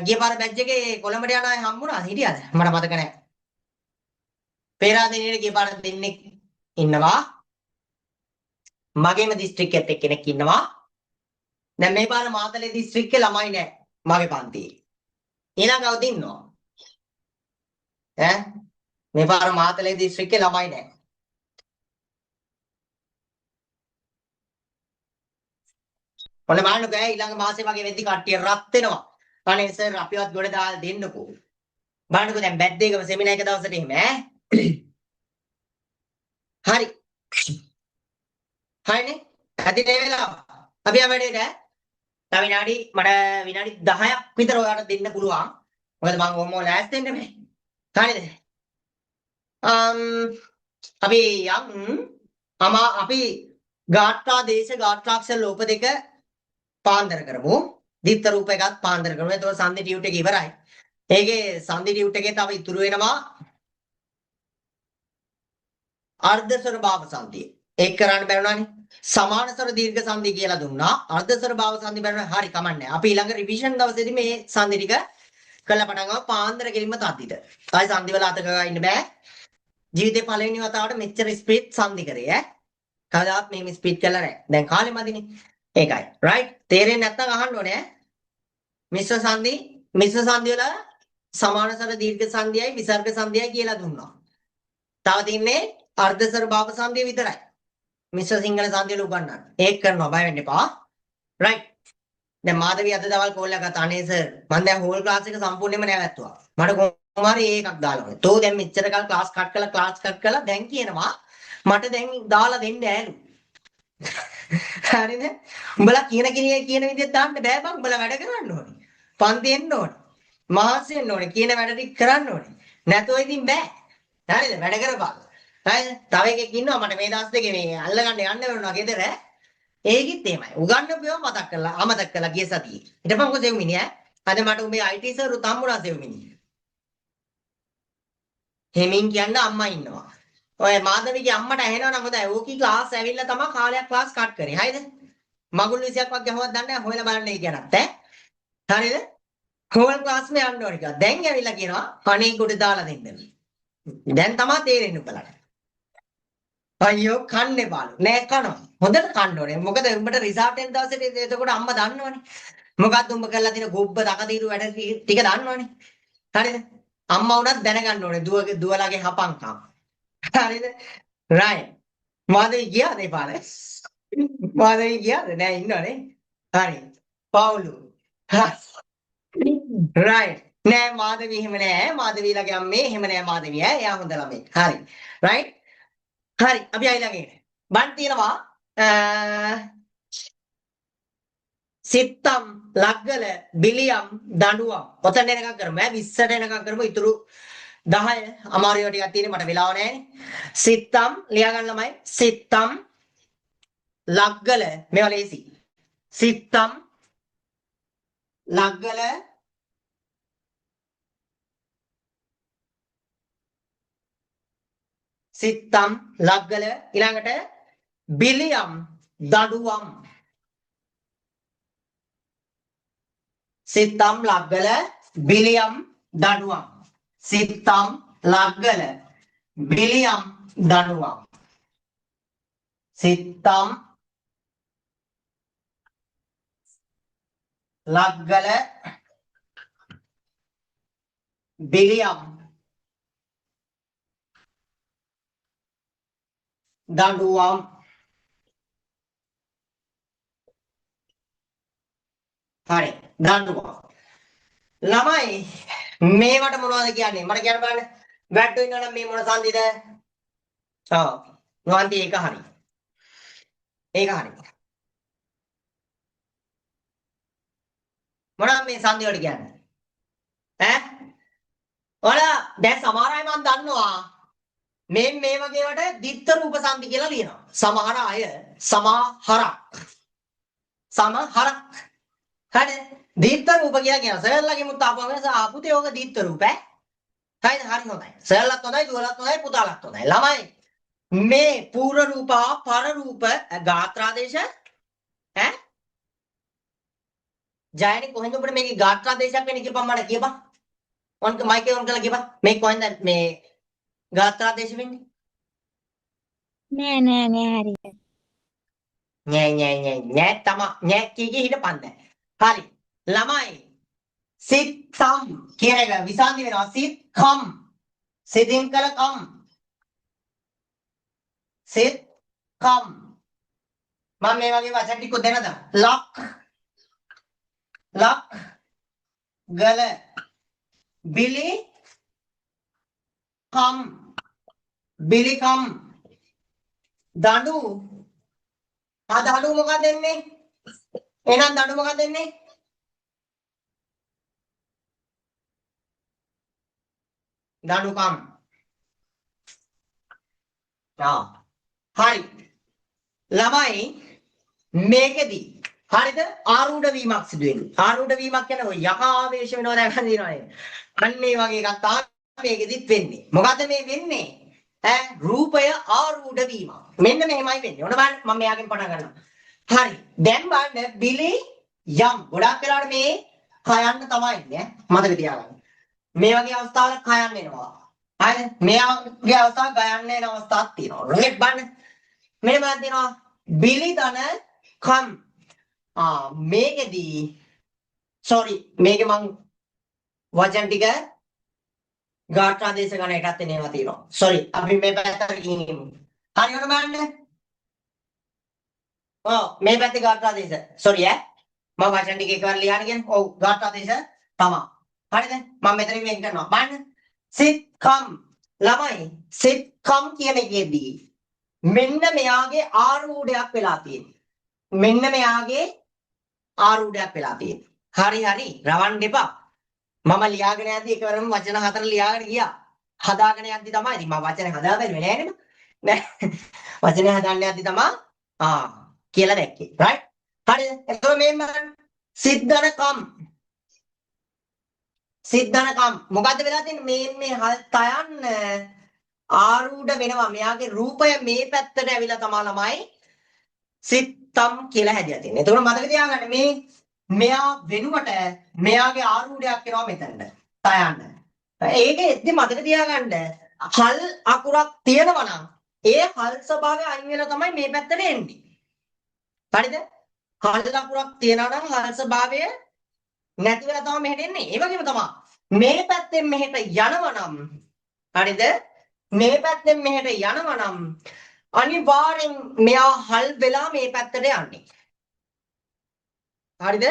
ගිය පාර බැච් එකේ කොළඹට යන අය හම්බුණා හිටියද? මට මතක නැහැ. පේරාදෙනියේ ගිය පාර දෙන්නෙක් ඉන්නවා. මගේම දිස්ත්‍රික්කෙත් එක්කෙනෙක් ඉන්නවා. දැන් මේ පාර මාතලේ දිස්ත්‍රික්කේ ළමයි නැහැ මගේ පන්තියේ. ඊළඟ කවුද ඉන්නව? මේ පාර මාතලේ දිස්ත්‍රික්කේ ළමයි නැහැ. ඔන්න බලන්නකෝ ඊළඟ මාසේ වගේ වෙද්දි කට්ටිය රත් වෙනවා. අනේ සර් අපිවත් ගොඩ දාලා දෙන්නකෝ. බලන්නකෝ දැන් බැත් දෙකම සෙමිනා එක දවසට එහෙම හරි. හරිනේ. ඇතිනේ වෙලාව. අපි යමඩේට තව විනාඩි 10ක් විතර ඔයාලට දෙන්න පුළුවන්. මොකද මම ඔහොම ලෑස්ති වෙන්න මේ. හරිද? අපි අපි ගාත්‍රා දේශ ගාත්‍රාක්ෂර ලෝප දෙක පාන්දර කරමු. දීප්ත රූප එකත් පාන්දර කරමු. එතකොට සංදි ටියුට් එක ඉවරයි. ඒකේ සංදි ටියුට් එකේ තව ඉතුරු වෙනවා අර්ධ ස්වර භාව සංදිය. ඒක කරන්න බැරුණානේ. සමාන ස්වර දීර්ඝ සංදි කියලා දුන්නා. අර්ධ ස්වර භාව සංදි බැරුණා. හරි කමන්නේ. අපි ඊළඟ රිවිෂන් දවසේදී මේ සංදි ටික කළා පටන් ගමු. පාන්දර කෙලින්ම තද්දිට. ආයි සංදි වල අත ගා ඉන්න බෑ. ජීවිතේ පළවෙනි වතාවට මෙච්චර ස්පීඩ් සංදි කරේ කවදාවත් මෙහෙම ස්පීඩ් කරලා නැහැ. දැන් කාලෙ මදිනේ. ඒකයි. රයිට්. තේරෙන්නේ නැත්නම් අහන්න ඕනේ මිශ්‍ර සංදි වල සමාන ස්වර දීර්ඝ සංදියයි විසර්ග සංදියයි කියලා දුන්නා. තව තින්නේ අර්ධ ස්වර භාව සංදිය විතරයි. මිශ්‍ර සිංහල සංදිය වල උගන්වන්න. ඒක කරනවා බය වෙන්න එපා. රයිට්. දැන් මාධවි අද දවල් කෝල් එකක් ගත්තා. අනේ සර් මම දැන් හෝල් ක්ලාස් එක සම්පූර්ණයෙන්ම නැවැත්තුවා. මට කොහොම හරි ඒකක් දාලා ඕනේ. තෝ දැන් මෙච්චර කල් ක්ලාස් කට් කළා දැන් කියනවා මට දැන් දාලා දෙන්න ඈලු. හරිද? උඹලා කියන විදිහට දාන්න බෑ බං. උඹලා වැඩ කරන්න ඕනේ. පන්ති එන්න ඕනේ. මහසි එන්න ඕනේ. කියන වැඩ ටික කරන්න ඕනේ. නැතෝ ඉතින් බෑ. හරිද? වැඩ කරපන්. හරිද? තව එකෙක් ඉන්නවා මට මේ දවස් දෙකේ මේ අල්ලගන්න යන්න වෙනවා ගෙදර. ඒකිත් එහෙමයි. උගන්නපේව අමතක කළා ගිය සතියේ. ඊටපස්සේ කොහෙද මිනිහා? අද මට උඹේ IT සර් තම්මුණා සෙව් මිනිහ. හෙමින් කියන්න අම්මා ඉන්නවා. ඔය මාධවිගේ අම්මට ඇහෙනවා නම් හොඳයි. ඕකී ක්ලාස් ඇවිල්ලා තමයි කාලයක් ක්ලාස් කට් කරේ. හරිද? මගුල් 20ක් වගේ හොවත් දන්නේ නැහැ. හොයලා බලන්න කියනත් හරිද? හෝල් ක්ලාස් මේ යන්න ඕනේ කියලා. දැන් ඇවිල්ලා කියනවා අනේ කොට දාලා දෙන්න. දැන් තමයි තේරෙන්නේ උඹලට. අයියෝ කන්නේ බාලු. නෑ කනවා. හොඳට කන්න ඕනේ. මොකද උඹට රිසාට් එක දවසට එතකොට අම්මා දන්නවනේ. මොකක්ද උඹ කරලා තියෙන ගොබ්බ දකදීරු වැඩ ටික දන්නවනේ. හරිද? අම්මා උනත් දැනගන්න ඕනේ දුවලාගේ හපංකම්. හරිද? right. මාදේ ගියාද ඒ පාරේ? මාදේ ගියාද? නෑ ඉන්නවනේ. හරි. පවුලු. right. නෑ මාදවි එහෙම නෑ. මාදවිලගේ අම්මේ එහෙම නෑ මාදවි ඈ. එයා හොඳ ළමයි. හරි. right. හරි. අපි අයිලඟ ඉන්නේ. බන් තියෙනවා සිත්තම් ලග්ගල බිලියම් දඬුවම්. ඔතන එනකම් කරමු ඈ 20ට එනකම් කරමු. ඉතුරු 10 අමාරුව ටිකක් තියෙන්නේ මට වෙලාව නැහැ. සිත්තම් ලියා ගන්න ළමයි. සිත්තම් ලග්ගල මේවා ලේසි. සිත්තම් ලග්ගල සිත්තම් ලග්ගල ඊළඟට බිලියම් දඬුවම්. සිත්තම් ලග්ගල බිලියම් දඬුවම්. සිත්තම් ලග්ගල බිලියම් දඬුවම්. සිත්තම් ලග්ගල බිලියම් දඬුවම්. හරි දඬුවම්. ළමයි මේවට මොනවද කියන්නේ? මට කියන්න බලන්න. වැට්ටු ඉන්නවා නම් මේ මොන සංදිද? ඔව්. මොන්ති ඒක හරි. ඒක හරි. මොනවද මේ සංදි වලට කියන්නේ? ඈ? ඔයාලා දැන් සමහර අය මම දන්නවා මේ වගේ වට දිත්ත රූප සංදි කියලා ලියනවා. සමහර අය සමහරක් හරි දිත්ත රූප කියලා කියනවා. සරලගේ මුත් ආපුතේ ඕක දිත්ත රූප ඈ. හරිද? හරි හොඳයි. සරලත් හොඳයි, දුවලත් හොඳයි, පුතාලත් හොඳයි. ළමයි මේ පූර්ව රූප පර රූප ගාත්‍රාදේශ ඈ ජයනි කොහෙන්ද ඔබට මේකේ ගාත්‍රාදේශයක් වෙන්නේ කියපන් මට කියපන්. ඔන්ක මයික් එක ඔන් කරලා කියපන්. මේ කොහෙන්ද මේ ගාත්‍රාදේශ වෙන්නේ? නෑ හරි. නෑ නෑ කී හිටපන් දැන්. හරි. ළමයි සිත්තම් කියන එක විසන්දි වෙනවා. සිත්කම් සිතින් කළ කම් සිත්කම් මම මේ වගේ වචන ටික දෙන්නද? ලක් ගල බිලි කම් දඬු දඬු මොකක්ද දෙන්නේ? එහෙනම් දඬු මොකක්ද දෙන්නේ? දඬුකම්. හරි. ළමයි මේකෙදි හරිද ආරූඪ වීමක් සිදු වෙන්නේ. ආරූඪ වීමක් කියන්නේ ඔය යක ආවේශ වෙනවා දැකලා දිනවනේ. අන්න ඒ වගේ එකක් තමයි මේකෙදිත් වෙන්නේ. මොකද්ද මේ වෙන්නේ? ඈ රූපය ආරූඪ වීම. මෙන්න මෙහෙමයි වෙන්නේ. ඔන්න බලන්න මම මෙයාගෙන් පටන් ගන්නවා. හරි. දැන් බලන්න බිලි යම් ගොඩක් වෙලාවට මේ කයන්න තමයි ඉන්නේ. මතක තියාගන්න. මේ වගේ අවස්ථාවල කයන්න එනවා. හරිද? මේ වගේ අවස්ථාවක ගයන්න එන අවස්ථාවක් තියෙනවා. රෙත් බලන්න. මෙන්න බලන්න තියෙනවා. බිලි ධන කම්. මේකෙදී sorry මේකේ මං වචන ටික ගාථාදේශ ගණ එකත් එනවා තියෙනවා. sorry අපි මේ පැත්තට ගිහින්. හරියට බලන්න. මේ පැත්තේ ගාථාදේශ. sorry මම වචන ටික එකවර ලියන්න කියන්නේ. ඔව් ගාථාදේශ තමයි. හරිද? මම මෙතනින් වෙන් කරනවා. බලන්න. සිත්කම් ළමයි සිත්කම් කියන එකේදී මෙන්න මෙයාගේ ආරූඪයක් වෙලා තියෙනවා. මෙන්න මෙයාගේ ආරූඪයක් වෙලා තියෙනවා. හරි රවන්න එපා. මම ලියාගෙන යද්දි එකවරම වචන 4 ලියාගෙන ගියා. හදාගෙන යද්දි තමයි. ඉතින් මම වචන හදා බැලුවේ නෑ නේද? නෑ. වචනේ හදන්න යද්දි තමයි කියලා දැක්කේ. right? හරිද? එතකොට මෙන්න සිද්ධනකම් මොකද්ද වෙලා තියෙන්නේ? මේ තයන්න ආරූඪ වෙනවා. මෙයාගේ රූපය මේ පැත්තට ඇවිල්ලා තමයි ළමයි සිත්තම් කියලා හැදිලා තියෙන්නේ. එතකොට මතක තියාගන්න මෙයා වෙනුවට මෙයාගේ ආරූඪයක් එනවා මෙතනට. තයන්න. ඒකෙද්දි මතක තියාගන්න හල් අකුරක් තියෙනවා නම් ඒ හල් ස්වභාවය අයින් වෙලා තමයි මේ පැත්තට එන්නේ. හරිද? හල් ලකුණක් තියනවා නම් හල් ස්වභාවය නැති වෙලා තමයි මෙහෙට එන්නේ. ඒ වගේම තමයි මේ පැත්තෙන් මෙහෙට යනවා නම් හරිද? මේ පැත්තෙන් මෙහෙට යනවා නම් අනිවාර්යෙන් මෙයා හල් වෙලා මේ පැත්තට යන්නේ. හරිද?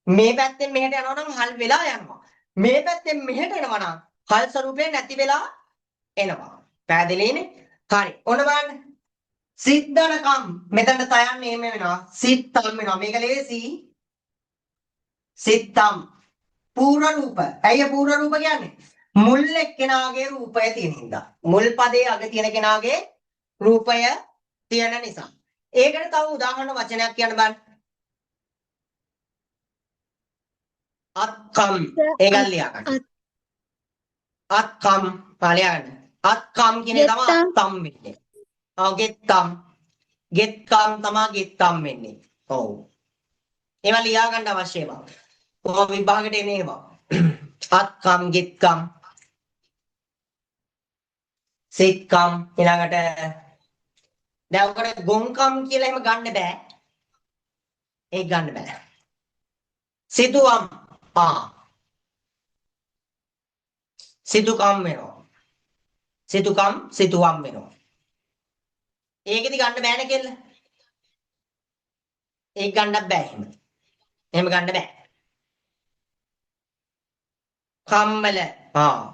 මේ පැත්තෙන් මෙහෙට යනවා නම් හල් වෙලා යනවා. මේ පැත්තෙන් මෙහෙට එනවා නම් හල් ස්වරූපේ නැති වෙලා එනවා. පැහැදිලිනේ? හරි. ඔන්න බලන්න. සිද්ධනකම් මෙතනට තයන්නේ එහෙම වෙනවා. සිත්තම් වෙනවා. මේක ලේසි. සිත්තම් පූර්ණ රූප. ඇයි පූර්ණ රූප කියන්නේ? මුල් එක්කෙනාගේ රූපය තියෙන හින්දා. මුල් පදයේ අග තියෙන කෙනාගේ රූපය තියෙන නිසා. ඒකට තව උදාහරණ වචනයක් කියන්න බලන්න. අත්කම් ඒකල් ලියා ගන්න. අත්කම් පාලියන්න. අත්කම් කියන්නේ තමයි අත්තම් වෙන්නේ. ගෙත්තම්. ගෙත්කම් තමයි ගෙත්තම් වෙන්නේ. ඔව්. ඒවා ලියා ගන්න අවශ්‍ය ඒවා. කොහොම විභාගෙට එන්නේ ඒවා. අත්කම් ගෙත්කම් සිත්කම් ඊළඟට දැන් උකට ගොංකම් කියලා එහෙම ගන්න බෑ. ඒක ගන්න බෑ. සිතුවම් සිතුකම් වෙනවා. සිතුවම් වෙනවා. ඒකෙදි ගන්න බෑනේ කෙල්ල. ඒක ගන්නත් බෑ එහෙම. එහෙම ගන්න බෑ. කම්මල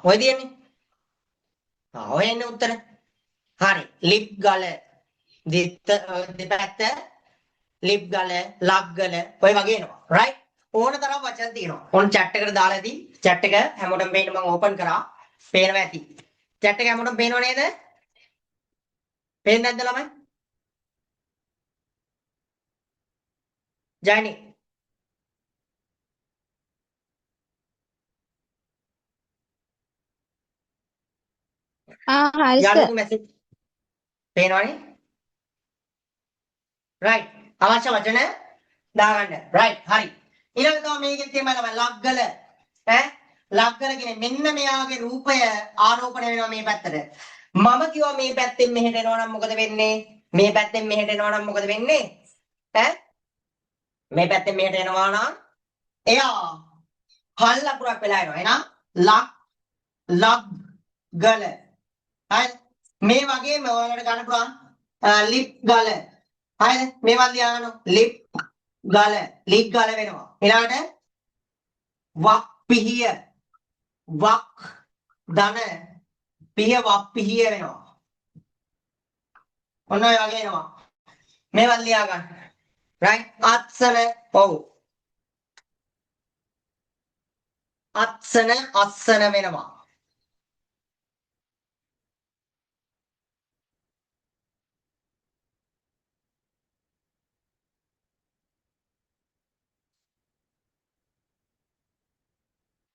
ඔය දියන්නේ. ඔය එන්නේ උත්තර. හරි. ලිප් ගල දෙපැත්ත ලිප් ගල ලක් ගල ඔය වගේ එනවා. රයිට්. ඕන තරම් වචන තියෙනවා. ඕන chat එකට දාලා ඇති. chat එක හැමෝටම පේන්න මම ඕපන් කරා. පේනවා ඇති. chat එක හැමෝටම පේනව නේද? පේන්නේ නැද්ද ළමයි? ජයනි හරි සර්. යාළුවෝ මැසේජ් පේනවනේ? රයිට්. අවශ්‍ය වචන දාගන්න. රයිට්. හරි. ඊළඟ තමයි මේකෙත් තියෙනවා ළමයි ලග්ගල. ලග්ගල කියන්නේ මෙන්න මෙයාගේ රූපය ආරෝපණය වෙනවා මේ පැත්තට. මම කිව්වා මේ පැත්තෙන් මෙහෙට එනවා නම් මොකද වෙන්නේ? මේ පැත්තෙන් මෙහෙට එනවා නම් මොකද වෙන්නේ? මේ පැත්තෙන් මෙහෙට එනවා නම් එයා හල් ලකුණක් වෙලා එනවා. එහෙනම් ලග්ගල. හරිද? මේ වගේම ඔයාලට ගන්න පුළුවන් ලිප් ගල. හරිද? මේවත් ලියා ගන්න ලිප් ගල වෙනවා. ඊළඟට වක් පිහිය වක් ධන පිහිය වක් පිහිය වෙනවා. ඔන්න ඔය වගේ එනවා. මේවත් ලියා ගන්න. රයිට්. අත්සන ඔව්. අස්සන වෙනවා.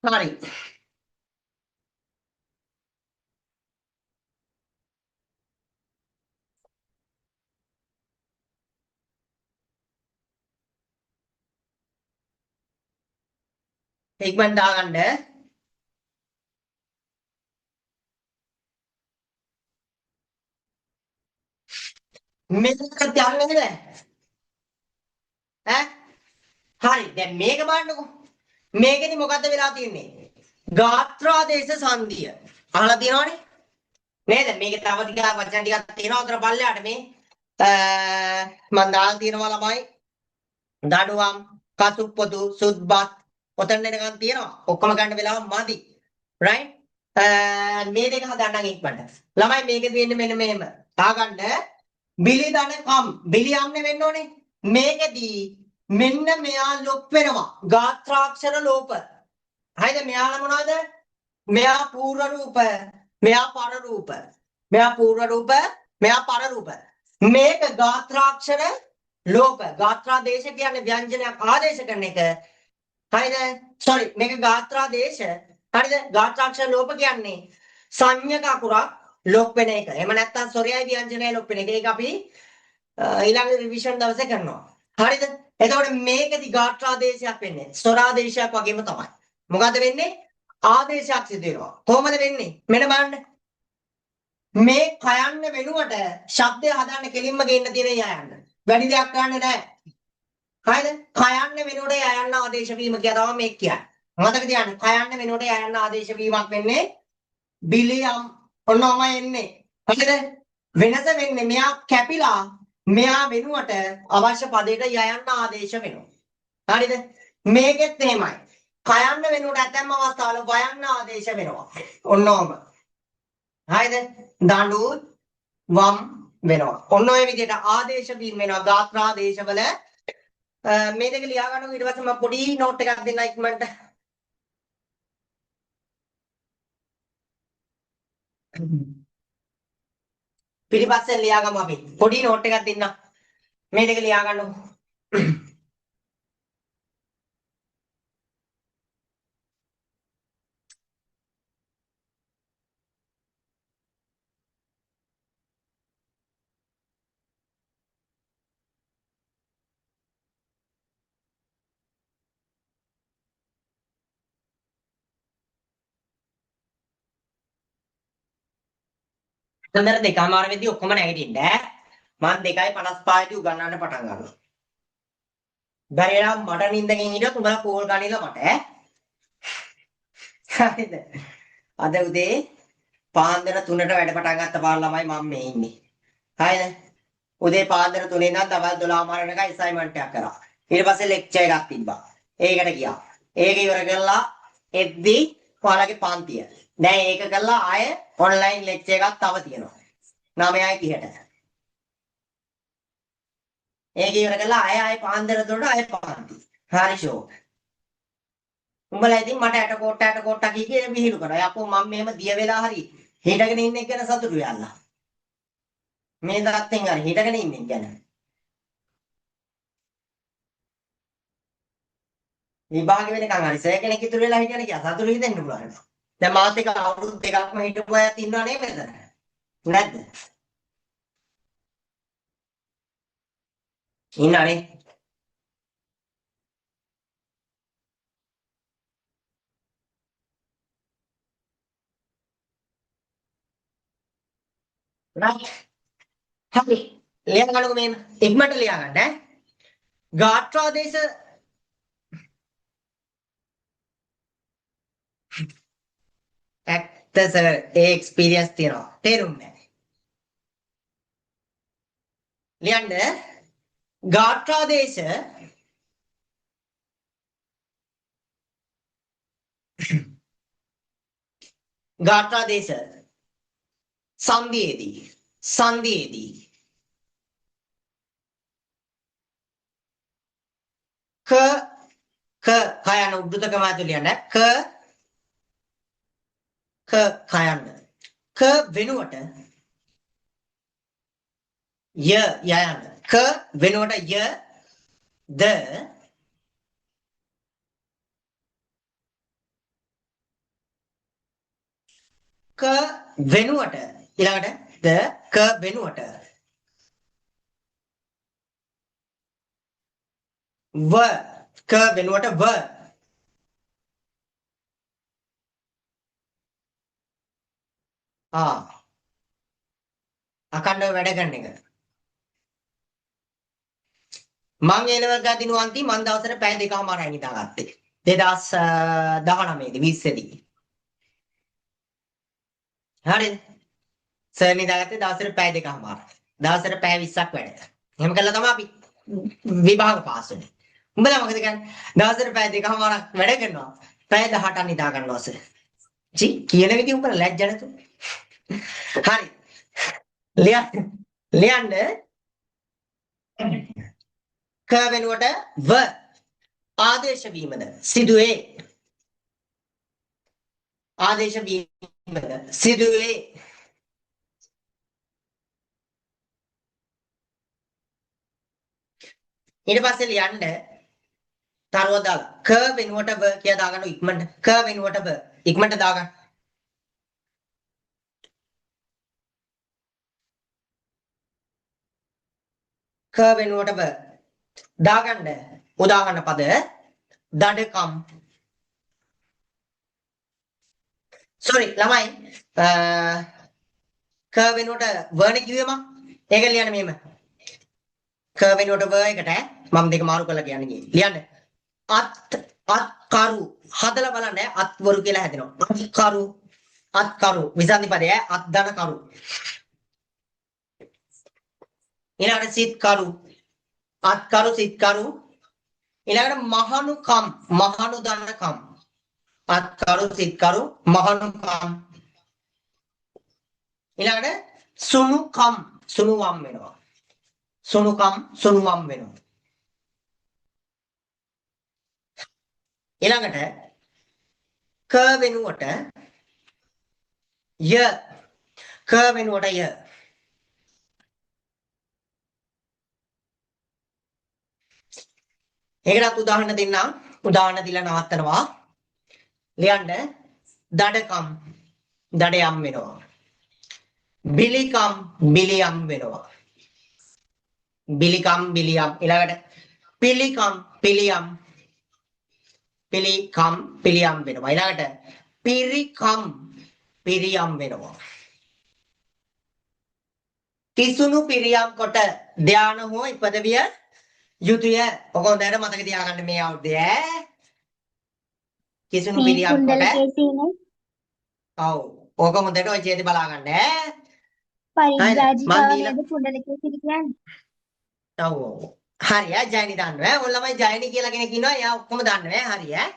හරි. ඉක්මන් දාගන්න. මෙතනට යන්නේ නේද? හරි. දැන් මේක බලන්නකෝ. මේකෙදි මොකද්ද වෙලා තියෙන්නේ? ගාත්‍රාදේශ සංධිය. අහලා තියෙනවනේ? නේද? මේකේ තව ටිකක් වචන ටිකක් තියෙනවා. අතර පල්ලෙහාට මේ මම දාලා තියෙනවා ළමයි. දඩුවම්, කසුප්පොතු, සුද්බත් ඔතන එනකන් තියෙනවා. ඔක්කොම ගන්න වෙලාව මදි. right? මේ දෙක හදන්නම් ඉක්මනට. ළමයි මේකේ තියෙන්නේ මෙන්න මෙහෙම. තාගන්න බිලි දනකම් බිලි යන්නේ වෙන්න ඕනේ. මේකෙදී මෙන්න මෙයා ලොප් වෙනවා. ගාත්‍රාක්ෂර ලෝප. හරිද? මෙයාලා මොනවද? මෙයා පූර්ව රූප, මෙයා පර රූප. මෙයා පූර්ව රූප, මෙයා පර රූප. මේක ගාත්‍රාක්ෂර ලෝප. ගාත්‍රාදේශ කියන්නේ ව්‍යංජනයක් ආදේශ කරන එක. හරිද? sorry මේක ගාත්‍රාදේශ. හරිද? ගාත්‍රාක්ෂර ලෝප කියන්නේ සංඥක අකුරක් ලොප් වෙන එක. එහෙම නැත්නම් සොරයයි ව්‍යංජනයයි ලොප් වෙන එක. ඒක අපි ඊළඟ රිවිෂන් දවසේ කරනවා. හරිද? එතකොට මේකෙදි ගාත්‍රාදේශයක් වෙන්නේ ස්වරාදේශයක් වගේම තමයි. මොකද වෙන්නේ? ආදේශයක් සිදු වෙනවා. කොහොමද වෙන්නේ? මෙන්න බලන්න. මේ කයන්න වෙනුවට ශබ්දය හදන්න කෙලින්ම ගේන්න තියෙන යයන්න. වැඩි දෙයක් ගන්න නැහැ. හරිද? කයන්න වෙනුවට යයන්න ආදේශ වීම කියලා තමයි මේ කියන්නේ. මතක තියාගන්න. කයන්න වෙනුවට යයන්න ආදේශ වීමක් වෙන්නේ බිලියම් ඔන්නෝම එන්නේ. හරිද? වෙනස වෙන්නේ මෙයා කැපිලා මෙයා වෙනුවට අවශ්‍ය පදයට යයන්න ආදේශ වෙනවා. හරිද? මේකෙත් එහෙමයි. කයන්න වෙනුවට ඇතැම් අවස්ථාවල වයන්න ආදේශ වෙනවා. ඔන්නෝම. හරිද? දඬු වම් වෙනවා. ඔන්න ඔය විදිහට ආදේශ වීම වෙනවා. ගාත්‍රාදේශවල මේ දෙක ලියා ගන්නකො ඊට පස්සේ මම පොඩි නෝට් එකක් දෙන්න ඉක්මනට. පිටිපස්සෙන් ලියා ගමු අපි. පොඩි නෝට් එකක් දෙන්න. මේ දෙක ලියා ගන්නකො. සඳර දෙකමාර වෙද්දී ඔක්කොම නැගිටින්න ඈ. මම 2:55 දී උගන්වන්න පටන් ගන්නවා. බැරිලා මට නිින්දකින් හිටියොත් උඹලා කෝල් ගනිලා මට ඈ. හරිද? අද උදේ පාන්දර 3ට වැඩ පටන් ගත්ත පාර ළමයි මම මේ ඉන්නේ. හරිද? උදේ පාන්දර 3 ඉඳන් දවල් 12 මාර වෙනකන් අසයින්මන්ට් එකක් කරා. ඊට පස්සේ ලෙක්චර් එකක් තිබ්බා. ඒකට ගියා. ඒක ඉවර කරලා එද්දි ඔයාලගේ පන්තිය. දැන් ඒක කරලා ආයෙ ඔන්ලයින් ලෙක්චර් එකක් තව තියෙනවා. 9:30ට. ඒක ඉවර කරලා ආයෙ පාන්දර 3ට ආයෙ පන්ති. හරි ෂෝ. උඹලා ඉතින් මට ඇට කොට්ට කී විහිළු කරා. යකෝ මම මෙහෙම දිය වෙලා හරි හිටගෙන ඉන්න එක ගැන සතුටු වෙලා. මේ දාත්තෙන් හරි හිටගෙන ඉන්නේ ගැන. විභාගෙ වෙනකන් හරි සර් කෙනෙක් ඉතුරු වෙලා හිටියන කියා සතුටු හිතෙන්න පුළුවන්. දැන් මාත් එක අවුරුදු දෙකක්ම හිටපු අයත් ඉන්නව නේද මෙතන? නැද්ද? ඉන්නනේ. right. හරි. ලියා ගන්නකො මේම. ඉක්මනට ලියා ගන්න ඈ. ගාත්‍රාදේශ ඇත්ත සර් ඒ එක්ස්පීරියන්ස් තියෙනවා. තේරුන්නේ නැහැ. ලියන්න ගාත්‍රාදේශ ගාත්‍රාදේශ සංධියේදී ක කයන උද්දතකම ඇතුළේ යන කයන ක වෙනුවට යයන ක වෙනුවට ද ක වෙනුවට ඊළඟට ද ක වෙනුවට ව ක වෙනුවට ව අකණ්ඩව වැඩ කරන එක මං එලවල් ගාදී නුවන්ති මං දවසට පැය දෙකමාරයි නිදාගත්තේ 2019 දී 20 දී හරිද සර් නිදාගත්තේ දවසට පැය දෙකමාර දවසට පැය 20ක් වැඩ එහෙම කළා තමයි අපි විභාග පාස් වෙන්නේ උඹලා මොකද කරන්නේ දවසට පැය දෙකමාරක් වැඩ කරනවා පැය 18ක් නිදා ගන්නවා සර් ජී කියන විදිහ උඹලා ලැජ්ජ නැතු හරි ලියන්න ක වෙනුවට ව ආදේශ වීමද සිදුවේ ආදේශ වීමද සිදුවේ ඊට පස්සේ ලියන්න තරුව දාලා ක වෙනුවට ව කියලා දාගන්න ඉක්මනට ක වෙනුවට ව ඉක්මනට දාගන්න ක වෙනුවට ව දාගන්න උදාහරණ පද දඩකම් sorry ළමයි ක වෙනුවට වර්ණ කිව්වේ මම. ඒක ලියන්න මෙහෙම. ක වෙනුවට වර් එකට මම දෙක මාරු කරලා කියන්නේ ගියේ. ලියන්න. අත්කරු හදලා බලන්න අත්වරු කියලා හැදෙනවා. අත්කරු විසන්ධි පදය අත් දන කරු. ඊළඟට සිත්කරු අත්කරු සිත්කරු. ඊළඟට මහනුකම් මහනු දනකම්. අත්කරු සිත්කරු මහනුකම්. ඊළඟට සුනුකම් සුනුවම් වෙනවා. සුනුකම් සුනුවම් වෙනවා. ඊළඟට ක වෙනුවට ය ක වෙනුවට ය ඒකටත් උදාහරණ දෙන්නම්. උදාහරණ දීලා නවත්තනවා. ලියන්න දඩකම් දඩයම් වෙනවා. බිලිකම් බිලියම් වෙනවා. බිලිකම් බිලියම්. ඊළඟට පිලිකම් පිලියම් පිලිකම් පිලියම් වෙනවා. ඊළඟට පිරිකම් පිරියම් වෙනවා. කිසුණු පිරියම් කොට ධාන හෝ ඉපදවිය යුතුය. ඔක හොඳට මතක තියාගන්න මේ අවුරුද්දේ ඈ. කිසුණු මේ පිරියම් කොට කුණ්ඩලකේ තියෙන ඔව් ඕක හොඳට ඔය ඡේද බලා ගන්න ඈ. පරිබ්‍රාජිකාව මන් දීලා නේද කුණ්ඩලකේ කියන්නේ? ඔව් ඔව්. හරි ඈ ජයනි දන්නවා ඈ. ඔය ළමයි ජයනි කියලා කෙනෙක් ඉන්නවා. එයා ඔක්කොම දන්නවා ඈ. හරි ඈ.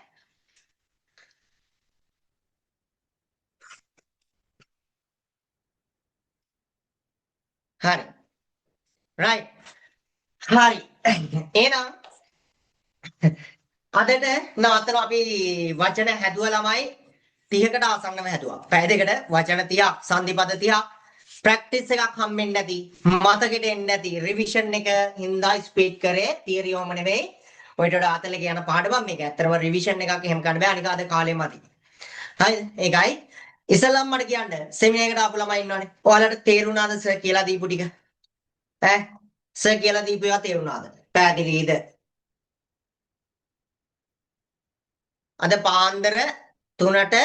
හරි. right. හරි. එහෙනම් අදට නවත්තන අපි වචන හැදුව ළමයි 30කට ආසන්නව හැදුවා. පැය දෙකට වචන 30ක් සංධිපද 30ක් ප්‍රැක්ටිස් එකක් හම්බෙන්නේ නැති මතකෙට එන්නේ නැති රිවිෂන් එක හින්දා ස්පීඩ් කරේ තියරි ඕම නෙවෙයි. ඔයිට වඩා ආතලක යන පාඩමක් මේක. ඇත්තටම රිවිෂන් එකක් එහෙම කරන්න බෑ. අනික අද කාලේ මදි. හරිද? ඒකයි ඉස්සලම් මට කියන්න සෙමිනාර් එකට ආපු ළමයි ඉන්නවනේ. ඔයාලට තේරුණාද සර් කියලා දීපු ටික? ඈ සර් කියලා දීපු ඒවා තේරුණාද? පැහැදිලිද? අද පාන්දර 3ට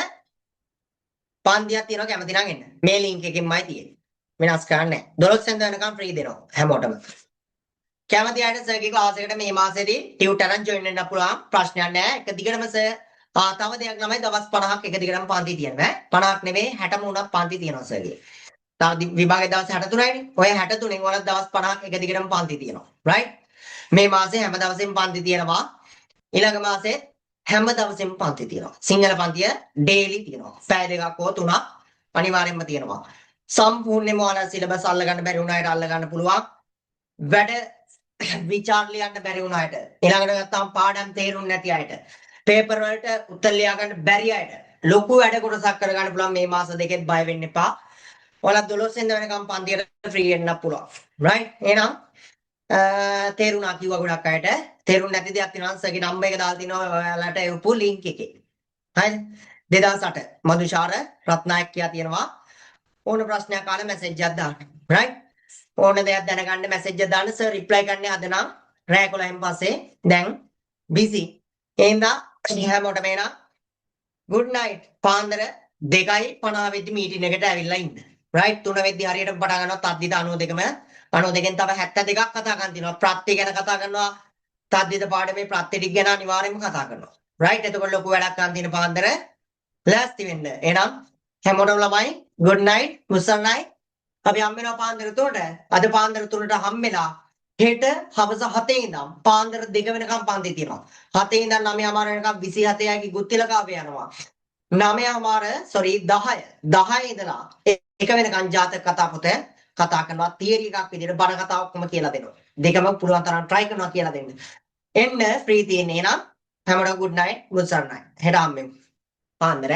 පන්තියක් තියෙනවා කැමති නම් එන්න. මේ ලින්ක් එකෙන්මයි තියෙන්නේ. වෙනස් කරන්නේ නැහැ. 12 වෙනිදා වෙනකම් ෆ්‍රී දෙනවා හැමෝටම. කැමති අයට සර්ගේ ක්ලාස් එකට මේ මාසෙදී ටියුටරන් ජොයින් වෙන්න පුළුවන්. ප්‍රශ්නයක් නැහැ. එක දිගටම සර් තව දෙයක් ළමයි දවස් 50ක් එක දිගටම පන්ති තියෙනවා. 50ක් නෙවෙයි 63ක් පන්ති තියෙනවා සර්ගේ. තව විභාගයේ දවස් 63යිනේ. ඔය 63න් වල දවස් 50ක් එක දිගටම පන්ති තියෙනවා. right? මේ මාසේ හැම දවසෙම පන්ති තියෙනවා. ඊළඟ මාසේ හැම දවසෙම පන්ති තියෙනවා. සිංහල පන්තිය ඩේලි තියෙනවා. පැය දෙකක් හෝ තුනක් අනිවාර්යෙන්ම තියෙනවා. සම්පූර්ණයෙන්ම ඔයාලා සිලබස් අල්ලගන්න බැරි වුණ අයට අල්ලගන්න පුළුවන්. වැඩ විචාර ලියන්න බැරි වුණ අයට, ඊළඟට නැත්තම් පාඩම් තේරුම් නැති අයට, පේපර් වලට උත්තර ලියා ගන්න බැරි අයට ලොකු වැඩ කොටසක් කරගන්න පුළුවන් මේ මාස දෙකෙත් බය වෙන්න එපා. ඔයාලා 12 වෙනිදා වෙනකම් පන්තියට ෆ්‍රී වෙන්න පුළුවන්. right? එහෙනම් තේරුණා කිව්වා ගොඩක් අයට. තේරුම් නැති දෙයක් තියෙනවා සර්ගේ නම්බර් එක දාලා තිනවා ඔයාලට එවපු ලින්ක් එකේ. හරිද? 2008 මදුෂාර රත්නායක කියා තියෙනවා. ඕන ප්‍රශ්නයක් ආලා මැසේජ් එකක් දාන්න. right? ඕන දෙයක් දැනගන්න මැසේජ් එක දාන්න සර් රිප්ලයි කරන්නේ අද නම් රෑ 11න් පස්සේ දැන් බිසි. එහෙනම් හැමෝටම එන good night. පාන්දර 2:50 වෙද්දි මීටින් එකට ඇවිල්ලා ඉන්න. right? 3 වෙද්දි හරියට පටන් ගන්නවා තද්දිත 92ම 92න් තව 72ක් කතා කරන් තියෙනවා. ප්‍රත්‍ය ගැන කතා කරනවා. තද්දිත පාඩමේ ප්‍රත්‍ය ටික ගැන අනිවාර්යයෙන්ම කතා කරනවා. right? එතකොට ලොකු වැඩක් කරන් තියෙන පාන්දර ලෑස්ති වෙන්න. එහෙනම් හැමෝටම ළමයි good night මුසල්නයි. අපි හම් වෙනවා පාන්දර 3ට. අද පාන්දර 3ට හම් වෙලා හෙට හවස 7 ඉඳන් පාන්දර 2 වෙනකම් පන්ති තියෙනවා. 7 ඉඳන් 9:00 වෙනකම් 27 ගේ ගුත්තිලකාවේ යනවා. 10 ඉඳලා 1 වෙනකම් ජාතක කතා පොත කතා කරනවා. තියරි එකක් විදිහට බණ කතා ඔක්කොම කියලා දෙනවා. දෙකම පුළුවන් තරම් try කරනවා කියලා දෙන්න. එන්න ෆ්‍රී තියෙන්නේ නම් හැමෝටම good night මුසල්නයි. හෙට හම් වෙමු. පාන්දර